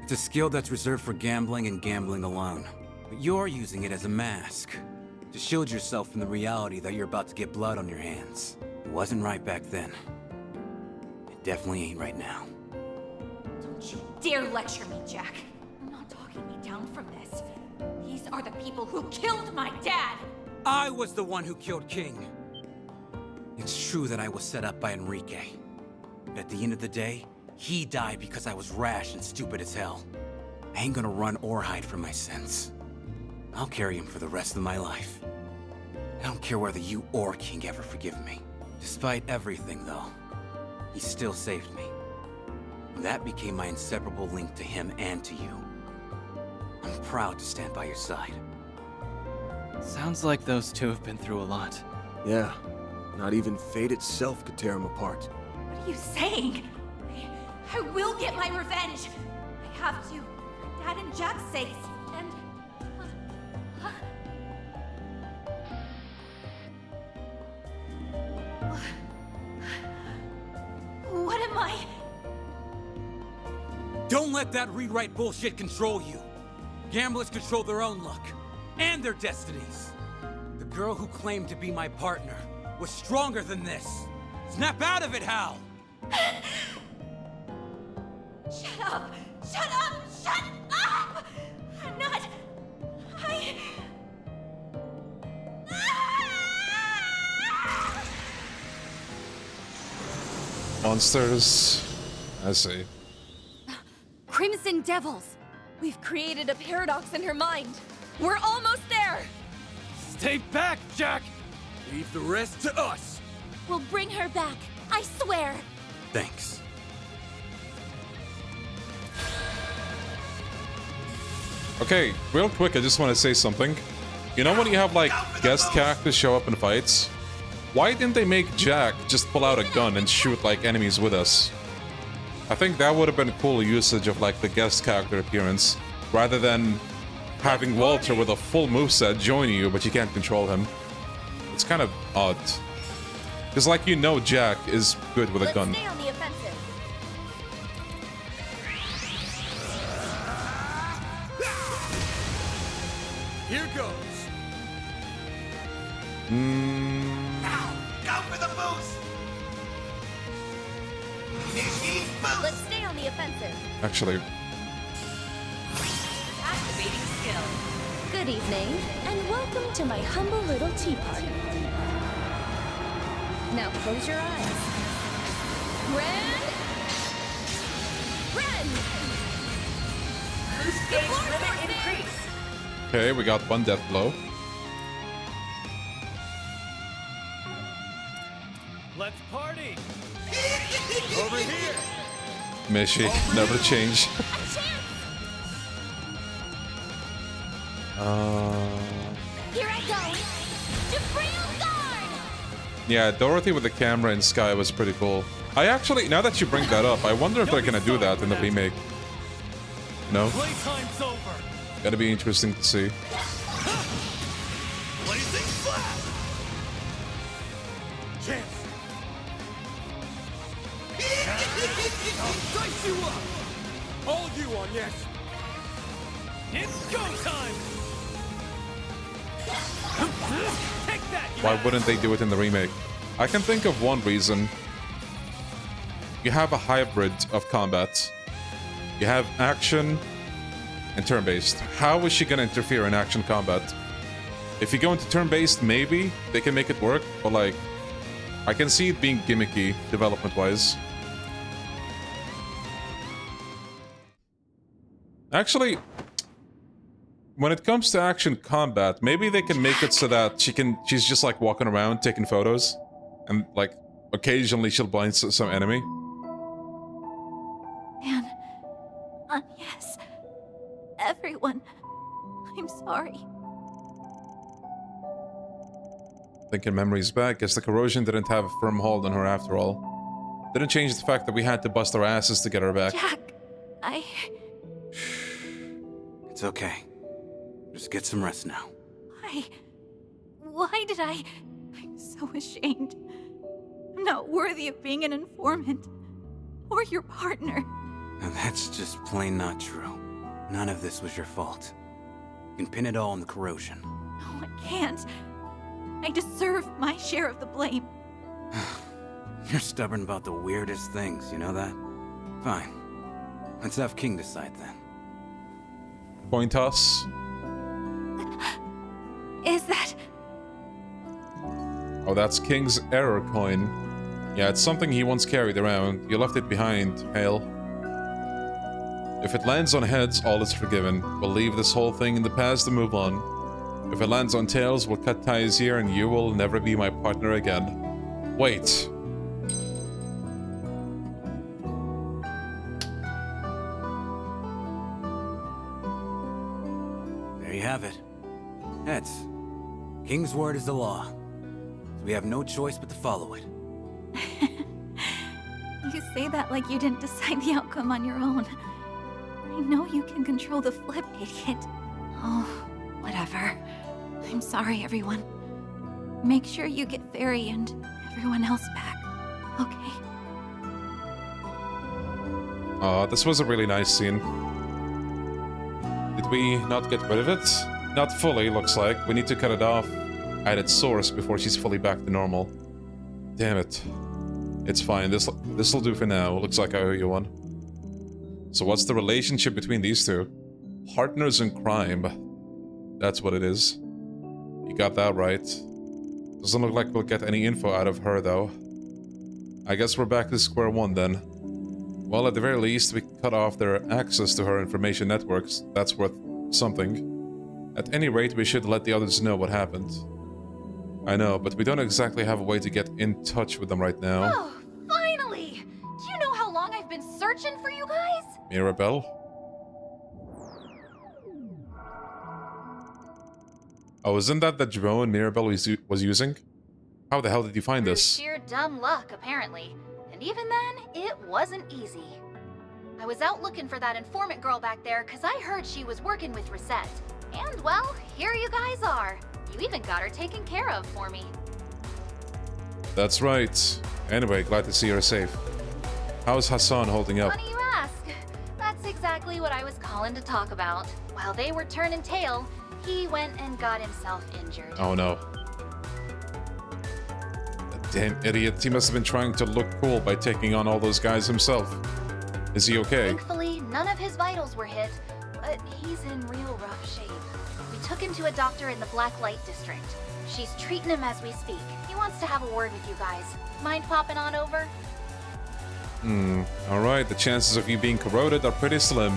It's a skill that's reserved for gambling and gambling alone. But you're using it as a mask. To shield yourself from the reality that you're about to get blood on your hands. It wasn't right back then. It definitely ain't right now. Don't you dare lecture me, Jack. I'm not talking me down from this. These are the people who killed my dad! I was the one who killed King. It's true that I was set up by Enrique. But at the end of the day, he died because I was rash and stupid as hell. I ain't gonna run or hide from my sins. I'll carry him for the rest of my life. I don't care whether you or King ever forgive me. Despite everything, though, he still saved me. That became my inseparable link to him and to you. I'm proud to stand by your side. Sounds like those two have been through a lot. Yeah, not even fate itself could tear them apart. What are you saying? I will get my revenge! I have to, for Dad and Jack's sakes, and... What am I? Don't let that rewrite bullshit control you. Gamblers control their own luck, and their destinies. The girl who claimed to be my partner was stronger than this. Snap out of it, Hal! Shut up! Shut up! Shut up! I'm not... Monsters. I see. Crimson Devils! We've created a paradox in her mind. We're almost there! Stay back, Jack! Leave the rest to us! We'll bring her back, I swear! Thanks. Okay, real quick, I just want to say something. You know when you have, like, guest characters show up in fights? Why didn't they make Jack just pull out a gun and shoot, like, enemies with us? I think that would have been a cool usage of, like, the guest character appearance, rather than having Walter with a full moveset join you, but you can't control him. It's kind of odd. Because, like, you know Jack is good with a gun. Stay on the offensive. Here goes. Go for the boost! Let's stay on the offensive. Actually, Activating skill. Good evening, and welcome to my humble little tea party. Now close your eyes. Grand! Boost gauge limit increase. okay, we got one death blow. Let's party! Over here! Mishi, never change. Here I go! Betrayal guard! Yeah, Dorothy with the camera in Sky was pretty cool. I actually, now that you bring that up, I wonder if they're gonna do that in the remake. No? Playtime's over! Gonna be interesting to see. Blazing flat! Chance! I'll dice you up! All you on yes! It's go time! Take that! Why wouldn't they do it in the remake? I can think of one reason. You have a hybrid of combat. You have action and turn-based. How is she gonna interfere in action combat? If you go into turn-based, maybe they can make it work, but like, I can see it being gimmicky development-wise. Actually, when it comes to action combat, maybe they can make it so that she's just like walking around taking photos, and like occasionally she'll blind some enemy. Man, yes. Everyone, I'm sorry. Thinking memories back, guess the corrosion didn't have a firm hold on her after all. Didn't change the fact that we had to bust our asses to get her back. Jack, It's okay. Just get some rest now. Why did I? I'm so ashamed. I'm not worthy of being an informant. Or your partner. Now that's just plain not true. None of this was your fault. You can pin it all on the corrosion. No, I can't. I deserve my share of the blame. You're stubborn about the weirdest things, you know that? Fine. Let's have King decide then. Coin toss. Is that... Oh, that's King's error coin. Yeah, it's something he once carried around. You left it behind, Hale. If it lands on heads, all is forgiven. We'll leave this whole thing in the past and move on. If it lands on tails, we'll cut ties here and you will never be my partner again. Wait. There you have it. Heads. King's word is the law. So we have no choice but to follow it. You say that like you didn't decide the outcome on your own. I know you can control the flip, idiot. Oh, whatever. I'm sorry, everyone. Make sure you get Fairy and everyone else back, okay? This was a really nice scene. Did we not get rid of it? Not fully, looks like. We need to cut it off at its source before she's fully back to normal. Damn it. It's fine. This'll do for now. Looks like I owe you one. So what's the relationship between these two? Partners in crime. That's what it is. You got that right. Doesn't look like we'll get any info out of her, though. I guess we're back to square one, then. Well, at the very least, we cut off their access to her information networks. That's worth something. At any rate, we should let the others know what happened. I know, but we don't exactly have a way to get in touch with them right now. Oh, finally! Do you know how long I've been searching for you guys? Mirabelle? Oh, isn't that the drone Mirabelle was using? How the hell did you find this? Sheer dumb luck, apparently. And even then, it wasn't easy. I was out looking for that informant girl back there because I heard she was working with Reset. And, well, here you guys are. You even got her taken care of for me. That's right. Anyway, glad to see her safe. How's Hassan holding up? Funny you ask. That's exactly what I was calling to talk about. While they were turning tail, he went and got himself injured. Oh no. That damn idiot. He must have been trying to look cool by taking on all those guys himself. Is he okay? Thankfully, none of his vitals were hit, but he's in real rough shape. We took him to a doctor in the Black Light District. She's treating him as we speak. He wants to have a word with you guys. Mind popping on over? Alright, the chances of you being corroded are pretty slim.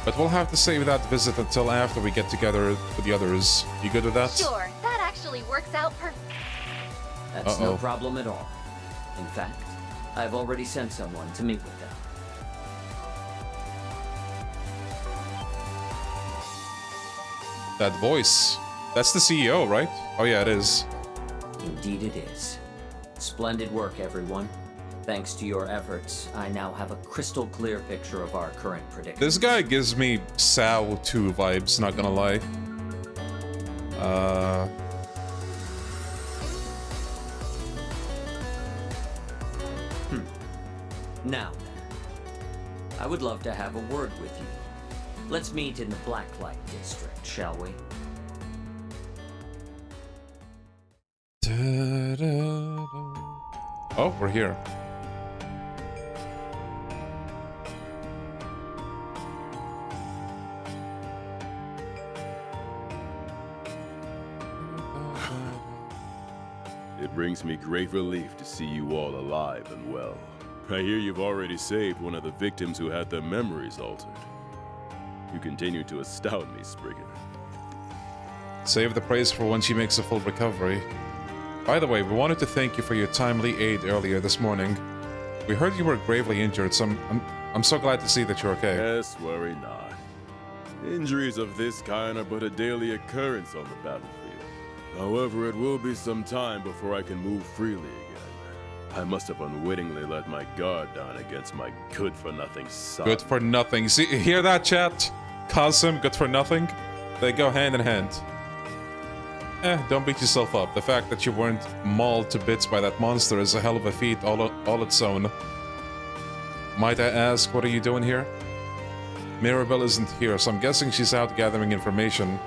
But we'll have to save that visit until after we get together with the others. You good with that? Sure, that actually works out That's no problem at all. In fact, I've already sent someone to meet with them. That voice. That's the CEO, right? Oh yeah, it is. Indeed it is. Splendid work, everyone. Thanks to your efforts, I now have a crystal clear picture of our current predicament. This guy gives me Sao 2 vibes, not gonna lie. Now then, I would love to have a word with you. Let's meet in the Blacklight District, shall we? Oh, we're here. It brings me great relief to see you all alive and well. I hear you've already saved one of the victims who had their memories altered. You continue to astound me, Spriggan. Save the praise for when she makes a full recovery. By the way, we wanted to thank you for your timely aid earlier this morning. We heard you were gravely injured, so I'm so glad to see that you're okay. Yes, worry not. Injuries of this kind are but a daily occurrence on the battlefield. However, it will be some time before I can move freely again. I must have unwittingly let my guard down against my good-for-nothing son. Good for nothing. See, hear that, chat? Qasim, good for nothing? They go hand in hand. Don't beat yourself up. The fact that you weren't mauled to bits by that monster is a hell of a feat all its own. Might I ask, what are you doing here? Mirabelle isn't here, so I'm guessing she's out gathering information.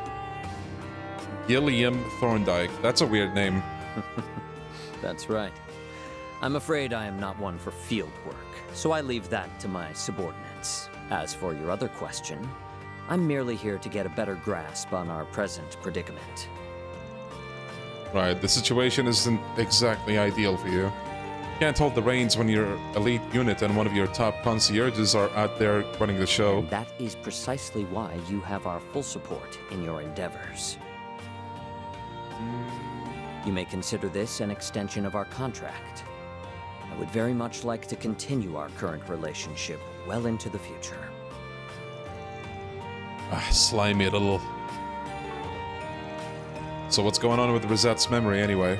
Gilliam Thorndike. That's a weird name. That's right. I'm afraid I am not one for field work, so I leave that to my subordinates. As for your other question, I'm merely here to get a better grasp on our present predicament. Right, the situation isn't exactly ideal for you. You can't hold the reins when your elite unit and one of your top concierges are out there running the show. And that is precisely why you have our full support in your endeavors. You may consider this an extension of our contract. I would very much like to continue our current relationship well into the future. Slimy little... So what's going on with Rosette's memory anyway?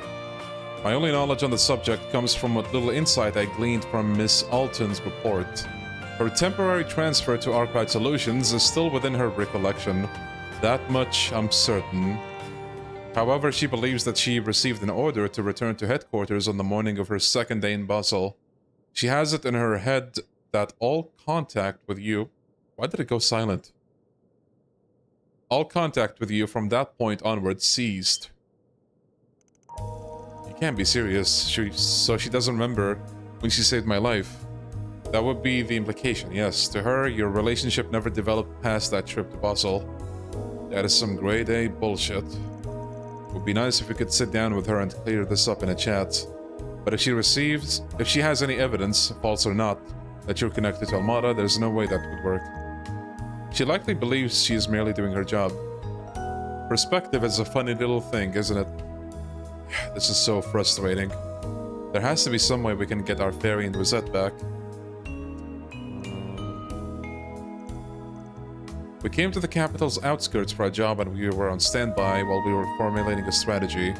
My only knowledge on the subject comes from what little insight I gleaned from Miss Alton's report. Her temporary transfer to Arkwright Solutions is still within her recollection. That much I'm certain. However, she believes that she received an order to return to headquarters on the morning of her second day in Basel. She has it in her head that all contact with you... Why did it go silent? All contact with you from that point onward ceased. You can't be serious. So she doesn't remember when she saved my life. That would be the implication, yes. To her, your relationship never developed past that trip to Basel. That is some grade A bullshit. It would be nice if we could sit down with her and clear this up in a chat. But if she has any evidence, false or not, that you're connected to Almada, there's no way that would work. She likely believes she is merely doing her job. Perspective is a funny little thing, isn't it? This is so frustrating. There has to be some way we can get our Fairy and Rosette back. We came to the capital's outskirts for a job and we were on standby while we were formulating a strategy.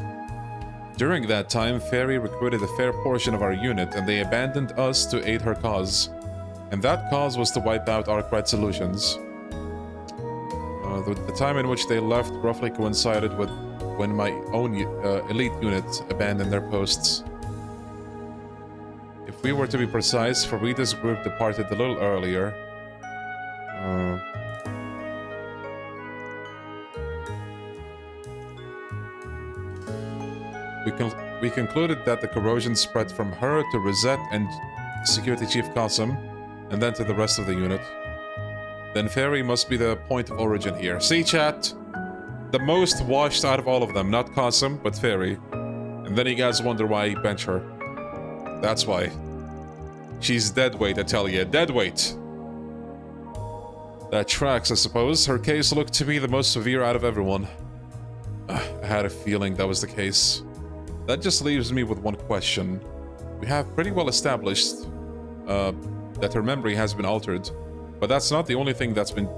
During that time, Fairy recruited a fair portion of our unit and they abandoned us to aid her cause. And that cause was to wipe out Arkwright Solutions. The time in which they left roughly coincided with when my own elite unit abandoned their posts. If we were to be precise, Farida's group departed a little earlier. We concluded that the corrosion spread from her to Rosette and Security Chief Qasim, and then to the rest of the unit. Then Fairy must be the point of origin here. See, chat? The most washed out of all of them. Not Qasim, but Fairy. And then you guys wonder why I bench her. That's why. She's dead weight, I tell you. Dead weight! That tracks, I suppose. Her case looked to be the most severe out of everyone. I had a feeling that was the case. That just leaves me with one question. We have pretty well established that her memory has been altered, but that's not the only thing that's been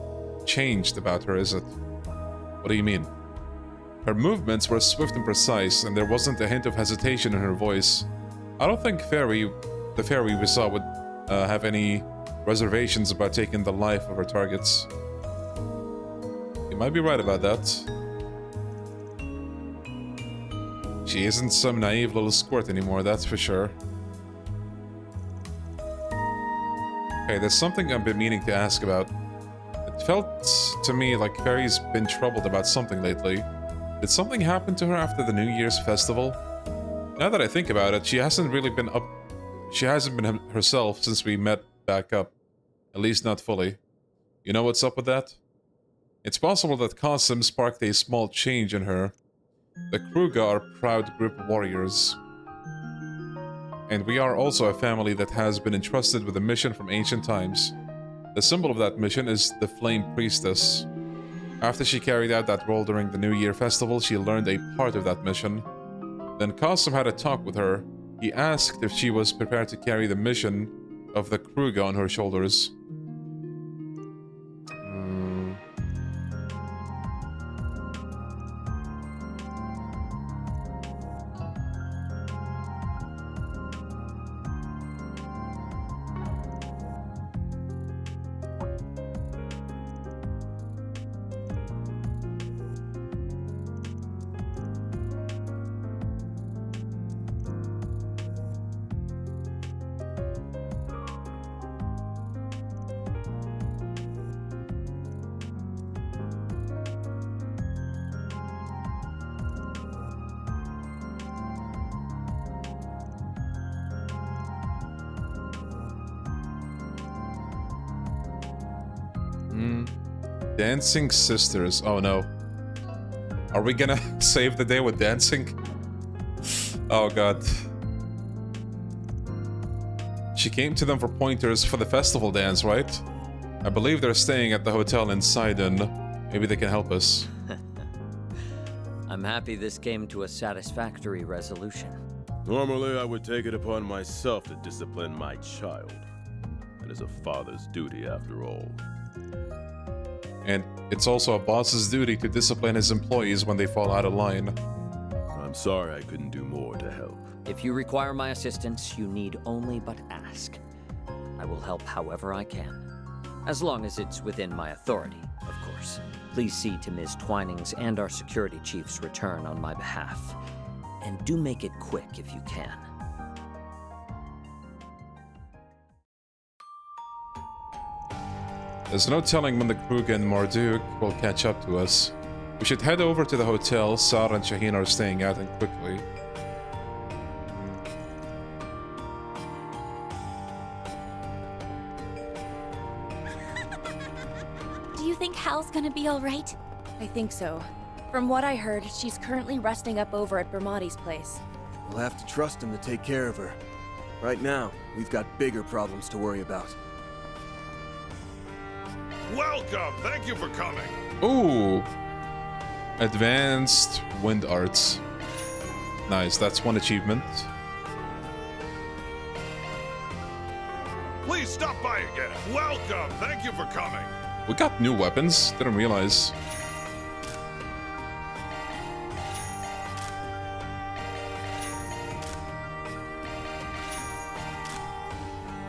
changed about her, is it? What do you mean? Her movements were swift and precise, and there wasn't a hint of hesitation in her voice. I don't think the Fairy we saw would have any reservations about taking the life of her targets. You might be right about that. She isn't some naive little squirt anymore, that's for sure. Okay, there's something I've been meaning to ask about. It felt to me like Fairy's been troubled about something lately. Did something happen to her after the New Year's festival? Now that I think about it, she hasn't been herself since we met back up. At least not fully. You know what's up with that? It's possible that Qasim sparked a small change in her. The Kruga are a proud group of warriors. And we are also a family that has been entrusted with a mission from ancient times. The symbol of that mission is the Flame Priestess. After she carried out that role during the New Year festival, she learned a part of that mission. Then Qasim had a talk with her. He asked if she was prepared to carry the mission of the Kruga on her shoulders. Dancing sisters. Oh no. Are we gonna save the day with dancing? Oh god. She came to them for pointers for the festival dance, right? I believe they're staying at the hotel in Sidon. Maybe they can help us. I'm happy this came to a satisfactory resolution. Normally, I would take it upon myself to discipline my child. It is a father's duty, after all. And it's also a boss's duty to discipline his employees when they fall out of line. I'm sorry I couldn't do more to help. If you require my assistance, you need only but ask. I will help however I can. As long as it's within my authority, of course. Please see to Ms. Twining's and our security chief's return on my behalf. And do make it quick if you can. There's no telling when the Krug and Marduk will catch up to us. We should head over to the hotel Sar and Shaheen are staying at and quickly. Do you think Hal's gonna be alright? I think so. From what I heard, she's currently resting up over at Bermati's place. We'll have to trust him to take care of her. Right now, we've got bigger problems to worry about. Welcome! Thank you for coming! Ooh! Advanced Wind Arts. Nice, that's one achievement. Please stop by again! Welcome! Thank you for coming! We got new weapons, didn't realize.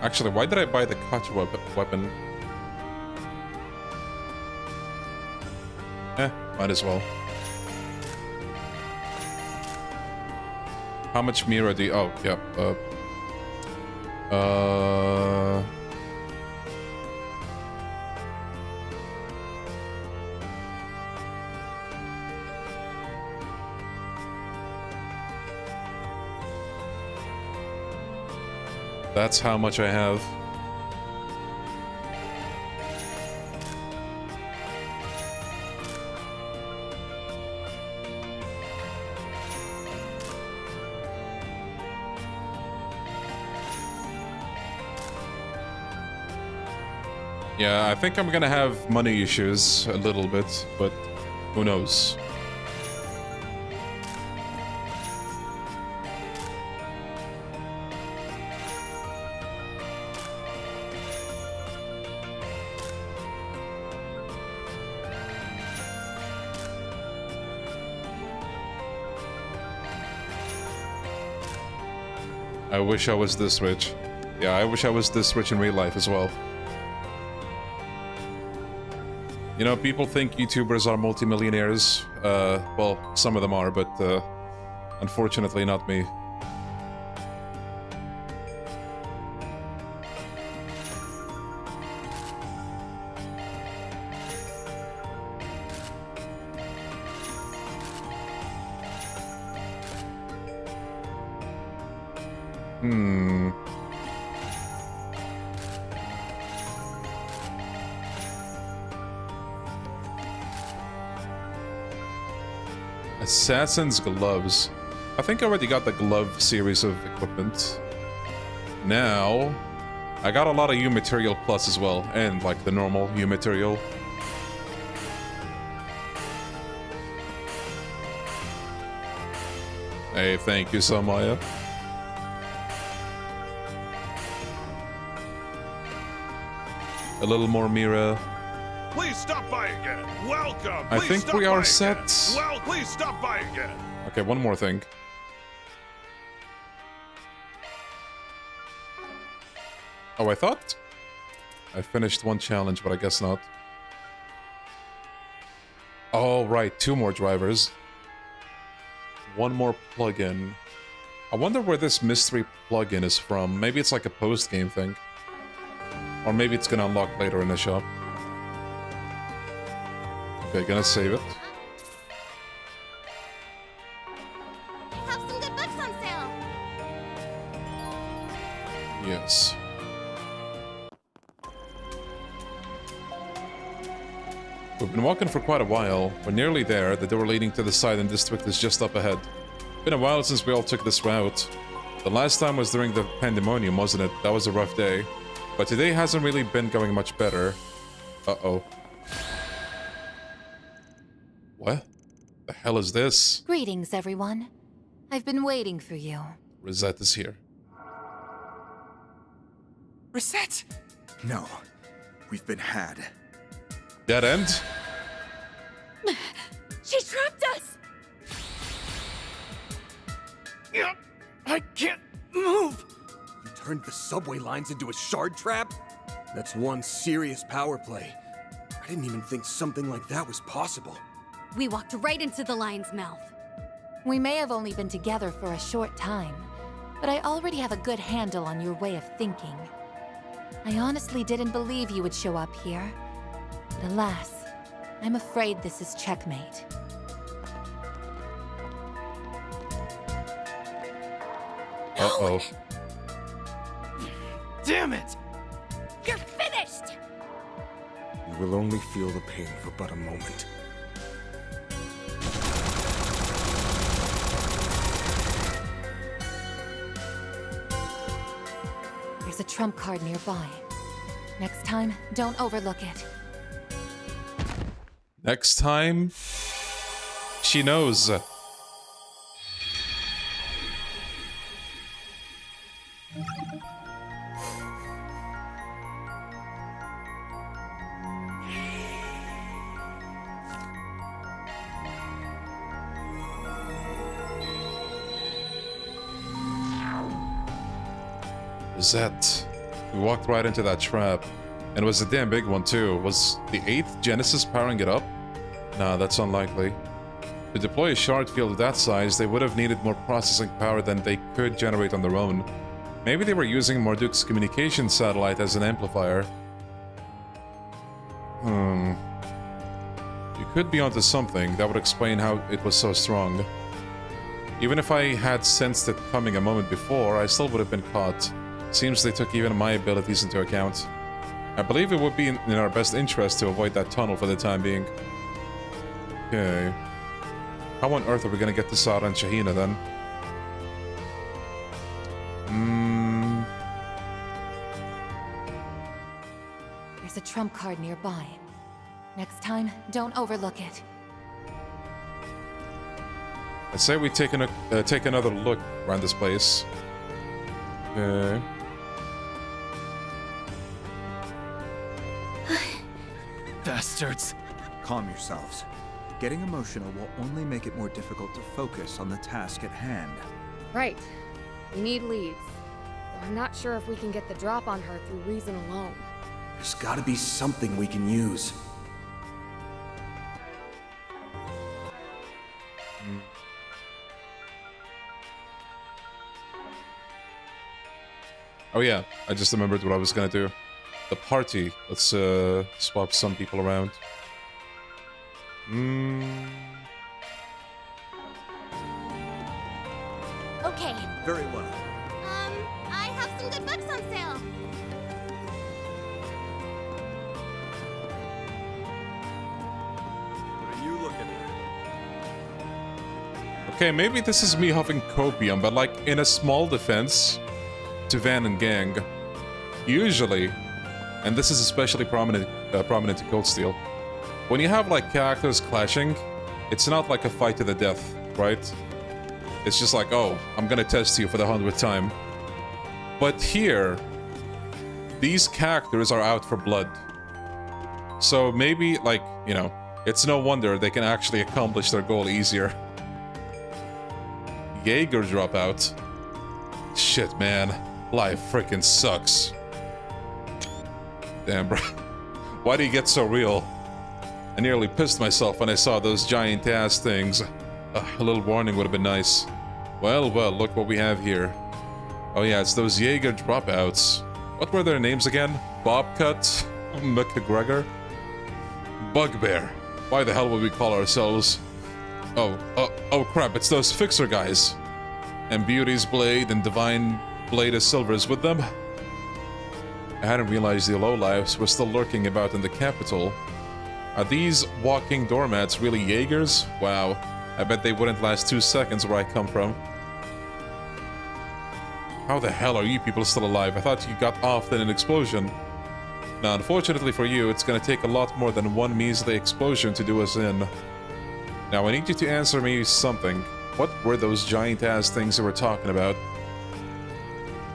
Actually, why did I buy the Koch weapon? Might as well. How much Mira do you... Oh, yep. That's how much I have. Yeah, I think I'm gonna have money issues a little bit, but who knows? I wish I was this rich. Yeah, I wish I was this rich in real life as well. You know, people think YouTubers are multimillionaires. Well, some of them are, but unfortunately not me. Assassin's gloves. I think I already got the glove series of equipment. Now, I got a lot of U material plus as well, and like the normal U material. Hey, thank you, Samaya. A little more Mira. Please stop by again. Welcome. I think we are set. Well, please stop by again. Okay, one more thing. Oh, I thought I finished one challenge, but I guess not. Oh, right, 2 more drivers. 1 more plugin. I wonder where this mystery plugin is from. Maybe it's like a post-game thing. Or maybe it's gonna unlock later in the shop. Okay, gonna save it. They have some good books on sale. Yes. We've been walking for quite a while. We're nearly there. The door leading to the side and district is just up ahead. Been a while since we all took this route. The last time was during the pandemonium, wasn't it? That was a rough day. But today hasn't really been going much better. Uh-oh. What the hell is this? Greetings, everyone. I've been waiting for you. Rosette is here. Reset! No. We've been had. Dead end? She trapped us! I can't move! You turned the subway lines into a shard trap? That's one serious power play. I didn't even think something like that was possible. We walked right into the lion's mouth. We may have only been together for a short time, but I already have a good handle on your way of thinking. I honestly didn't believe you would show up here. But alas, I'm afraid this is checkmate. Uh-oh. Damn it! You're finished! You will only feel the pain for but a moment. There's a trump card nearby. Next time, don't overlook it. Next time, she knows. Rosette. We walked right into that trap. And it was a damn big one too. Was the 8th Genesis powering it up? Nah, that's unlikely. To deploy a shard field of that size, they would have needed more processing power than they could generate on their own. Maybe they were using Marduk's communication satellite as an amplifier. You could be onto something that would explain how it was so strong. Even if I had sensed it coming a moment before, I still would have been caught. Seems they took even my abilities into account. I believe it would be in our best interest to avoid that tunnel for the time being. Okay. How on earth are we gonna get to Sara and Shahina then? There's a trump card nearby. Next time, don't overlook it. I'd say we take another look around this place. Okay. Bastards! Calm yourselves. Getting emotional will only make it more difficult to focus on the task at hand. Right. We need leads. Though I'm not sure if we can get the drop on her through reason alone. There's gotta be something we can use. Oh yeah, I just remembered what I was gonna do. The party. Let's swap some people around. Okay. Very well. I have some good books on sale. What are you looking at? Okay, maybe this is me huffing copium, but like in a small defense to Van and gang, usually, and this is especially prominent to Cold Steel, when you have like characters clashing, it's not like a fight to the death, right? It's just like, oh, I'm gonna test you for the 100th time. But here, these characters are out for blood. So maybe, like, you know, it's no wonder they can actually accomplish their goal easier. Jaeger dropout. Shit, man. Life freaking sucks. Damn, bro. Why do you get so real? I nearly pissed myself when I saw those giant-ass things. A little warning would have been nice. Well, well, look what we have here. Oh yeah, it's those Jaeger dropouts. What were their names again? Bobcut? McGregor? Bugbear. Why the hell would we call ourselves? Oh crap, it's those Fixer guys. And Beauty's Blade and Divine Blade of Silver's with them. I hadn't realized the lowlifes were still lurking about in the capital. Are these walking doormats really Jaegers? Wow. I bet they wouldn't last 2 seconds where I come from. How the hell are you people still alive? I thought you got off in an explosion. Now, unfortunately for you, it's gonna take a lot more than one measly explosion to do us in. Now, I need you to answer me something. What were those giant-ass things you were talking about?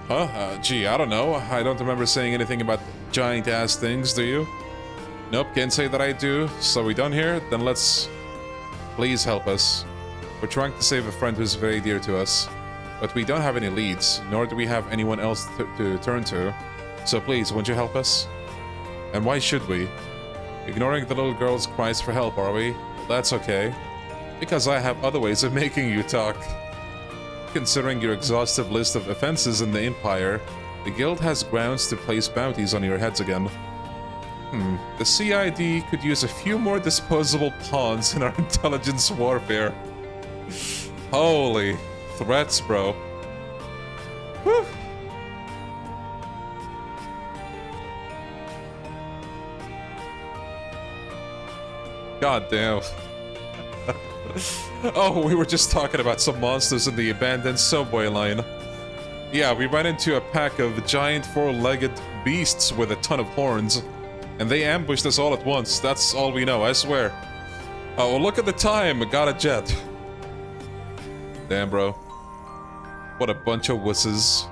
Huh? Gee, I don't know. I don't remember saying anything about giant-ass things, do you? Nope, can't say that I do. So we done here? Then let's... Please help us. We're trying to save a friend who's very dear to us. But we don't have any leads, nor do we have anyone else to turn to. So please, won't you help us? And why should we? Ignoring the little girl's cries for help, are we? That's okay. Because I have other ways of making you talk. Considering your exhaustive list of offenses in the Empire, the Guild has grounds to place bounties on your heads again. The CID could use a few more disposable pawns in our intelligence warfare. Holy threats, bro. Whew. God damn. Oh, we were just talking about some monsters in the abandoned subway line. Yeah, we ran into a pack of giant four-legged beasts with a ton of horns. And they ambushed us all at once. That's all we know, I swear. Oh, look at the time. Got a jet. Damn, bro. What a bunch of wusses.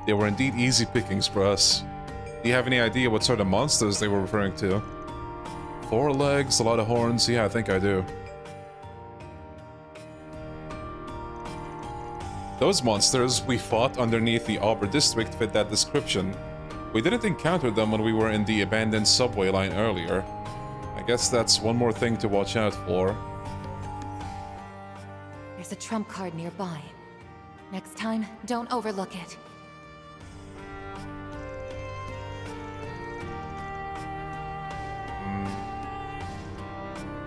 They were indeed easy pickings for us. Do you have any idea what sort of monsters they were referring to? 4 legs, a lot of horns. Yeah, I think I do. Those monsters we fought underneath the Auber district fit that description. We didn't encounter them when we were in the abandoned subway line earlier. I guess that's one more thing to watch out for. There's a trump card nearby. Next time, don't overlook it.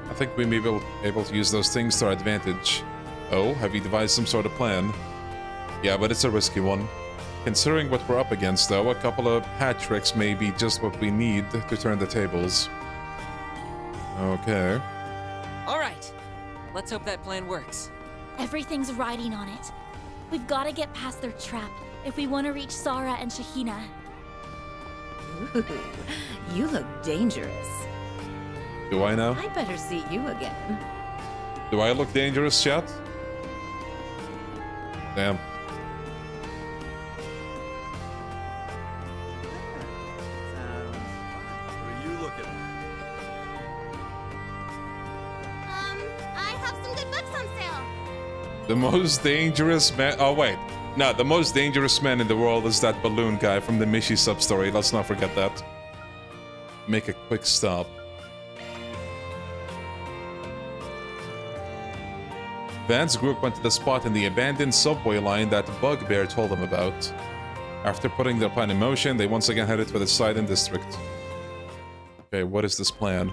I think we may be able to use those things to our advantage. Oh, have you devised some sort of plan? Yeah, but it's a risky one. Considering what we're up against, though, a couple of hat tricks may be just what we need to turn the tables. Okay. All right. Let's hope that plan works. Everything's riding on it. We've got to get past their trap if we want to reach Sarah and Shahina. Ooh, you look dangerous. Do I now? I better see you again. Do I look dangerous, chat? Damn. I have some good books on sale. The most dangerous man... Oh, wait. No, the most dangerous man in the world is that balloon guy from the Mishi sub-story. Let's not forget that. Make a quick stop. Van's group went to the spot in the abandoned subway line that Bugbear told them about. After putting their plan in motion, they once again headed for the Sidon district. Okay, what is this plan?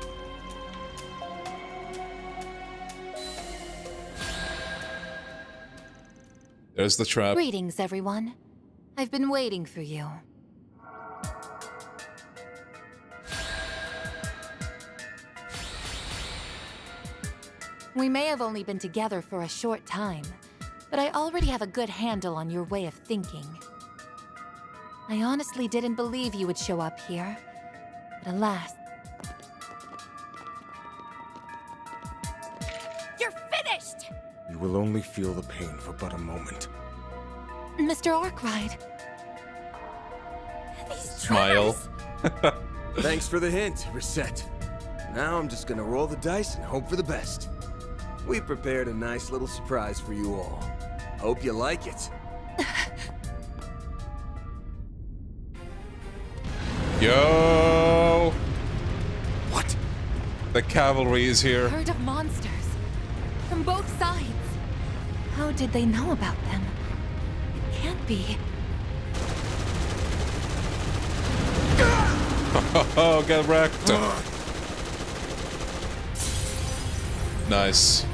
There's the trap. Greetings, everyone. I've been waiting for you. We may have only been together for a short time, but I already have a good handle on your way of thinking. I honestly didn't believe you would show up here, but alas. You're finished! You will only feel the pain for but a moment. Mr. Arkwright. These Smile. Thanks for the hint, Reset. Now I'm just gonna roll the dice and hope for the best. We prepared a nice little surprise for you all. Hope you like it. Yo! What? The cavalry is here. Herd of monsters. From both sides. How did they know about them? It can't be. Oh, get wrecked. Nice.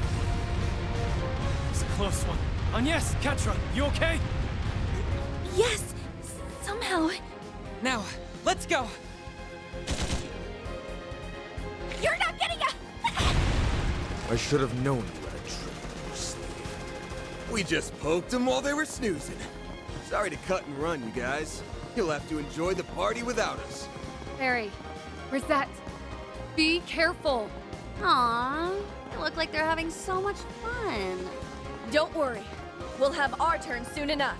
It's a close one. Agnes, Ketra, you okay? Yes, somehow. Now, let's go. You're not getting a... I should have known you had a trick up your sleeve. We just poked them while they were snoozing. Sorry to cut and run, you guys. You'll have to enjoy the party without us. Fairy, Rosette, be careful. Aww, they look like they're having so much fun. Don't worry. We'll have our turn soon enough.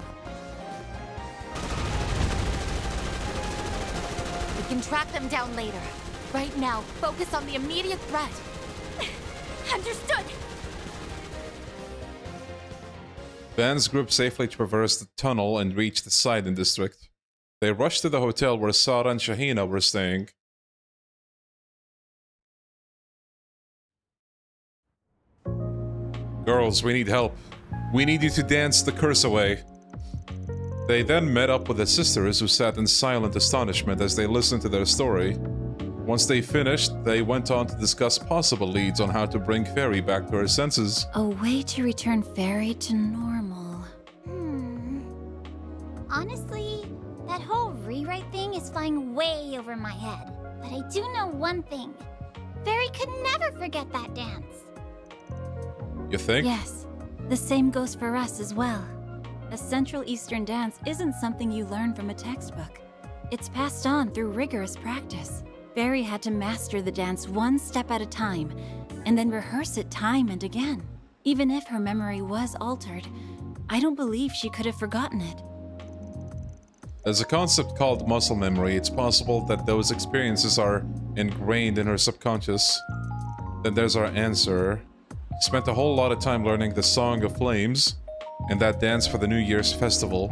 We can track them down later. Right now, focus on the immediate threat. Understood. Van's group safely traversed the tunnel and reached the Sidon district. They rushed to the hotel where Sara and Shahina were staying. Girls, we need help. We need you to dance the curse away. They then met up with the sisters, who sat in silent astonishment as they listened to their story. Once they finished, they went on to discuss possible leads on how to bring Fairy back to her senses. A way to return Fairy to normal. Honestly, that whole rewrite thing is flying way over my head. But I do know one thing. Fairy could never forget that dance. You think? Yes. The same goes for us as well. A Central Eastern dance isn't something you learn from a textbook. It's passed on through rigorous practice. Fairy had to master the dance one step at a time, and then rehearse it time and again. Even if her memory was altered, I don't believe she could have forgotten it. There's a concept called muscle memory. It's possible that those experiences are ingrained in her subconscious. Then there's our answer. Spent a whole lot of time learning the Song of Flames and that dance for the New Year's festival.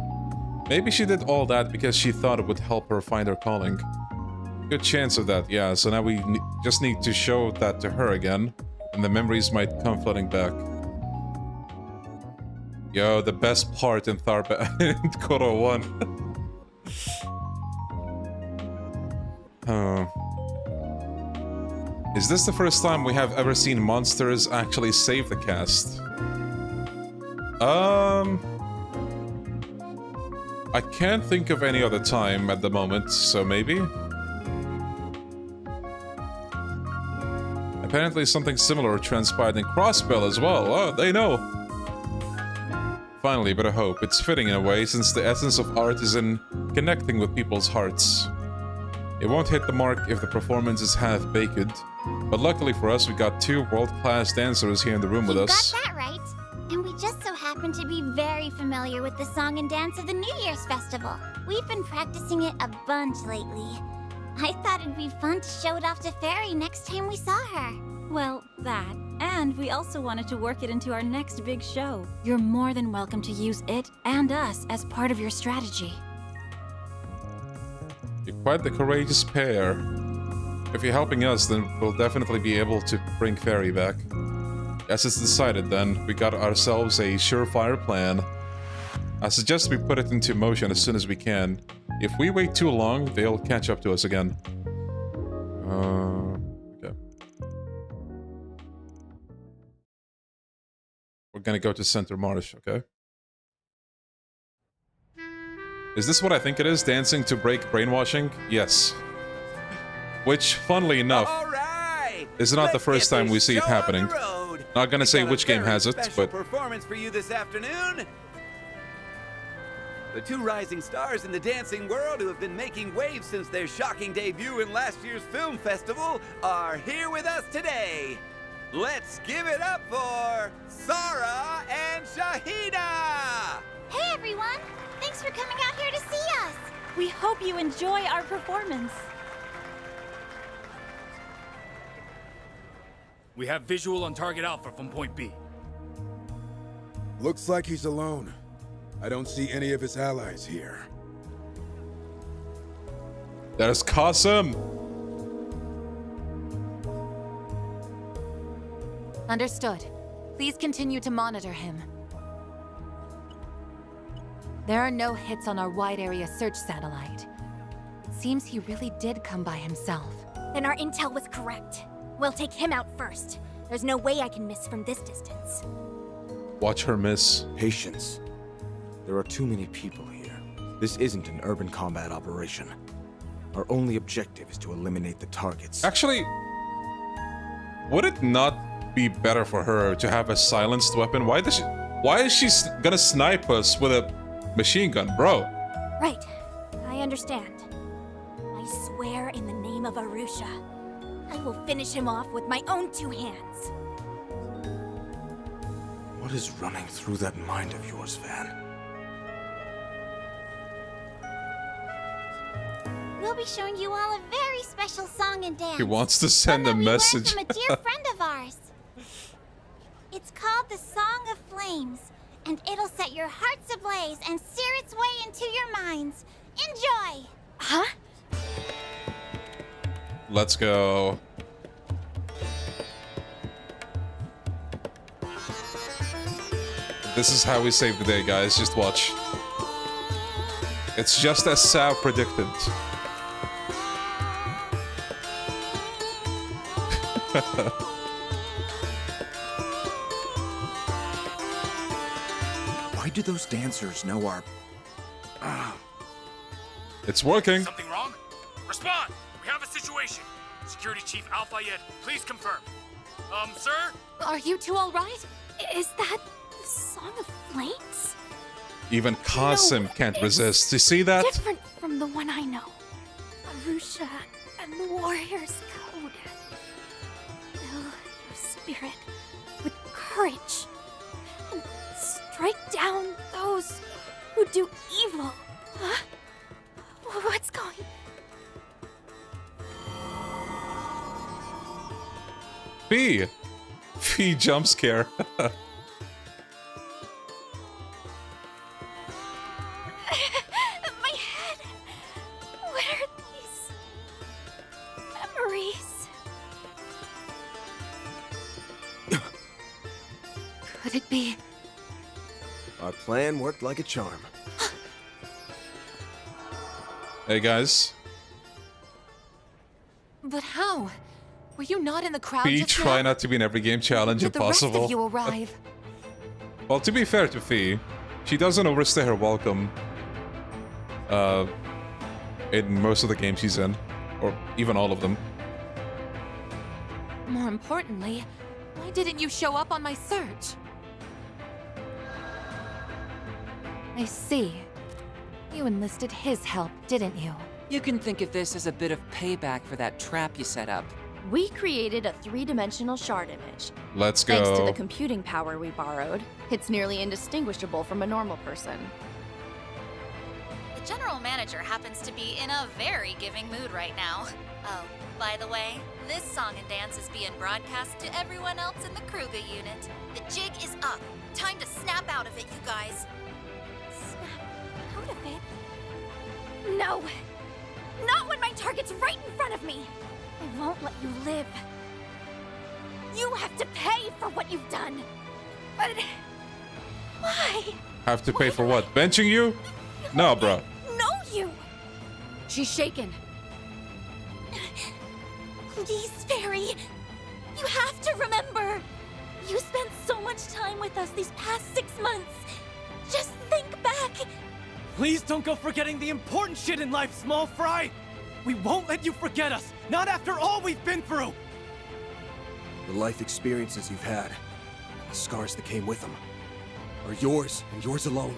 Maybe she did all that because she thought it would help her find her calling. Good chance of that, yeah. So now we just need to show that to her again, and the memories might come flooding back. Yo, the best part in Koro 1. Is this the first time we have ever seen monsters actually save the cast? I can't think of any other time at the moment, so maybe? Apparently something similar transpired in Crossbell as well. Oh, they know! Finally, but I hope. It's fitting in a way, since the essence of art is in connecting with people's hearts. It won't hit the mark if the performance is half-baked, but luckily for us, we got two world-class dancers here in the room with us. You got that right. And we just so happen to be very familiar with the song and dance of the New Year's Festival. We've been practicing it a bunch lately. I thought it'd be fun to show it off to Fairy next time we saw her. Well, that. And we also wanted to work it into our next big show. You're more than welcome to use it and us as part of your strategy. You're quite the courageous pair. If you're helping us, then we'll definitely be able to bring Fairy back. Guess it's decided then. We got ourselves a surefire plan. I suggest we put it into motion as soon as we can. If we wait too long, they'll catch up to us again. Okay. We're gonna go to Center Marsh, okay? Is this what I think it is? Dancing to break brainwashing? Yes. Which, funnily enough, is not the first time we see it happening. Not gonna say which game has it, but... performance for you this afternoon. The two rising stars in the dancing world who have been making waves since their shocking debut in last year's film festival are here with us today. Let's give it up for Sara and Shahina! Hey everyone! Thanks for coming out here to see us! We hope you enjoy our performance. We have visual on target Alpha from point B. Looks like he's alone. I don't see any of his allies here. There's Qasim! Understood. Please continue to monitor him. There are no hits on our wide area search satellite. It seems he really did come by himself. Then our intel was correct. We'll take him out first. There's no way I can miss from this distance. Watch her miss. Patience. There are too many people here. This isn't an urban combat operation. Our only objective is to eliminate the targets. Actually, would it not be better for her to have a silenced weapon? Why is she gonna snipe us with a machine gun, bro? Right. I understand. I swear in the name of Arusha, I will finish him off with my own 2 hands. What is running through that mind of yours, Van? We'll be showing you all a very special song and dance. He wants to send a message. From a dear friend of ours. It's called the Song of Flames, and it'll set your hearts ablaze and sear its way into your minds. Enjoy! Huh? Let's go. This is how we save the day, guys. Just watch. It's just as Sav predicted. Why do those dancers know our... It's working. Something wrong? Respond! We have a situation. Security Chief Al-Fayed, please confirm. Sir? Are you two all right? Is that the Song of Flames? Even Qasim can't resist. You see that? Different from the one I know. Arusha and the Warrior's Code. Fill your spirit with courage and strike down those who do evil. Huh? What's going? Fee jump scare. My head. What are these memories? Could it be? Our plan worked like a charm. Hey guys. But how? Were you not in the crowd Fee, just try now? not to be in every game challenge Did if the rest possible. of you arrive? Well, to be fair to Fee, she doesn't overstay her welcome. In most of the games she's in, or even all of them. More importantly, why didn't you show up on my search? I see. You enlisted his help, didn't you? You can think of this as a bit of payback for that trap you set up. We created a 3-dimensional shard image. Let's go. Thanks to the computing power we borrowed, it's nearly indistinguishable from a normal person. The general manager happens to be in a very giving mood right now. Oh, by the way, this song and dance is being broadcast to everyone else in the Kruger unit. The jig is up. Time to snap out of it, you guys. Snap out of it? No! Not when my target's right in front of me! I won't let you live. You have to pay for what you've done. But why? Have to pay for what? Benching you? No, bro. Know you. She's shaken. Please, Fairy. You have to remember. You spent so much time with us these past 6 months. Just think back. Please don't go forgetting the important shit in life, small fry! We won't let you forget us, not after all we've been through! The life experiences you've had, and the scars that came with them, are yours and yours alone.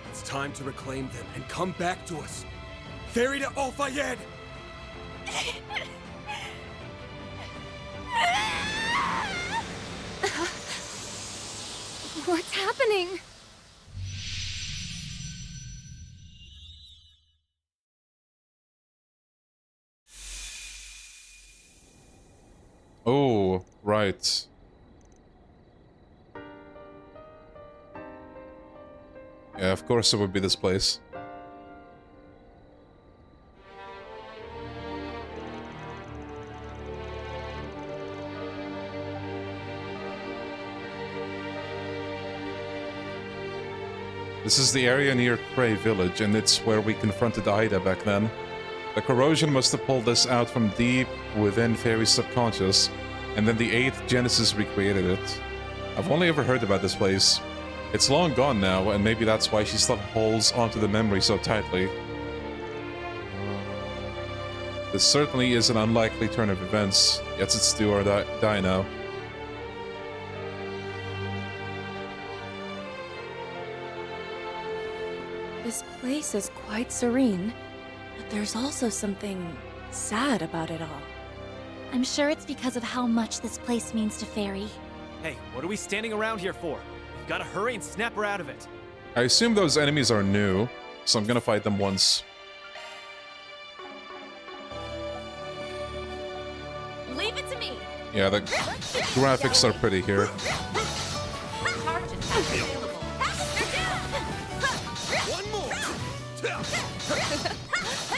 It's time to reclaim them and come back to us. Fairy to Al-Fayed! What's happening? Oh, right. Yeah, of course it would be this place. This is the area near Cray Village, and it's where we confronted Ida back then. The corrosion must have pulled this out from deep within Fairy's subconscious, and then the 8th Genesis recreated it. I've only ever heard about this place. It's long gone now, and maybe that's why she still holds onto the memory so tightly. This certainly is an unlikely turn of events. Yes, it's do or die now. This place is quite serene, but there's also something sad about it all. I'm sure it's because of how much this place means to Fairy. Hey, what are we standing around here for? We've gotta hurry and snap her out of it. I assume those enemies are new, so I'm gonna fight them once. Leave it to me. Yeah, the graphics are pretty here.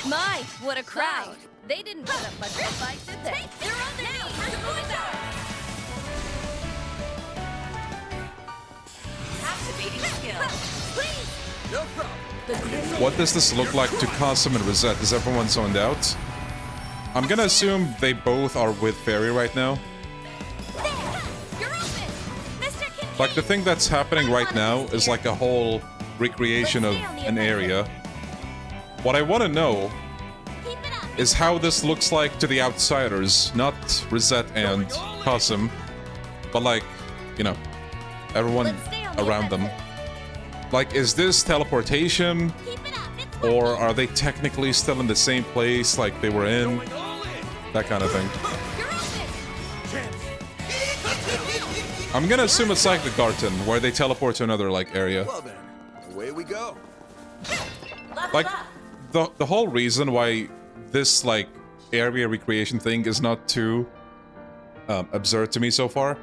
My, what a crowd. They didn't put up much of a fight, did they? They're on their knees. Activating skill. Please. No problem. What does this look like to Maxim and Rosette? Is everyone zoned out? I'm gonna assume they both are with Fairy right now. Like, the thing that's happening right now is like a whole recreation of an area. What I want to know is how this looks like to the outsiders, not Rosette and Maxim, but like, you know, everyone around them. Like, is this teleportation? Or are they technically still in the same place like they were in? That kind of thing. I'm gonna assume it's like the Garden, where they teleport to another, like, area. Well then, away we go. Like, the whole reason why this, like, area recreation thing is not too absurd to me so far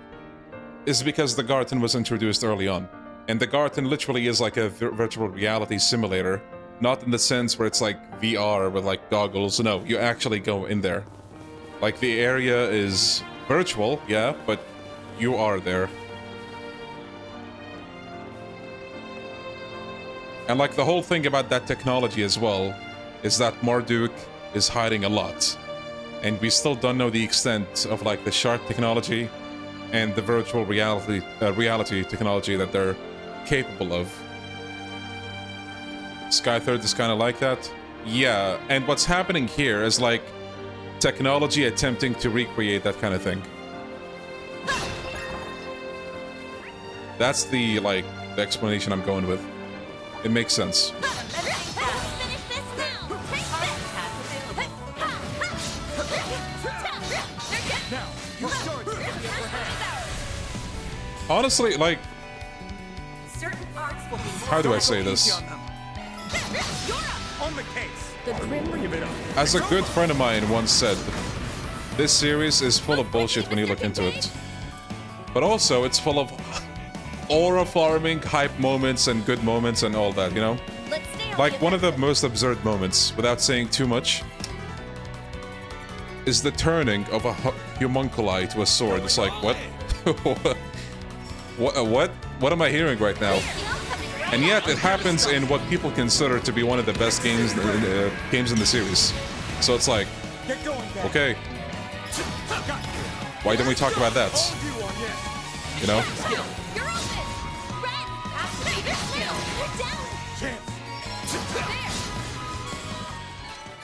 is because the Garden was introduced early on. And the Garden literally is like a virtual reality simulator. Not in the sense where it's like VR with like goggles. No, you actually go in there. Like, the area is virtual, yeah, but you are there. And like, the whole thing about that technology as well is that Marduk is hiding a lot. And we still don't know the extent of like the shard technology and the virtual reality technology that they're capable of. Skythird is kind of like that. Yeah, and what's happening here is like technology attempting to recreate that kind of thing. That's the, like, the explanation I'm going with. It makes sense. Honestly, like, how do I say this? As a good friend of mine once said, this series is full of bullshit when you look into it. But also, it's full of aura farming, hype moments, and good moments, and all that, you know? Like, one of the most absurd moments, without saying too much, is the turning of a homunculi to a sword. It's like, what? What am I hearing right now? And yet, it happens in what people consider to be one of the best games in the series. So it's like, okay, why don't we talk about that? You know?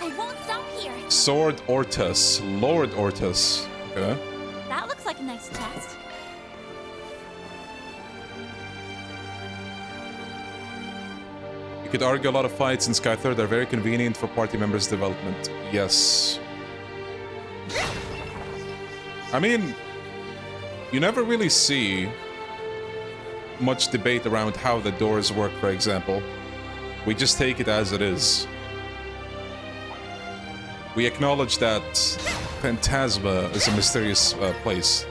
I won't stop here. Sword Ortus, Lord Ortus. Okay. That looks like a nice test. You could argue a lot of fights in Skythird are very convenient for party members' development. Yes. I mean, you never really see much debate around how the doors work, for example. We just take it as it is. We acknowledge that Phantasma is a mysterious place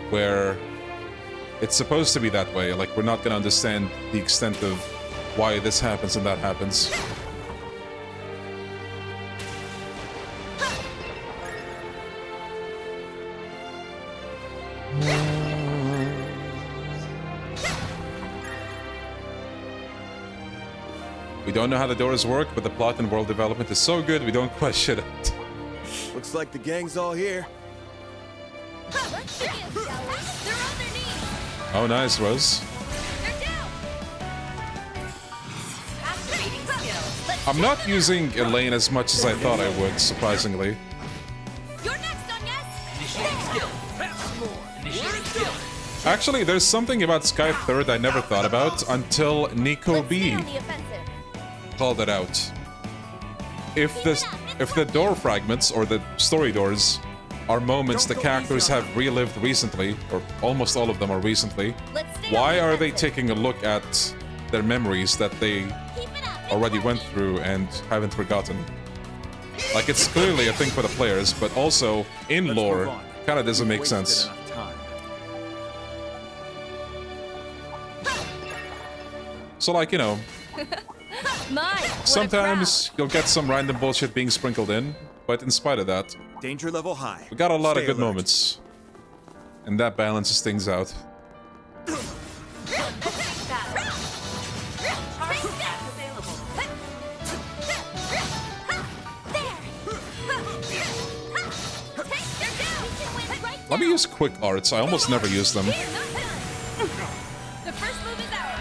where it's supposed to be that way. Like, we're not gonna understand the extent of why this happens and that happens. We don't know how the doors work, but the plot and world development is so good we don't question it. Looks like the gang's all here. Oh, nice, Rose. I'm not using Elaine as much as I thought I would, surprisingly. Actually, there's something about Sky Third I never thought about until Nico B called it out. If the door fragments or the story doors are moments the characters have relived recently, or almost all of them are recently, why are they taking a look at their memories that they already went through and haven't forgotten? Like, it's clearly a thing for the players, but also in lore, kind of doesn't make sense. So, like, you know, sometimes you'll get some random bullshit being sprinkled in, but in spite of that, danger level high. We got a lot of good moments, and that balances things out. Let me use quick arts. I almost never use them. The first move is ours.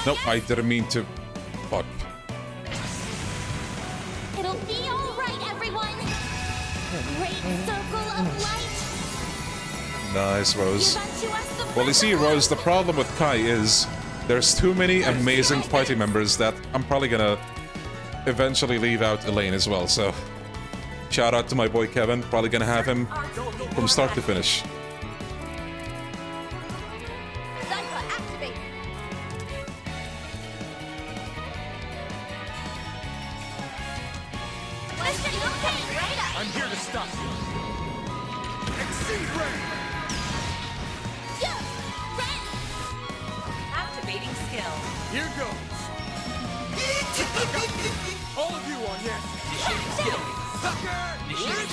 Nope, I didn't mean to. Fuck. It'll be all right, everyone. Great circle of light. Nice, Rose. Well, you see, Rose, the problem with Kai is there's too many amazing party members that I'm probably gonna eventually leave out Elaine as well, so shout out to my boy Kevin. Probably gonna have him from start to finish. I'm here to stop you. Exceed rank. Activating skill. Here goes. All of you on yes.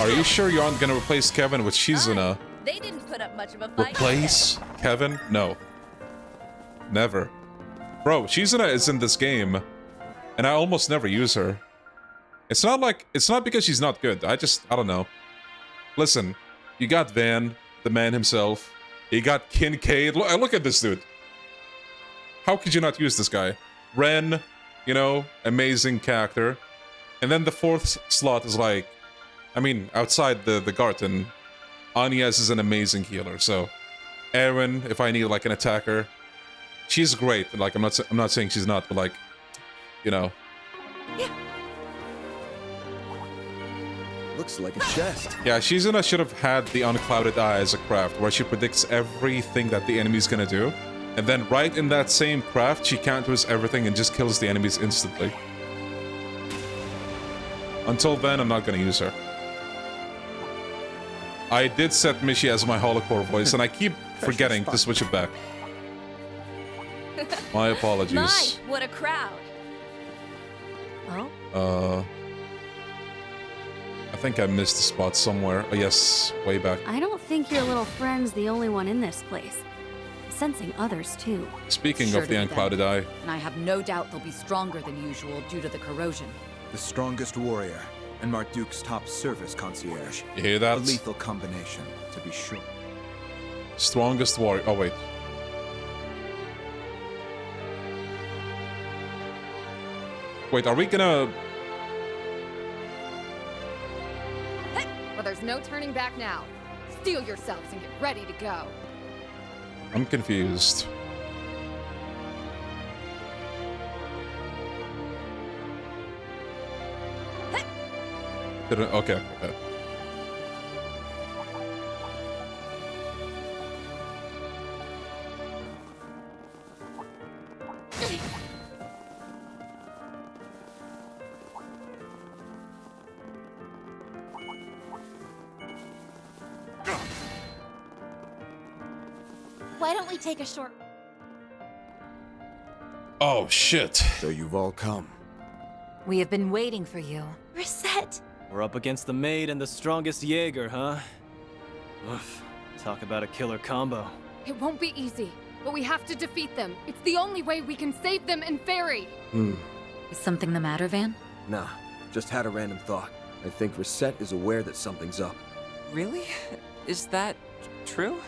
Are you sure you aren't gonna replace Kevin with Shizuna? They didn't put up much of a fight. Replace Kevin? No. Never. Bro, Shizuna is in this game, and I almost never use her. It's not because she's not good. I don't know. Listen, you got Van, the man himself. You got Kincaid. Look at this dude. How could you not use this guy? Ren, you know, amazing character. And then the fourth slot is like, I mean, outside the Garten, Agnes is an amazing healer. So, Erin, if I need like an attacker, she's great. Like, I'm not saying she's not, but like, you know. Looks like a chest. Yeah, Shizuna should have had the Unclouded Eye as a craft, where she predicts everything that the enemy's gonna do. And then right in that same craft, she counters everything and just kills the enemies instantly. Until then, I'm not gonna use her. I did set Mishi as my holocore voice, and I keep forgetting to switch it back. My apologies. My, what a crowd. Oh? I think I missed a spot somewhere. Oh, yes, way back. I don't think your little friend's the only one in this place. I'm sensing others, too. Speaking of the Unclouded Eye. And I have no doubt they'll be stronger than usual due to the corrosion. The strongest warrior, and Marduk's top service concierge. You hear that? A lethal combination, to be sure. Strongest warrior. Oh, wait. Wait, are we gonna... Well, there's no turning back now. Steel yourselves and get ready to go. I'm confused. Okay. Why don't we take a short... Oh, shit. So you've all come. We have been waiting for you. Reset! We're up against the maid and the strongest Jaeger, huh? Oof. Talk about a killer combo. It won't be easy, but we have to defeat them. It's the only way we can save them and Fairy. Is something the matter, Van? Nah, just had a random thought. I think Reset is aware that something's up. Really? Is that true?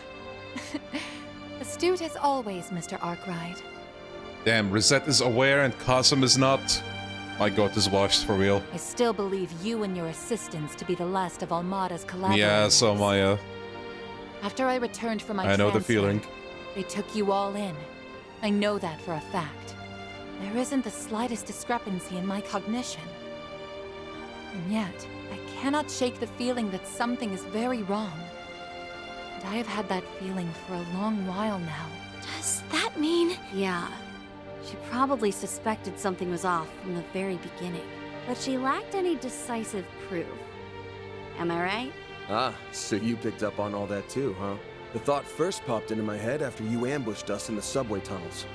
Astute as always, Mr. Arkwright. Damn, Rosette is aware and Cosm is not. My god, this washed for real. I still believe you and your assistants to be the last of Almada's collaborators. Yeah, so Maya. After I returned from my I know the transfer, feeling. they took you all in. I know that for a fact. There isn't the slightest discrepancy in my cognition. And yet, I cannot shake the feeling that something is very wrong. And I have had that feeling for a long while now. Does that mean... Yeah. She probably suspected something was off from the very beginning. But she lacked any decisive proof. Am I right? Ah, so you picked up on all that too, huh? The thought first popped into my head after you ambushed us in the subway tunnels.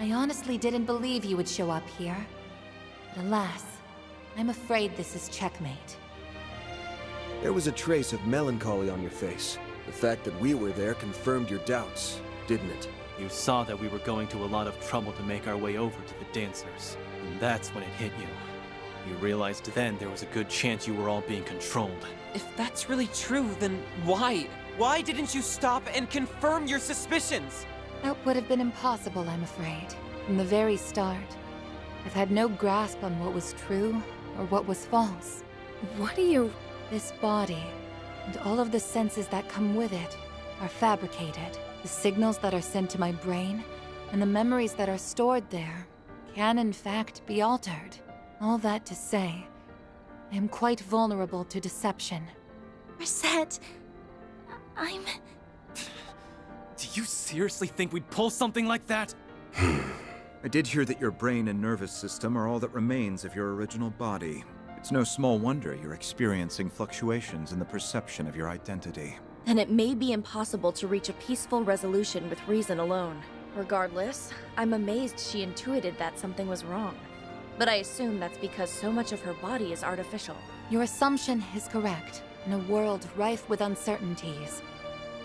I honestly didn't believe you would show up here. But alas, I'm afraid this is checkmate. There was a trace of melancholy on your face. The fact that we were there confirmed your doubts, didn't it? You saw that we were going to a lot of trouble to make our way over to the dancers. And that's when it hit you. You realized then there was a good chance you were all being controlled. If that's really true, then why? Why didn't you stop and confirm your suspicions? That would have been impossible, I'm afraid. From the very start, I've had no grasp on what was true or what was false. What do you... This body, and all of the senses that come with it, are fabricated. The signals that are sent to my brain, and the memories that are stored there, can in fact be altered. All that to say, I am quite vulnerable to deception. Reset. I'm... Do you seriously think we'd pull something like that? I did hear that your brain and nervous system are all that remains of your original body. It's no small wonder you're experiencing fluctuations in the perception of your identity. Then it may be impossible to reach a peaceful resolution with reason alone. Regardless, I'm amazed she intuited that something was wrong. But I assume that's because so much of her body is artificial. Your assumption is correct. In a world rife with uncertainties,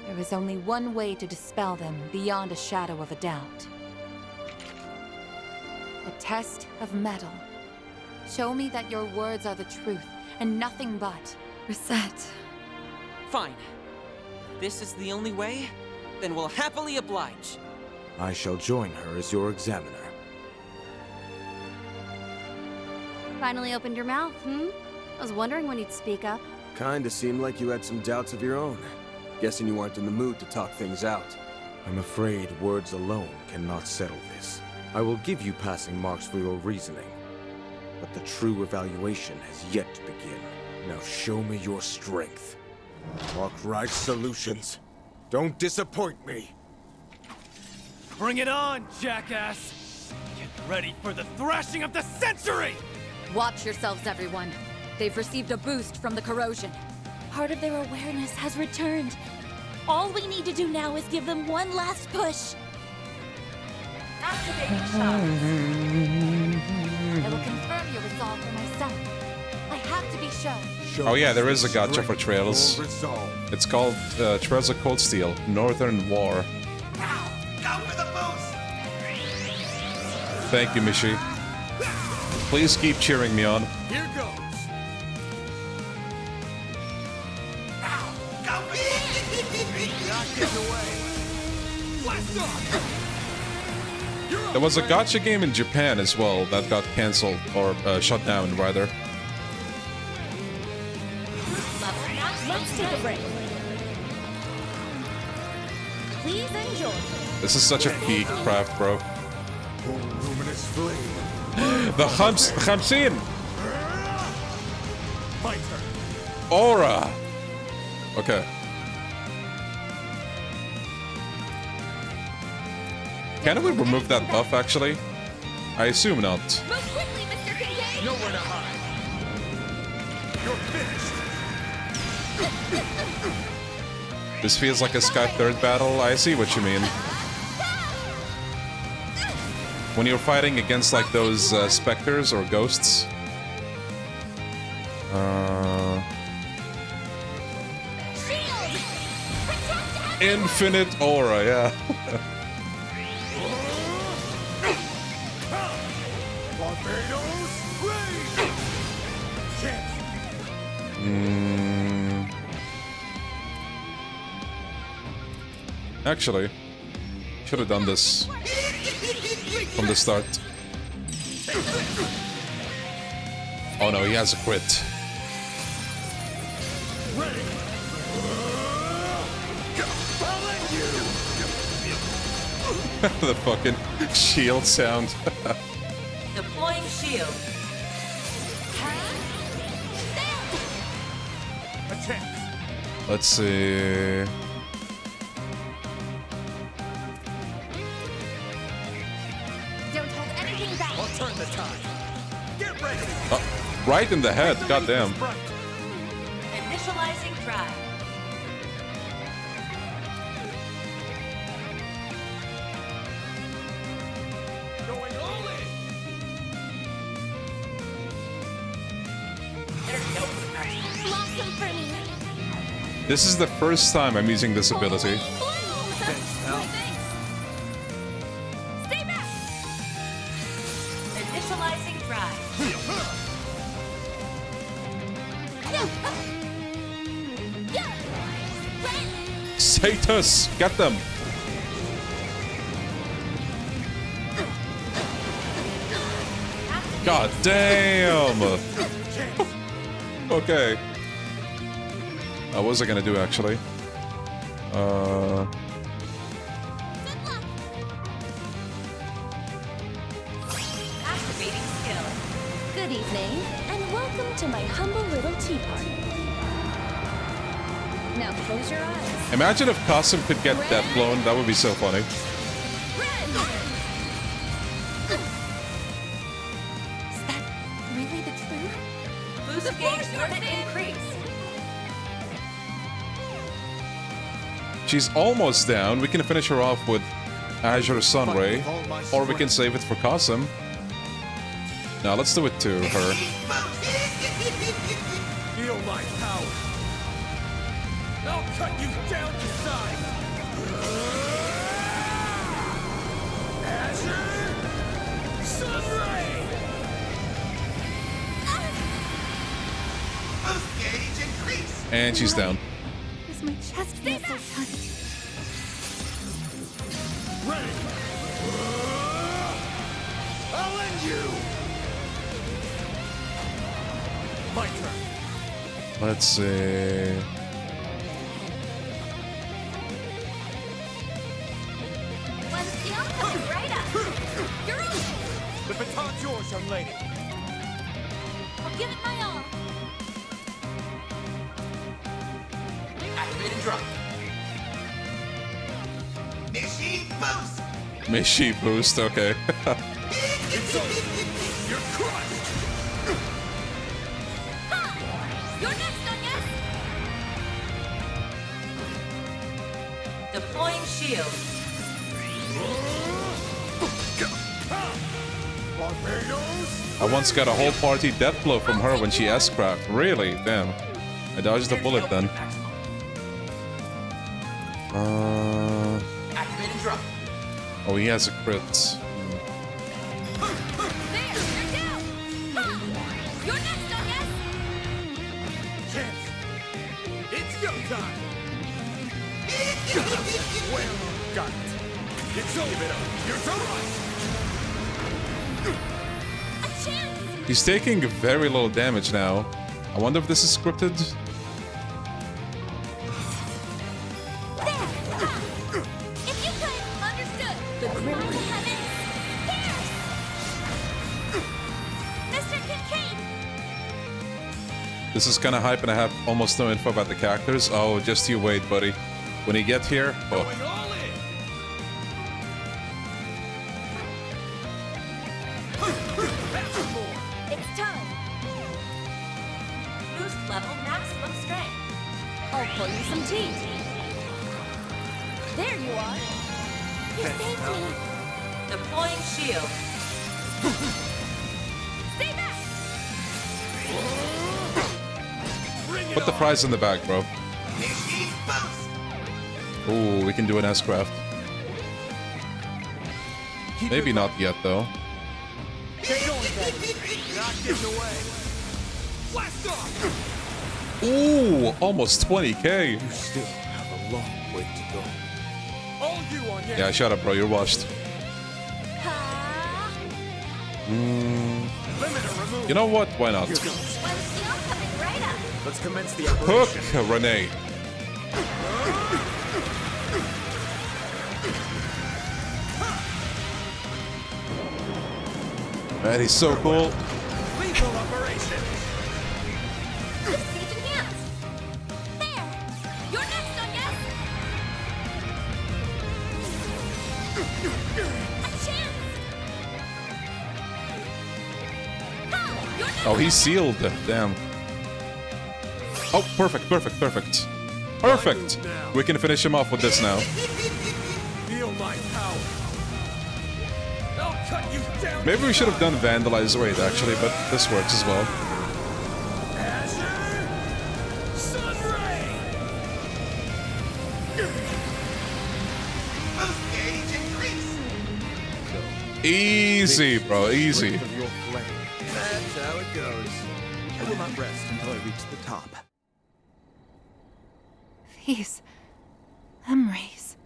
there is only one way to dispel them beyond a shadow of a doubt. A test of metal. Show me that your words are the truth, and nothing but. Reset. Fine. If this is the only way, then we'll happily oblige. I shall join her as your examiner. Finally opened your mouth, I was wondering when you'd speak up. Kinda seemed like you had some doubts of your own. Guessing you weren't in the mood to talk things out. I'm afraid words alone cannot settle this. I will give you passing marks for your reasoning. But the true evaluation has yet to begin. Now show me your strength. Arkwright Solutions. Don't disappoint me. Bring it on, jackass! Get ready for the thrashing of the century! Watch yourselves, everyone. They've received a boost from the corrosion. Part of their awareness has returned. All we need to do now is give them one last push. I will confirm your resolve for myself. I have to be shown. Oh yeah, there is a gacha for Trails. It's called Trails of Cold Steel, Northern War. Thank you, Mishi. Please keep cheering me on. Here goes. Not getting away. Blast off. There was a gacha game in Japan as well that got cancelled, or shut down rather. Let's take a break. Please enjoy. This is such a peak craft, bro. Luminous flame. The Khamsin! Aura! Okay. Can we remove that buff, actually? I assume not. Move quickly, Mr. Kincaid! Nowhere to hide. You're finished. This feels like a Sky 3rd battle. I see what you mean. When you're fighting against like those specters or ghosts. Infinite aura, yeah. Actually, should have done this from the start. Oh no, he has a crit. The fucking shield sound. Deploying shield. Let's see. Don't hold anything back. I'll turn the tide. Get ready. Right in the head. Goddamn. Initializing drive. Going all in. Blossom for me. This is the first time I'm using this ability. Stay back. Initializing drive. Satus, get them. God damn. Okay. What was I gonna do actually? Activating skill. Good evening, and welcome to my humble little tea party. Now close your eyes. Imagine if Qasim could get death blown. That would be so funny. Really the truth? Boost gauge limit increase. She's almost down. We can finish her off with Azure Sunray, or we can save it for Qasim. Now let's do it to her. Feel my power. I'll cut you down to size. Azure Sunray. Boost gauge increase. And she's down. Does my chest feel so tight? Ready. I'll end you. My turn. Let's see. One steel coming right up. You're on. The baton's yours, young lady. I'll give it my all. Activate and drop. Machine boost. Mishi boost, okay. It's over. You're crushed. You're next, Onias. Deploying shield. Barbados. I once got a whole party death blow from her when she S-craft. Really? Damn. I dodged the bullet then. Activate and drop. Oh, he has a crit. There, you're down. You're next, Onias. Chance. It's go time. Well, got it. It's over. Give it up. You're done. A chance. He's taking very little damage now. I wonder if this is scripted. If you could, understood. The grim heavens. Pierce. Mr. Kincaid. This is kind of hype and I have almost no info about the characters. Oh, just you wait, buddy. When he gets here, oh. Going all in. That's more. It's time. Boost level maximum strength. I'll pour you some tea. There you are. You saved me. Deploying shield. Stay back. Put the fries in the bag, bro. Ooh, we can do an S-craft. Maybe not yet, though. Get going, baby. Not getting away. Blast off. Ooh, almost 20k. You still have a long way to go. All you on your Yeah, shut up, bro. You're washed. limiter removed. You know what? Why not? One steel coming right up. Let's commence the Hook, operation. Renee. Man, he's so cool. Lethal operation. Stage enhanced. There. You're next, I guess. A chance. Ha! You're next. Oh, he's sealed. Damn. Oh, perfect, perfect, perfect. Perfect! We can finish him off with this now. Feel my power. I'll cut you down. Maybe we should have done Vandalize Raid, actually, but this works as well. Easy, bro, easy. That's how it goes. I will not rest until I reach the top. These memories.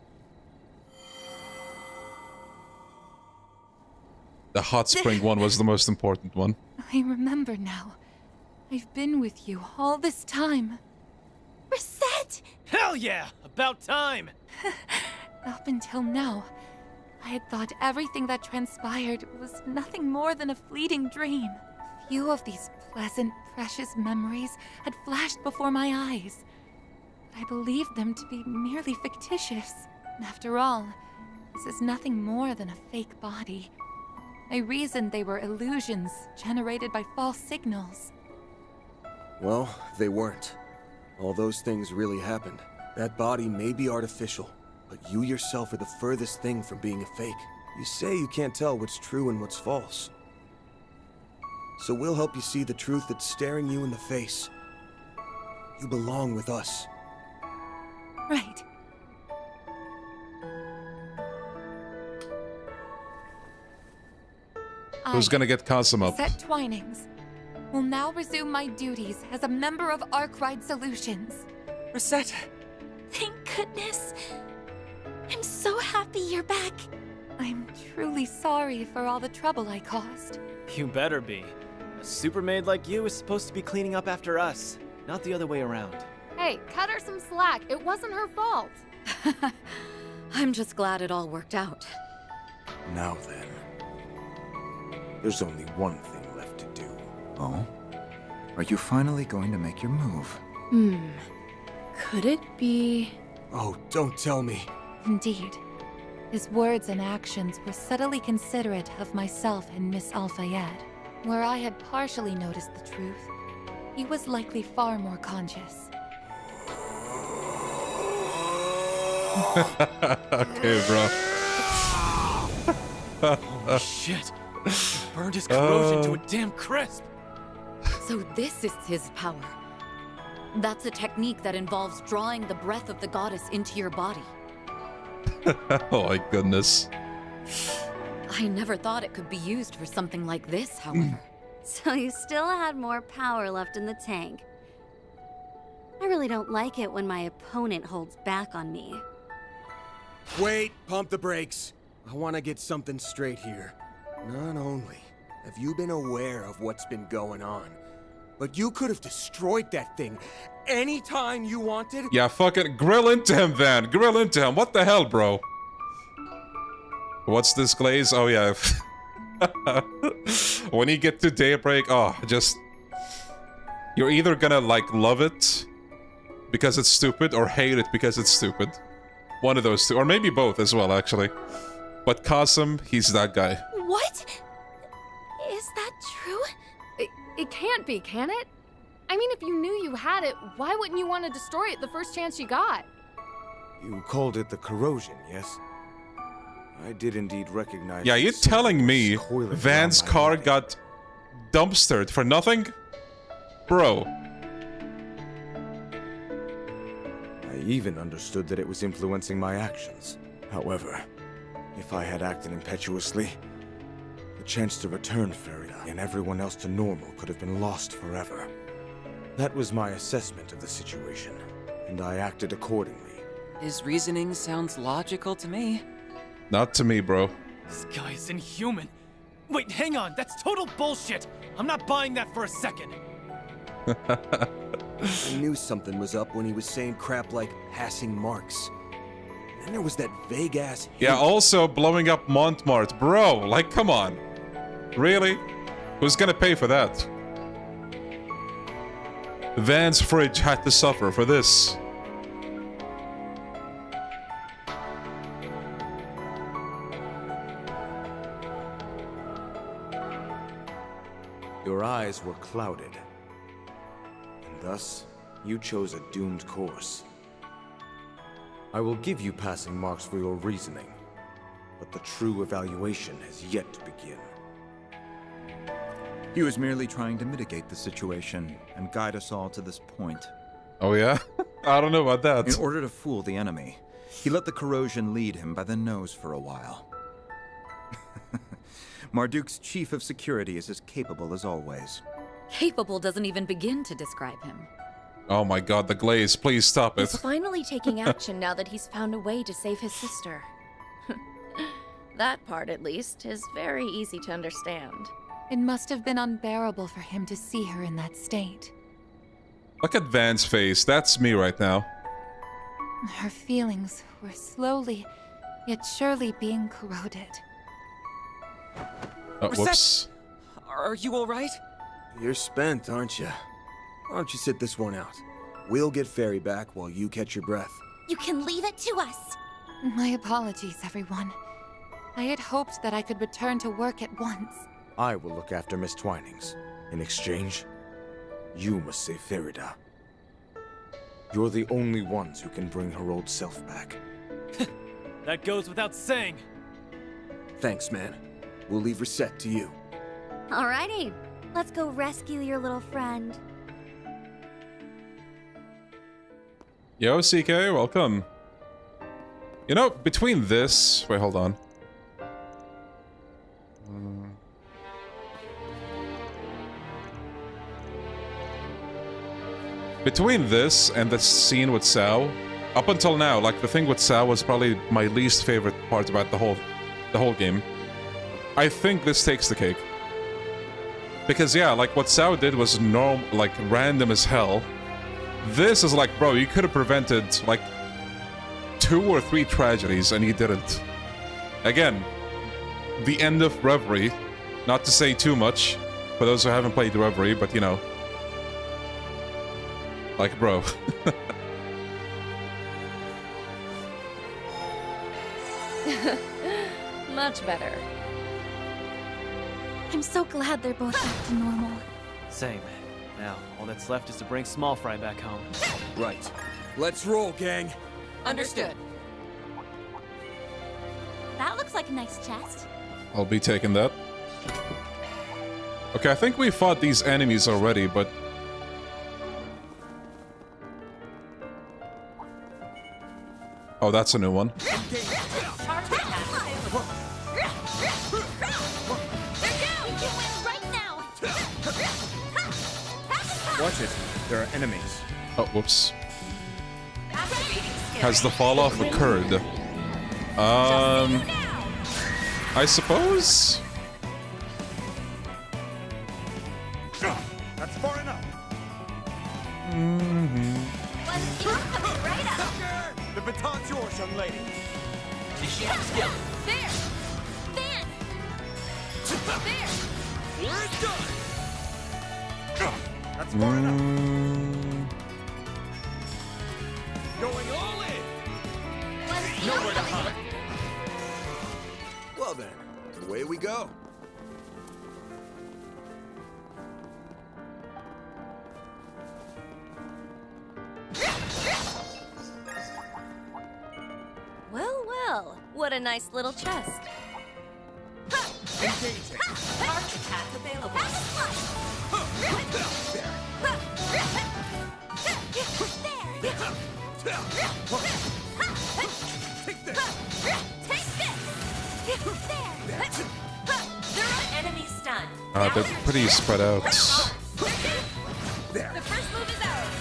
The hot spring one was the most important one. I remember now. I've been with you all this time. Reset! Hell yeah! About time! Up until now, I had thought everything that transpired was nothing more than a fleeting dream. Few of these pleasant, precious memories had flashed before my eyes. I believed them to be merely fictitious. After all, this is nothing more than a fake body. I reasoned they were illusions generated by false signals. Well, they weren't. All those things really happened. That body may be artificial, but you yourself are the furthest thing from being a fake. You say you can't tell what's true and what's false. So we'll help you see the truth that's staring you in the face. You belong with us. Right. Who's gonna get Kasum up? Set Twinings will now resume my duties as a member of Arkwright Solutions. Reset. Thank goodness. I'm so happy you're back. I'm truly sorry for all the trouble I caused. You better be. A super maid like you is supposed to be cleaning up after us, not the other way around. Hey, cut her some slack. It wasn't her fault. I'm just glad it all worked out. Now then. There's only one thing left to do. Oh? Are you finally going to make your move? Could it be... Oh, don't tell me. Indeed. His words and actions were subtly considerate of myself and Miss Al-Fayed. Where I had partially noticed the truth, he was likely far more conscious. Okay, bro. Holy shit! Burned his corrosion to a damn crisp! So this is his power. That's a technique that involves drawing the breath of the goddess into your body. Oh my goodness. I never thought it could be used for something like this, however. So you still had more power left in the tank. I really don't like it when my opponent holds back on me. Wait, pump the brakes. I want to get something straight here. Not only have you been aware of what's been going on, but you could have destroyed that thing anytime you wanted. Yeah, fucking grill into him, Van. Grill into him. What the hell, bro? What's this glaze? Oh, yeah. When you get to Daybreak, oh, just... You're either gonna, like, love it because it's stupid or hate it because it's stupid. One of those two. Or maybe both as well, actually. But Kasum, he's that guy. What? Is that true? It can't be, can it? I mean, if you knew you had it, why wouldn't you want to destroy it the first chance you got? You called it the corrosion, yes? I did indeed recognize... Yeah, you're telling me Van's car got dumpstered for nothing? Bro. I even understood that it was influencing my actions. However, if I had acted impetuously, the chance to return Fairy and everyone else to normal could have been lost forever. That was my assessment of the situation, and I acted accordingly. His reasoning sounds logical to me. Not to me, bro. This guy is inhuman. Wait, hang on, that's total bullshit. I'm not buying that for a second. I knew something was up when he was saying crap like passing marks. And then there was that vague-ass... Yeah, also blowing up Montmartre. Bro, like, come on. Really? Who's gonna pay for that? Van's fridge had to suffer for this. Your eyes were clouded, and thus you chose a doomed course. I will give you passing marks for your reasoning, but the true evaluation has yet to begin. He was merely trying to mitigate the situation and guide us all to this point. Oh yeah? I don't know about that. In order to fool the enemy, he let the corrosion lead him by the nose for a while. Marduk's chief of security is as capable as always. Capable doesn't even begin to describe him. Oh my god, the glaze. Please stop it. He's finally taking action now that he's found a way to save his sister. That part, at least, is very easy to understand. It must have been unbearable for him to see her in that state. Look at Van's face. That's me right now. Her feelings were slowly, yet surely being corroded. Oh, whoops. Are you alright? You're spent, aren't you? Why don't you sit this one out? We'll get Fairy back while you catch your breath. You can leave it to us. My apologies, everyone. I had hoped that I could return to work at once. I will look after Miss Twinings. In exchange, you must save Ferida. You're the only ones who can bring her old self back. That goes without saying. Thanks, man. We'll leave Reset to you. Alrighty, let's go rescue your little friend. Yo, CK, welcome. You know, between this... Wait, hold on. Between this and the scene with Sao, up until now, like, the thing with Sao was probably my least favorite part about the whole game. I think this takes the cake. Because, yeah, like, what Sao did was random as hell. This is like, bro, you could have prevented, like, 2 or 3 tragedies, and you didn't. Again, the end of Reverie. Not to say too much, for those who haven't played Reverie, but, you know. Like, bro. Much better. I'm so glad they're both back to normal. Same. Now, all that's left is to bring Small Fry back home. Right. Let's roll, gang. Understood. That looks like a nice chest. I'll be taking that. Okay, I think we fought these enemies already, but... Oh, that's a new one. Watch it. There are enemies. Oh, whoops. Has the fall off occurred? I suppose? That's far enough. Right up. The baton's yours, young lady. Does she have skill? There. Van. There. We're done. That's far enough. Going all in. Nowhere to hide. Well then, away we go. Well, well. What a nice little chest. Engaging. Arch attack available. Take this. Take this. There are enemies stunned. They're pretty spread out. There. The first move is ours.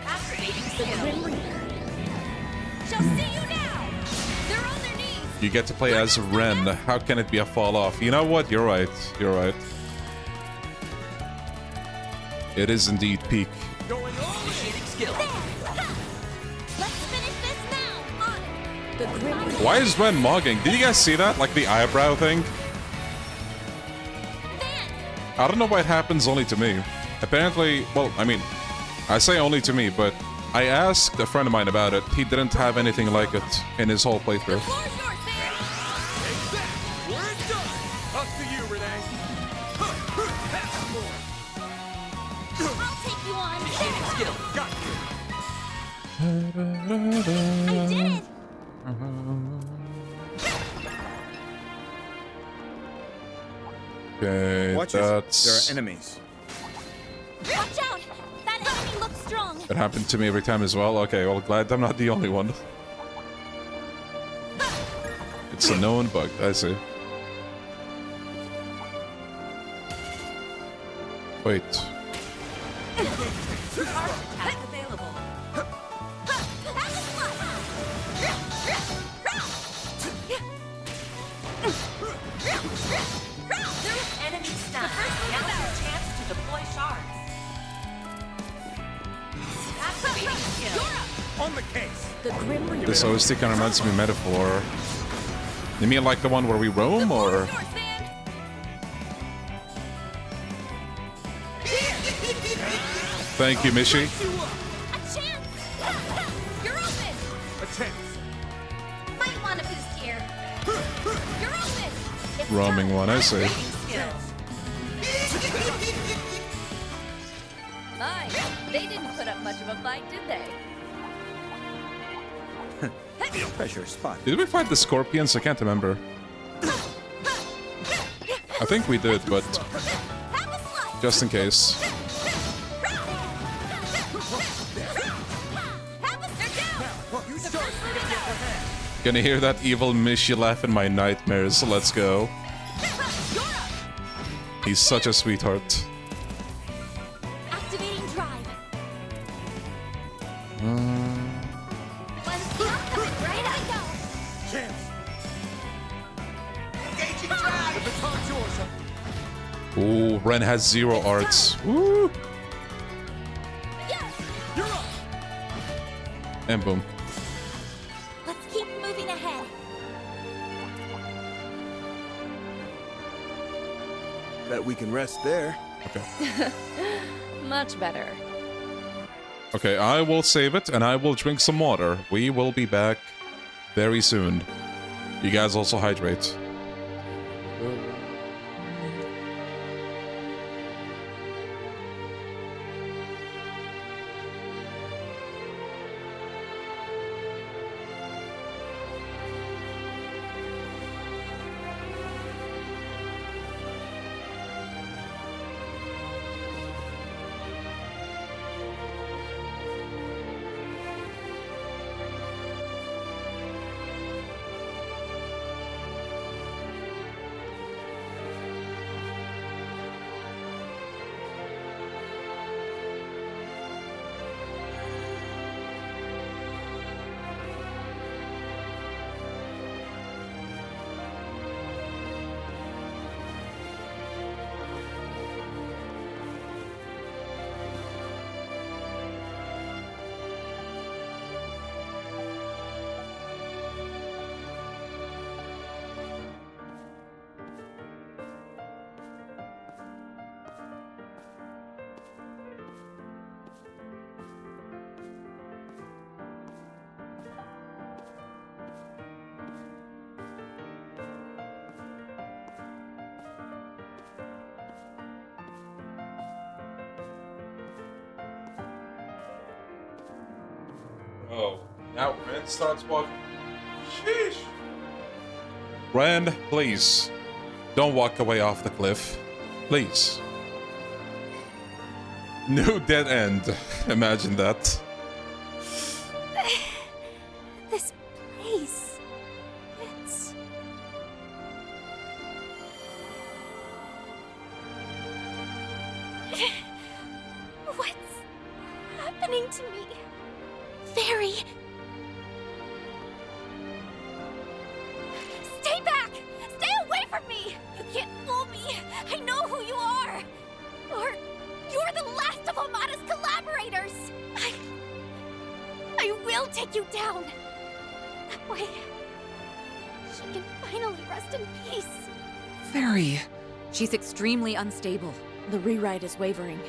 Activating skill. Shall see you now. They're on their knees. You get to play as Ren. How can it be a fall off? You know what? You're right. You're right. It is indeed peak. Going all in. Initiating skill. Let's finish this now. On it. Why is Ren mogging? Did you guys see that? Like the eyebrow thing? I don't know why it happens only to me. Apparently, well, I mean, I say only to me, but I asked a friend of mine about it. He didn't have anything like it in his whole playthrough. Up to you, Renee. I'll take you on. Skill, got I did it. Okay, Watch it. that's... There are enemies. Watch out! That enemy looks strong. It happened to me every time as well. Okay, well, glad I'm not the only one. It's a known bug, I see. Wait. Enemy stunned. Now's your chance to deploy shards. Activating skill. On the case. The Grim Reaper. This OST kind of reminds me of Metaphor. You mean like the one where we roam, or...? Thank you, Mishi. A chance. You're open. A chance. Might want to boost here. You're open. It's Roaming one, I see. My, they didn't put up much of a fight, did they? Treasure spot. Did we fight the scorpions? I can't remember. I think we did, but just in case. Gonna hear that evil Mishi laugh in my nightmares, so let's go. He's such a sweetheart. activating drive. Right I go. Chance. Engaging drive. The baton's yours. Ooh, Ren has 0 arts. Woo! You're up. And boom. Let's keep moving ahead. Bet we can rest there. Okay. Much better. Okay, I will save it, and I will drink some water. We will be back very soon. You guys also hydrate. Oh, now Ren starts walking. Sheesh. Ren, please. Don't walk away off the cliff. Please. No dead end. Imagine that. This place. It's... What's happening to me? Fairy! Stay back! Stay away from me! You can't fool me! I know who you are! You're the last of Hamada's collaborators! I will take you down! way she can finally rest in peace. Fairy. She's extremely unstable. The rewrite is wavering.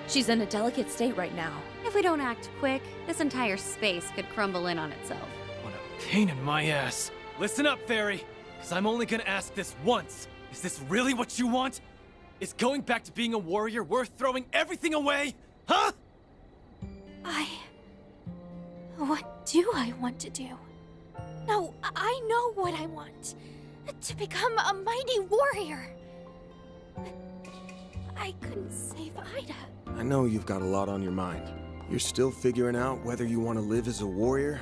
She's in a delicate state right now. If we don't act quick, this entire space could crumble in on itself. What a pain in my ass. Listen up, Fairy, because I'm only gonna ask this once. Is this really what you want? Is going back to being a warrior worth throwing everything away? Huh? What do I want to do? No, I know what I want. To become a mighty warrior. I couldn't save Ida. I know you've got a lot on your mind. You're still figuring out whether you want to live as a warrior,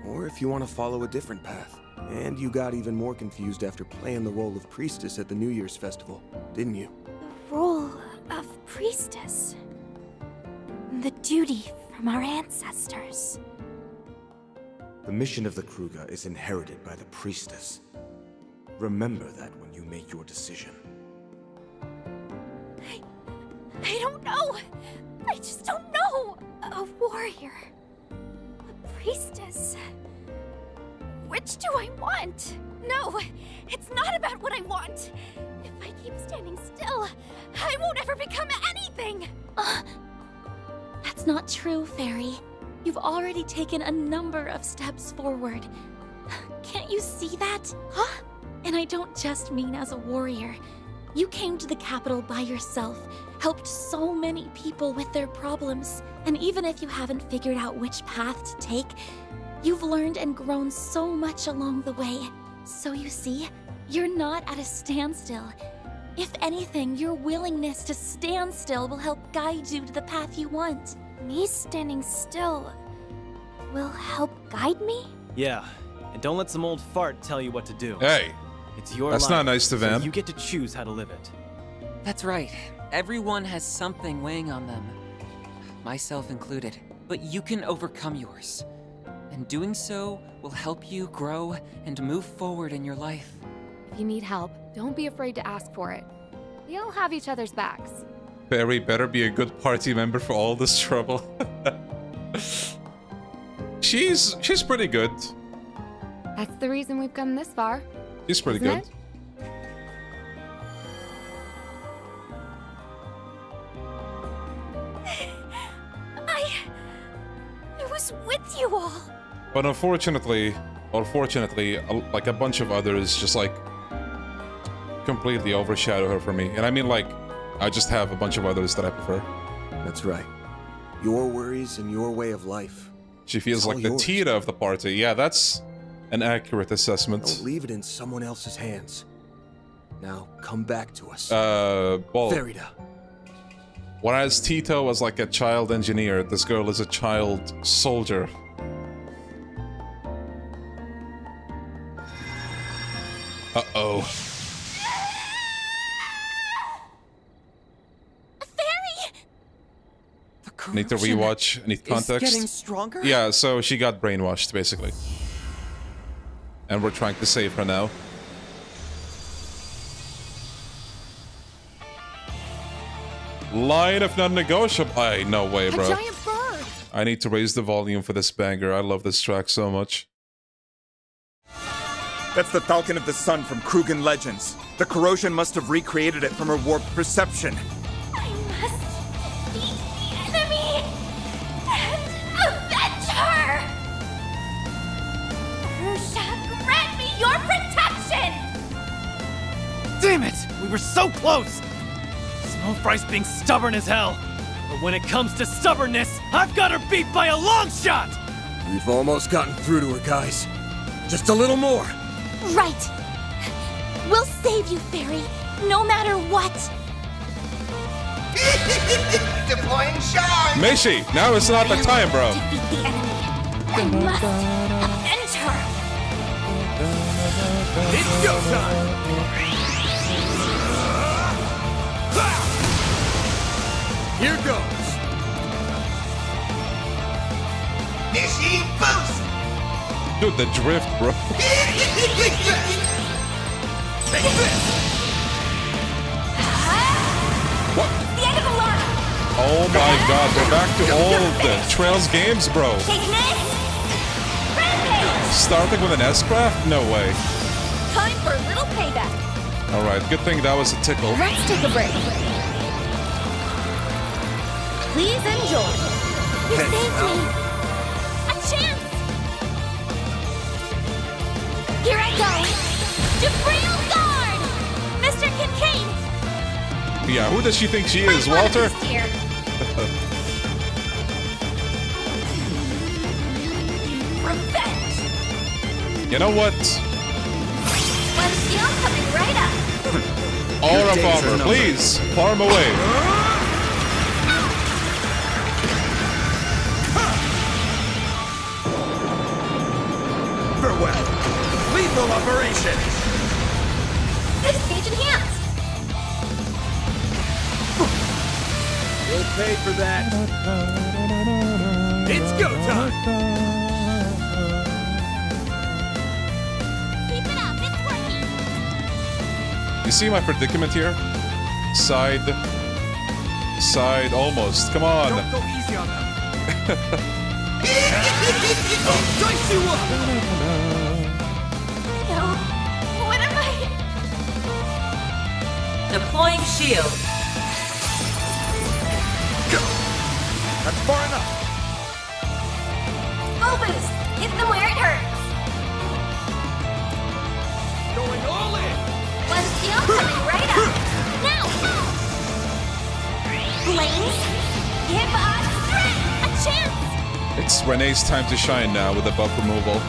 or if you want to follow a different path. And you got even more confused after playing the role of priestess at the New Year's festival, didn't you? The role of priestess. The duty from our ancestors. The mission of the Kruga is inherited by the priestess. Remember that when you make your decision. I don't know. I just don't know. A warrior. A priestess. Which do I want? No, it's not about what I want. If I keep standing still, I won't ever become anything. That's not true, Fairy. You've already taken a number of steps forward. Can't you see that? Huh? And I don't just mean as a warrior. You came to the capital by yourself, helped so many people with their problems, and even if you haven't figured out which path to take, you've learned and grown so much along the way. So you see, you're not at a standstill. If anything, your willingness to stand still will help guide you to the path you want. Me standing still will help guide me? Yeah, and don't let some old fart tell you what to do. Hey, it's your that's life, not nice to so them. you get to choose how to live it. That's right. Everyone has something weighing on them. Myself included. But you can overcome yours. And doing so will help you grow and move forward in your life. If you need help, don't be afraid to ask for it. We all have each other's backs. Fairy better be a good party member for all this trouble. She's pretty good. That's the reason we've come this far. She's pretty isn't good. it? I was with you all. But unfortunately, or fortunately, like a bunch of others just like completely overshadow her for me. And I mean, like, I just have a bunch of others that I prefer. That's right. Your worries and your way of life. She feels like the yours. Tita of the party. Yeah, that's an accurate assessment. Don't leave it in someone else's hands. Now, come back to us. Well, Farida. whereas Tito was like a child engineer, this girl is a child soldier. Uh-oh. I need to rewatch. I need context. Is getting stronger? Yeah, so she got brainwashed, basically. And we're trying to save her now. Line of non-negotiable. No way, bro. A giant bird! I need to raise the volume for this banger. I love this track so much. That's the Falcon of the Sun from Krugan Legends. The corrosion must have recreated it from her warped perception. I must defeat the enemy and avenge her! Urusha, grant me your protection! Damn it! We were so close! Snowfry's being stubborn as hell. But when it comes to stubbornness, I've got her beat by a long shot! We've almost gotten through to her, guys. Just a little more. Right. We'll save you, Fairy, no matter what. Deploying charge! Meishi, now is not the time, bro. Defeat the enemy. I must avenge her. It's go time! Here goes. Nishi boost! Dude, the drift, bro. Take this! What? The end of the line. Oh my god, we're back to old Trails games, bro. Take this. Rampage. starting with an S-craft? No way. Time for a little payback. Alright, good thing that was a tickle. Let's take a break. Please enjoy. You saved me. A chance. Here I go. Betrayal guard. Mr. Kincaid. Yeah, who does she think she is, Walter? Here. Revenge. You know what? One shield coming right up. Aura Bomber, please, farm away. Farewell. Lethal operation. Stage enhanced. We'll pay for that. It's go time. Keep it up. It's working. You see my predicament here? Side, almost. Come on. Don't go easy on them. Dice you up. No. What am I? Deploying shield. That's far enough. Full boost. Hit them where it hurts. Going all in. One shield coming right up. Now. Flames. Give us strength. A chance. It's Renee's time to shine now with the buff removal.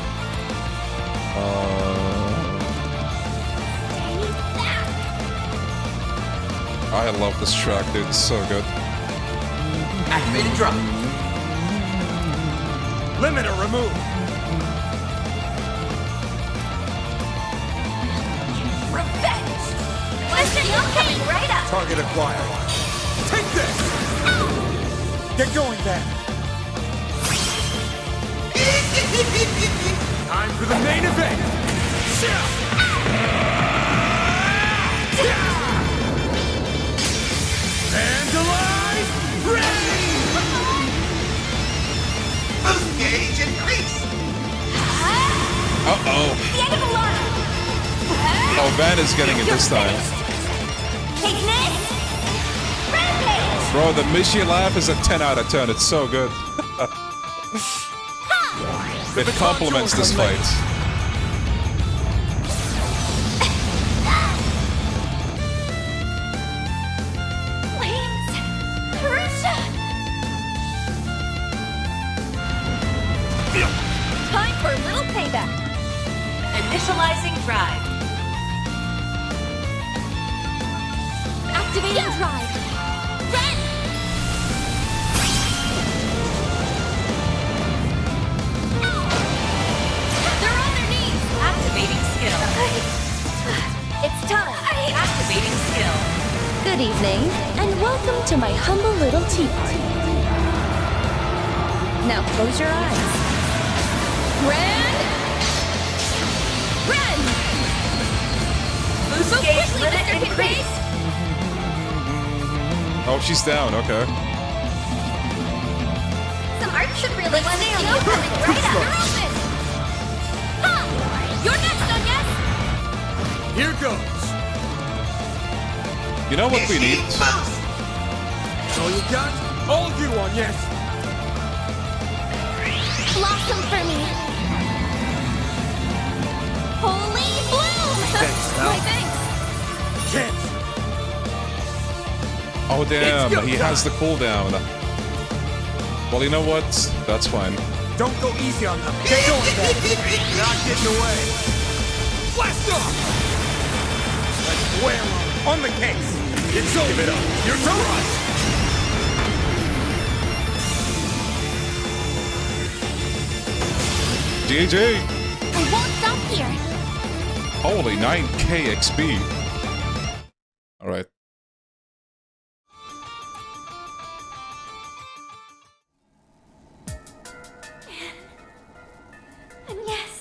I love this track, dude. It's so good. Activated drop. Limiter removed. Revenge. Listen, coming right up. Target acquired. Take this. Get going then. Time for the main event. Vandalize! Ready! Boost gauge increase. Uh-oh. The end of the line. Oh, Van is getting it this time. Ignis. Rampage. Bro, the Mishi laugh is a 10 out of 10. It's so good. It complements this fight. Flames. Persia. Time for a little payback. Initializing drive. Activating drive. Ren. They're on their knees. Activating skill. It's time. Activating skill. Good evening, and welcome to my humble little tea party. Now close your eyes. Ren! Boost gauge limit increase. Oh, she's down. Okay. Some art should really stay on you. Coming right up. You're open. Ha! You're next, I guess. Here goes. You know what we need? All you got? All you on, yes. Blossom for me. Holy bloom. Thanks, pal. My thanks. Chance. Oh, damn. He has the cooldown. Well, you know what? That's fine. Don't go easy on them. Get going, then. Not getting away. Blast off! Let's whale on the case. It's over. Give it up. You're to rush. GG. I won't stop here. Holy 9k XP. Alright. And yes.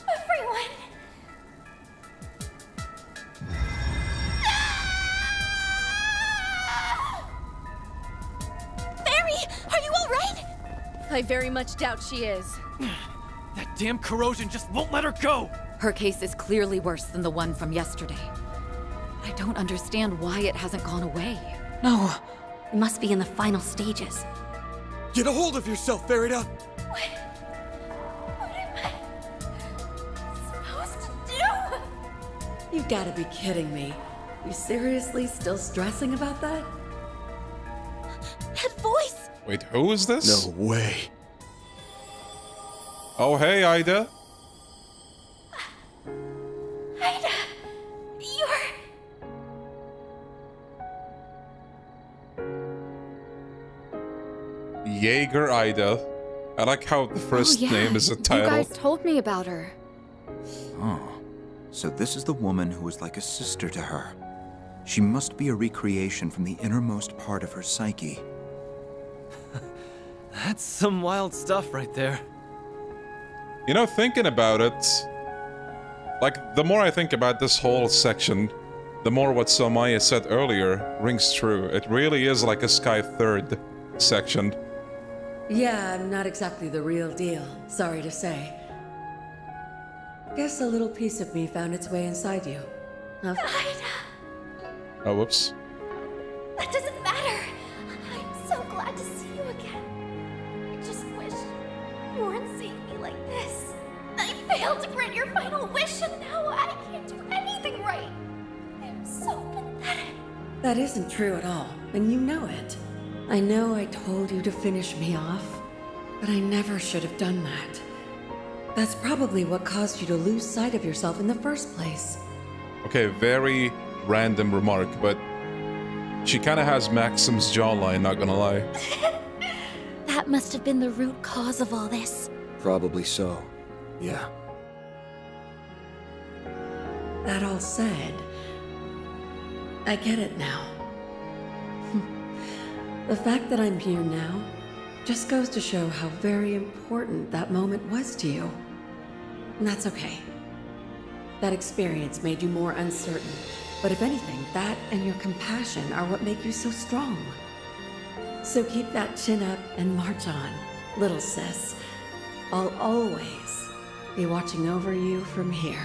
Everyone. Fairy, are you all right? I very much doubt she is. That damn corrosion just won't let her go! Her case is clearly worse than the one from yesterday. I don't understand why it hasn't gone away. No, it must be in the final stages. Get a hold of yourself, Farida! What am I supposed to do? You gotta be kidding me. You seriously still stressing about that? That voice! Wait, who is this? No way. Oh, hey, Ida. Ida, Jaeger Ida. I like how the first name is a title. You guys told me about her. Oh, so this is the woman who was like a sister to her. She must be a recreation from the innermost part of her psyche. That's some wild stuff right there. You know, thinking about it, like, the more I think about this whole section, the more what Somaya said earlier rings true. It really is like a Sky Third section. Yeah, I'm not exactly the real deal, sorry to say. Guess a little piece of me found its way inside you. Ida, Oh, whoops. that doesn't matter. I'm so glad to see you again. I just wish you weren't seeing me like this. I failed to grant your final wish, and now I can't do anything right. I'm so pathetic. That isn't true at all, and you know it. I know I told you to finish me off, but I never should have done that. That's probably what caused you to lose sight of yourself in the first place. Okay, very random remark, but she kind of has Maxim's jawline, not gonna lie. That must have been the root cause of all this. Probably so. Yeah. That all said, I get it now. The fact that I'm here now just goes to show how very important that moment was to you. And that's okay. That experience made you more uncertain, but if anything, that and your compassion are what make you so strong. So keep that chin up and march on, little sis. I'll always be watching over you from here.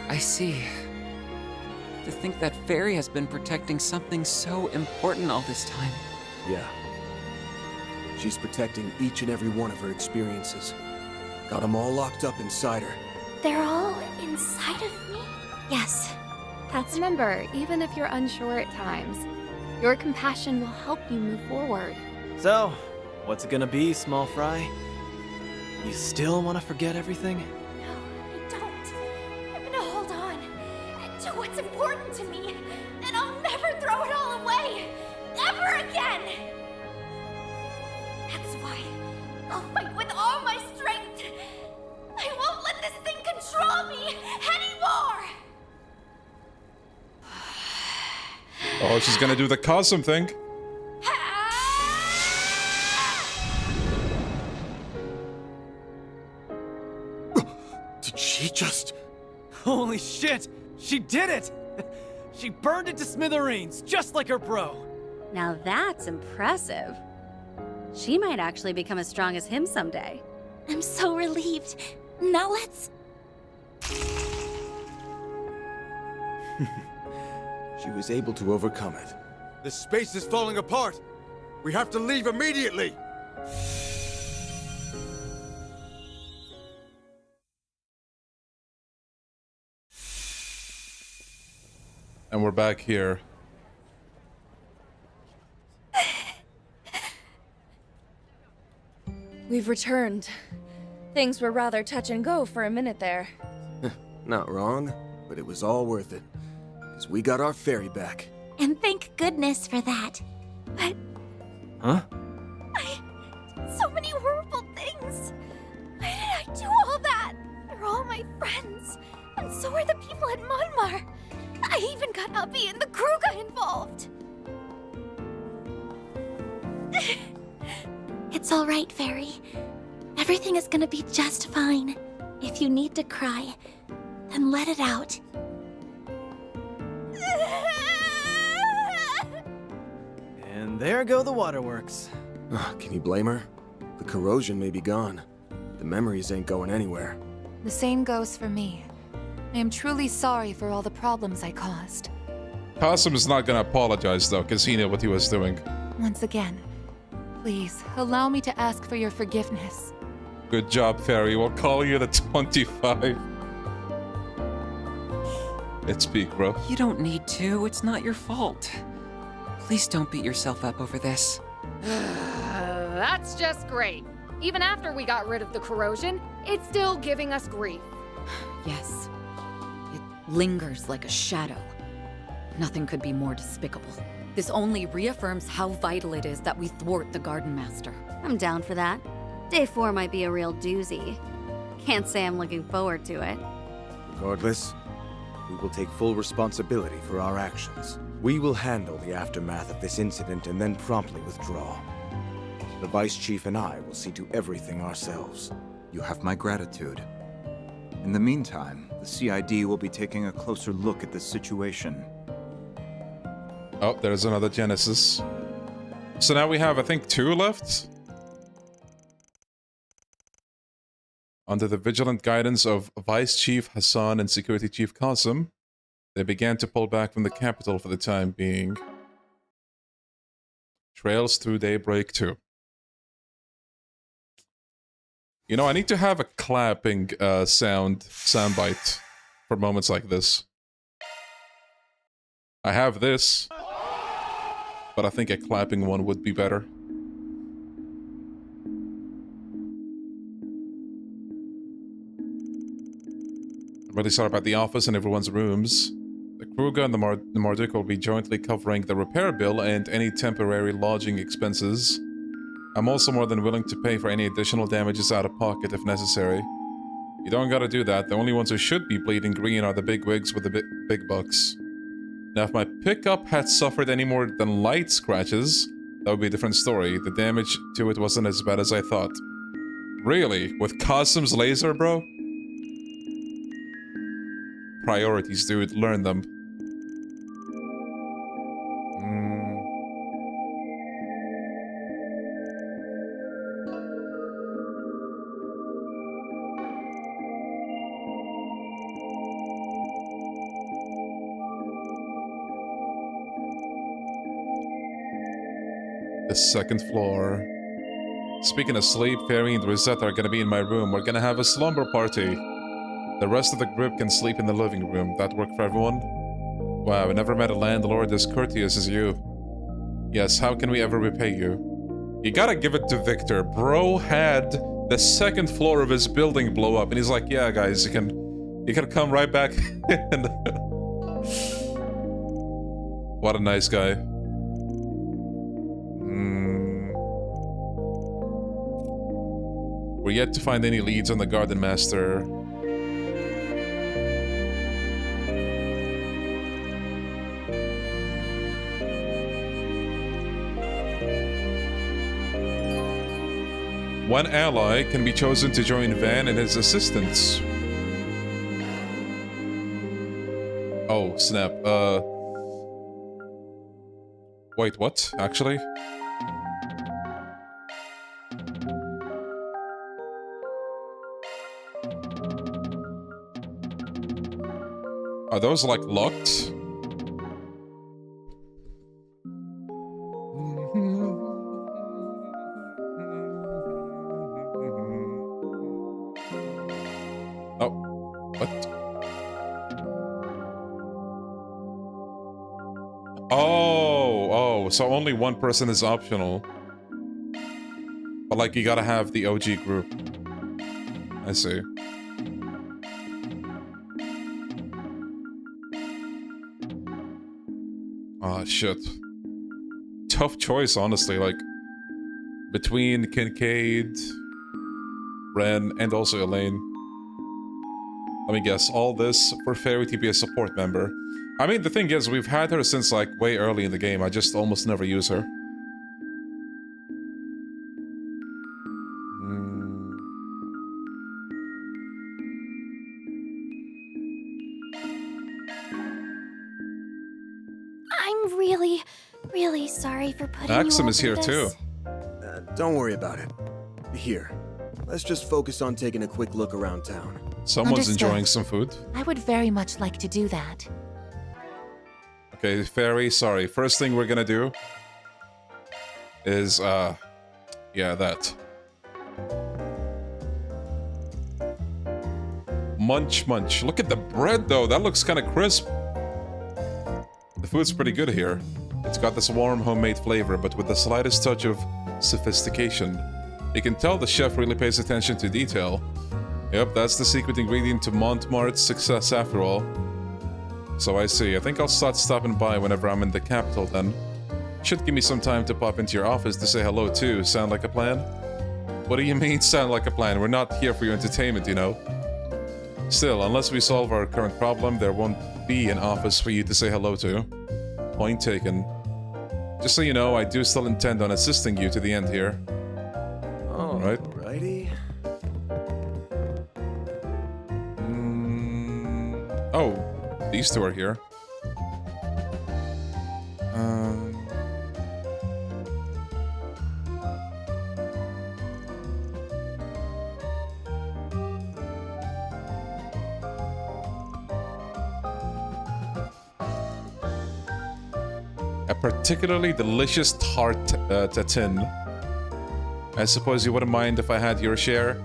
I see. To think that Fairy has been protecting something so important all this time. Yeah. She's protecting each and every one of her experiences. Got them all locked up inside her. They're all inside of me? Yes. That's Remember, even if you're unsure at times, your compassion will help you move forward. So, what's it gonna be, small fry? You still want to forget everything? I don't. I'm gonna hold on to what's important to me, and I'll never throw it all away. Ever again! That's why I'll fight with all my strength. I won't let this thing control me anymore! Oh, she's gonna do the Cosm thing. Did she just... Holy shit! She did it! She burned it to smithereens, just like her bro. Now that's impressive. She might actually become as strong as him someday. I'm so relieved. Now let's... She was able to overcome it. The space is falling apart. We have to leave immediately. And we're back here. We've returned. Things were rather touch and go for a minute there. Not wrong, but it was all worth it. Because we got our fairy back. And thank goodness for that. But Huh? I did so many horrible things. Why did I do all that? They're all my friends. And so are the people at Monmar. I even got Uppy and the Kruga involved. It's all right, Fairy. Everything is gonna be just fine. If you need to cry, then let it out. there go the waterworks. Can you blame her? The corrosion may be gone. The memories ain't going anywhere. The same goes for me. I am truly sorry for all the problems I caused. Qasim is not gonna apologize though, because he knew what he was doing. Once again, please allow me to ask for your forgiveness. Good job, Fairy. We'll call you the 25. It's peak, bro. You don't need to. It's not your fault. Please don't beat yourself up over this. That's just great. Even after we got rid of the corrosion, it's still giving us grief. Yes. It lingers like a shadow. Nothing could be more despicable. This only reaffirms how vital it is that we thwart the Garden Master. I'm down for that. Day 4 might be a real doozy. Can't say I'm looking forward to it. Regardless, we will take full responsibility for our actions. We will handle the aftermath of this incident and then promptly withdraw. The Vice Chief and I will see to everything ourselves. You have my gratitude. In the meantime, the CID will be taking a closer look at this situation. Oh, there's another Genesis. So now we have, I think, 2 left? Under the vigilant guidance of Vice Chief Hassan and Security Chief Qasim, they began to pull back from the capital for the time being. Trails through Daybreak 2. You know, I need to have a clapping soundbite for moments like this. I have this, but I think a clapping one would be better. I'm really sorry about the office and everyone's rooms. The Kruger and the Marduk will be jointly covering the repair bill and any temporary lodging expenses. I'm also more than willing to pay for any additional damages out of pocket if necessary. You don't gotta do that. The only ones who should be bleeding green are the big wigs with the big bucks. Now, if my pickup had suffered any more than light scratches, that would be a different story. The damage to it wasn't as bad as I thought. Really? With Qasim's laser, bro? Priorities, dude. Learn them. The 2nd floor. Speaking of sleep, Fairy and Rosetta are gonna be in my room. We're gonna have a slumber party. The rest of the group can sleep in the living room. That work for everyone? Wow, I never met a landlord as courteous as you. Yes, how can we ever repay you? You gotta give it to Victor. Bro had the 2nd floor of his building blow up, and he's like, yeah, guys, you can come right back in. What a nice guy. We're yet to find any leads on the Garden Master. One ally can be chosen to join Van and his assistants. Oh, snap. Wait, what? Actually? Are those, like, locked? Oh. What? Oh, so only one person is optional. But, like, you gotta have the OG group. I see. Ah, shit. Tough choice, honestly, like, between Kincaid, Ren, and also Elaine. Let me guess, all this for Fairy to be a support member. I mean, the thing is, we've had her since, like, way early in the game. I just almost never use her. I'm really Really sorry for putting Maxim you is here over too. this. Don't worry about it. Here, let's just focus on taking a quick look around town. Someone's Understood. enjoying some food. I would very much like to do that. Okay, Fairy, sorry. First thing we're gonna do is, yeah, that. Munch, munch. Look at the bread, though. That looks kind of crisp. The food's pretty good here. It's got this warm, homemade flavor, but with the slightest touch of sophistication. You can tell the chef really pays attention to detail. Yep, that's the secret ingredient to Montmartre's success after all. So I see. I think I'll start stopping by whenever I'm in the capital then. Should give me some time to pop into your office to say hello too. Sound like a plan? What do you mean, sound like a plan? We're not here for your entertainment, you know? Still, unless we solve our current problem, there won't be an office for you to say hello to. Point taken. Just so you know, I do still intend on assisting you to the end here. Alrighty. Oh, these two are here. A particularly delicious tart tatin. I suppose you wouldn't mind if I had your share?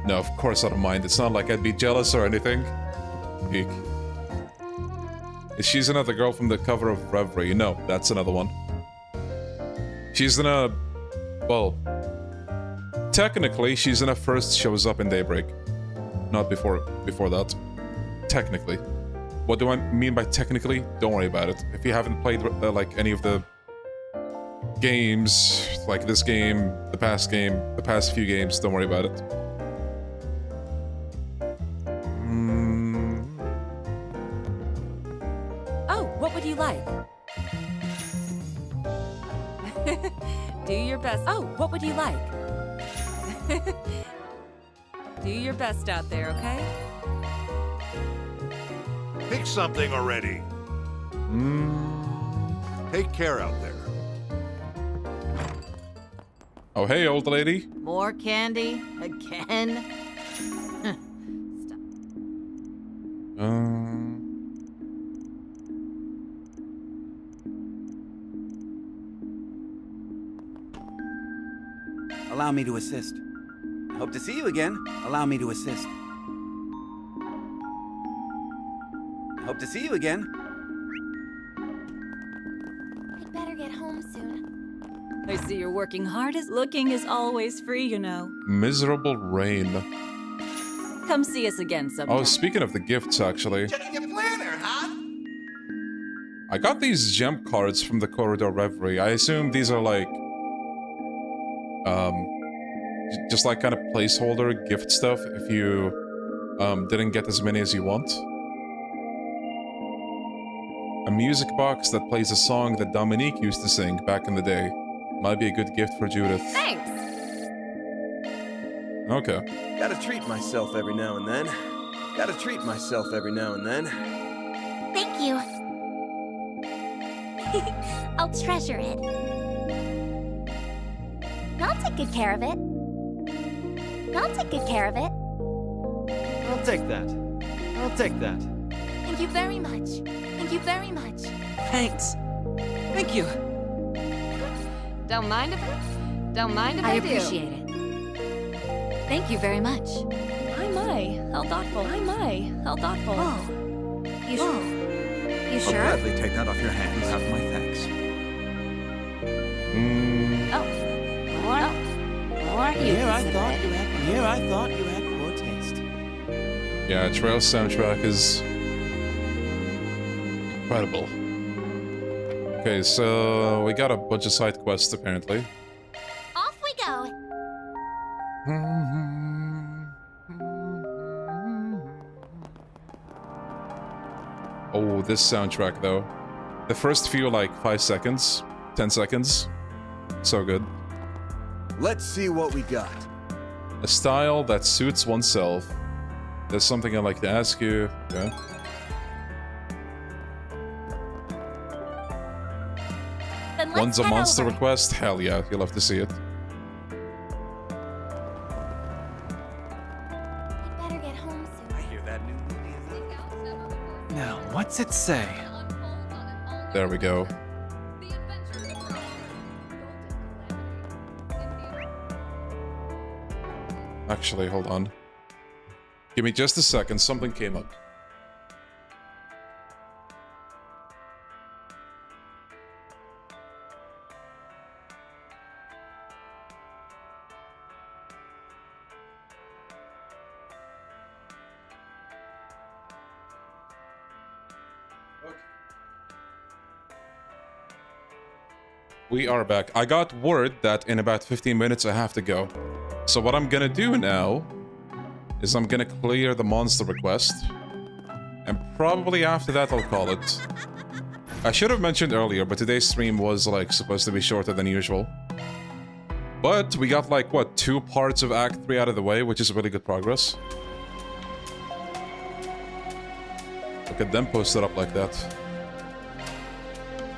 No, of course I don't mind. It's not like I'd be jealous or anything. Geek. She's another girl from the cover of Reverie. No, that's another one. She's in a... well... technically, she's in a first shows up in Daybreak. Not before that. Technically. What do I mean by technically? Don't worry about it. If you haven't played like any of the games, like this game, the past few games, don't worry about it. Oh, what would you like? Do your best. Oh, what would you like? Do your best out there, okay? Pick something already. Take care out there. Oh, hey, old lady. More candy? Again? Allow me to assist. Hope to see you again. Allow me to assist. Hope to see you again. I'd better get home soon. I see you're working hard. Looking is always free, you know. Miserable rain. Come see us again sometime. Oh, speaking of the gifts, actually. Checking your planner, huh? I got these gem cards from the Corridor Reverie. I assume these are like... just like kind of placeholder gift stuff if you didn't get as many as you want. A music box that plays a song that Dominique used to sing back in the day. Might be a good gift for Judith. Thanks. Okay. Gotta treat myself every now and then. Thank you. I'll treasure it. I'll take good care of it. I'll take that. Thank you very much. Thanks. Thank you. Don't mind if I do. appreciate it. Thank you very much. How thoughtful. Oh. You I'll sure? gladly take that off your hands. You have my thanks. Aren't you? I thought you had poor taste. Yeah, Trail's soundtrack is... incredible. Okay, so we got a bunch of side quests apparently. Off we go. Oh, this soundtrack though. The first few like 5 seconds, 10 seconds. So good. Let's see what we got. A style that suits oneself. There's something I'd like to ask you. Okay. Then let's One's a head monster over. request? Hell yeah, you'll have to see it. Better get home soon. I hear that new movie is out. Now, what's it say? There we go. Actually, hold on. Give me just a second, something came up. We are back. I got word that in about 15 minutes I have to go. So what I'm gonna do now is I'm gonna clear the monster request. And probably after that I'll call it. I should have mentioned earlier, but today's stream was like supposed to be shorter than usual. But we got like, what, 2 parts of Act 3 out of the way, which is really good progress. Look at them posted up like that.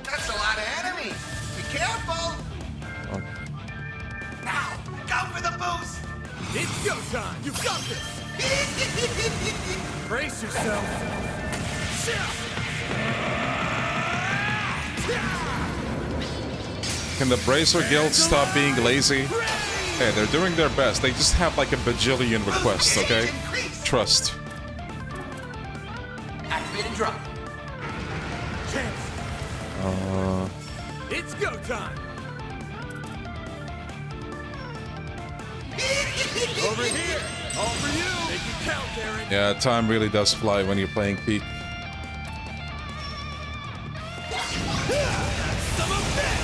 That's a lot of enemies. Be careful. Okay. Now, go for the boost. It's go time. You got this. Brace yourself. Can the Bracer Guild stop being lazy? Hey, they're doing their best. They just have like a bajillion requests, okay? Trust. Activate and drop. It's go time. Over here. All for you. Make it count, Darren. Yeah, time really does fly when you're playing Peak. Some of that.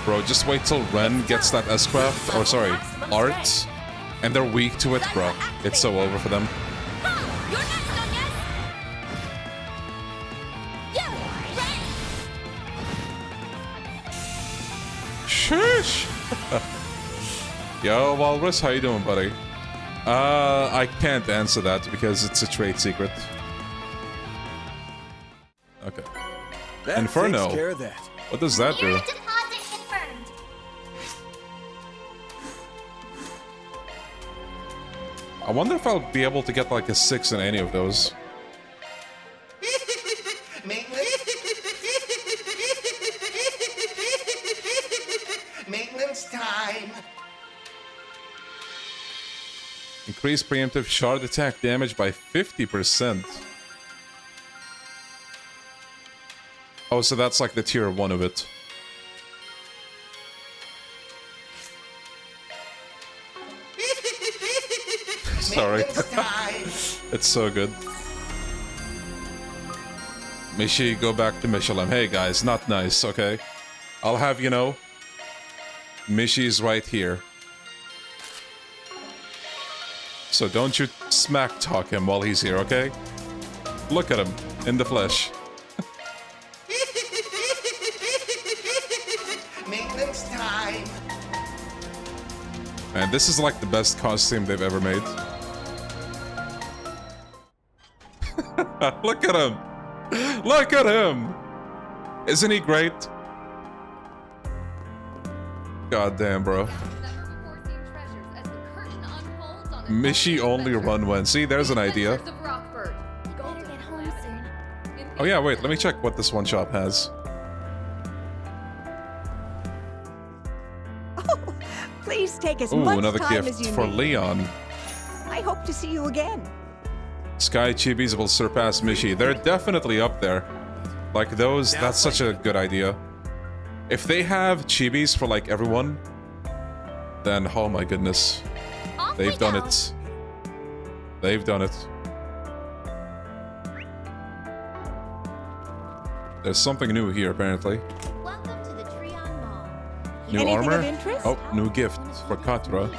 Bro, just wait till Ren gets that S-Craft, or sorry, Art, and they're weak to it, bro. It's so over for them. You're next, Onion. You, Ren. Shush! Yo, Walrus, how you doing, buddy? I can't answer that because it's a trade secret. Okay. That Inferno. takes care of that. What does that do? Deposit confirmed. I wonder if I'll be able to get like a 6 in any of those. Maintenance time. Increase preemptive shard attack damage by 50%. Oh, so that's like the tier 1 of it. Sorry. It's so good. Mishi, go back to Michelin. Hey guys, not nice, okay? I'll have you know, Mishi's right here. So don't you smack talk him while he's here, okay? Look at him, in the flesh. Maintenance time. Man, this is like the best costume they've ever made. Look at him! Look at him! Isn't he great? God damn, bro. Mishi only run when. See, there's an idea. Better get home soon. Oh yeah, wait, let me check what this one shop has. Please take as Ooh, much another time gift as you for need. Leon. I hope to see you again. Sky Chibis will surpass Mishi. They're definitely up there. Like those, that's such a good idea. If they have Chibis for like everyone, then oh my goodness. They've done it. They've done it. There's something new here, apparently. Welcome to the Trion Mall. New Anything armor? of interest? Oh, new gift for Katra.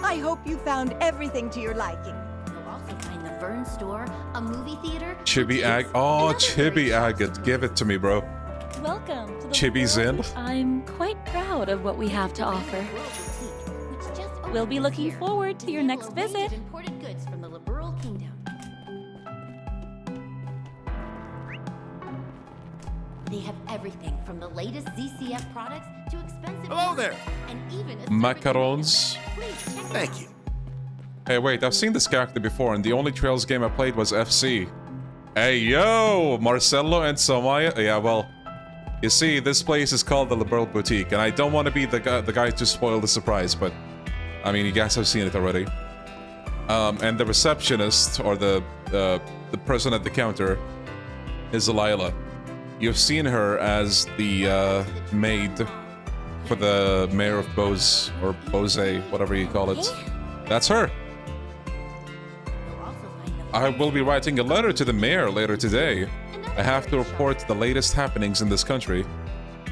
I hope you found everything to your liking. You'll also find the Vern store, a movie theater. Chibi Ag. Oh, Chibi Agate. Give it to me, bro. Welcome to the Chibi's in. I'm quite proud of what we have to offer. We'll be looking forward to your next visit. Imported goods from the liberal kingdom. They have everything from the latest ZCF products to expensive. Hello there. And even a Macarons. Thank you. Hey, wait, I've seen this character before, and the only Trails game I played was FC. Hey, yo! Marcelo and Somaya? Yeah, well, you see, this place is called the Liberal Boutique, and I don't want to be the guy to spoil the surprise, but, I mean, you guys have seen it already. And the receptionist, or the person at the counter, is Lila. You've seen her as the maid for the mayor of Bose, or Bose, whatever you call it. That's her. I will be writing a letter to the mayor later today. I have to report the latest happenings in this country.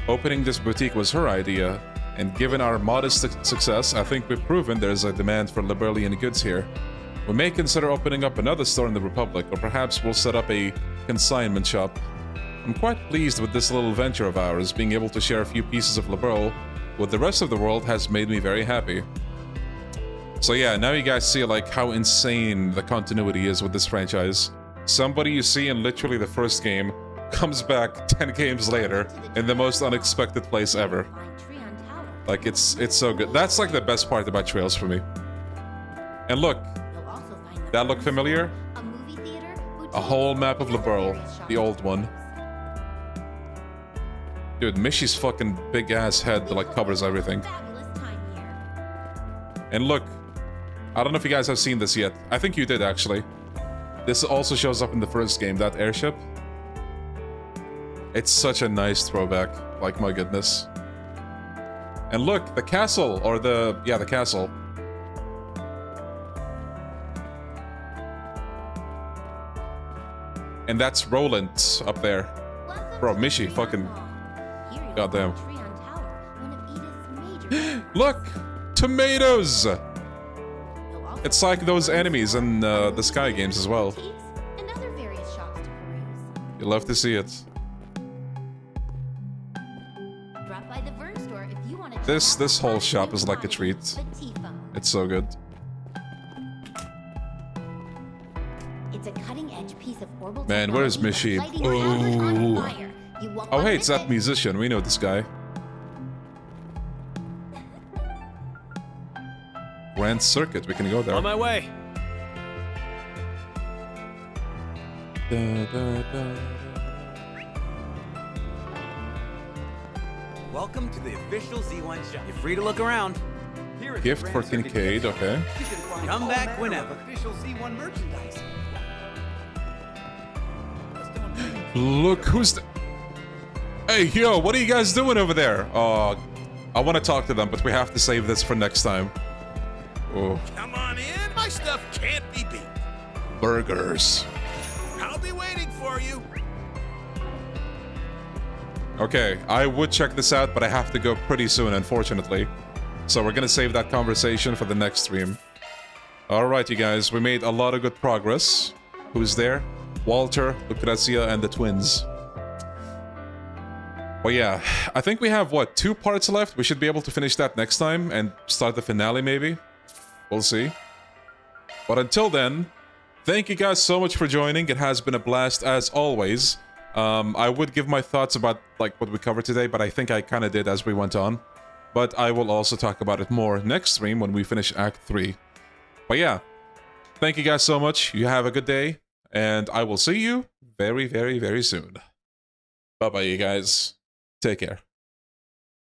Opening this boutique was her idea, and given our modest success, I think we've proven there's a demand for Liberalian goods here. We may consider opening up another store in the Republic, or perhaps we'll set up a consignment shop. I'm quite pleased with this little venture of ours. Being able to share a few pieces of Liberal with the rest of the world has made me very happy. So yeah, now you guys see like how insane the continuity is with this franchise. Somebody you see in literally the first game comes back 10 games later in the most unexpected place ever. Like it's so good. That's like the best part about Trails for me. And look, that look familiar? A whole map of Liberal, the old one. Dude, Mishy's fucking big ass head that like covers everything. And look, I don't know if you guys have seen this yet. I think you did actually. This also shows up in the first game, that airship. It's such a nice throwback, like my goodness. And look, the castle, or the castle. And that's Roland up there. Bro, Mishy, fucking... Goddamn. Look! Tomatoes! It's like those enemies in the Sky games as well. You'll love to see it. This whole shop is like a treat. It's so good. It's a cutting-edge piece of orbital Man, where's Mishy? Oh, hey, it's that musician. We know this guy. Grand Circuit. We can go there. On my way. Welcome to the official Z1 shop. You're free to look around. Gift for Kincaid, okay. Come back whenever. Official Z1 merchandise. Look who's the... Hey, yo, what are you guys doing over there? Oh, I want to talk to them, but we have to save this for next time. Oh. Come on in. My stuff can't be beat. Burgers. I'll be waiting for you. Okay, I would check this out, but I have to go pretty soon, unfortunately. So we're gonna save that conversation for the next stream. Alright, you guys, we made a lot of good progress. Who's there? Walter, Lucrezia, and the twins. Well, yeah, I think we have, what, 2 parts left? We should be able to finish that next time and start the finale, maybe? We'll see. But until then, thank you guys so much for joining. It has been a blast, as always. I would give my thoughts about, like, what we covered today, but I think I kind of did as we went on. But I will also talk about it more next stream when we finish Act 3. But yeah, thank you guys so much. You have a good day. And I will see you very, very, very soon. Bye-bye, you guys. Take care.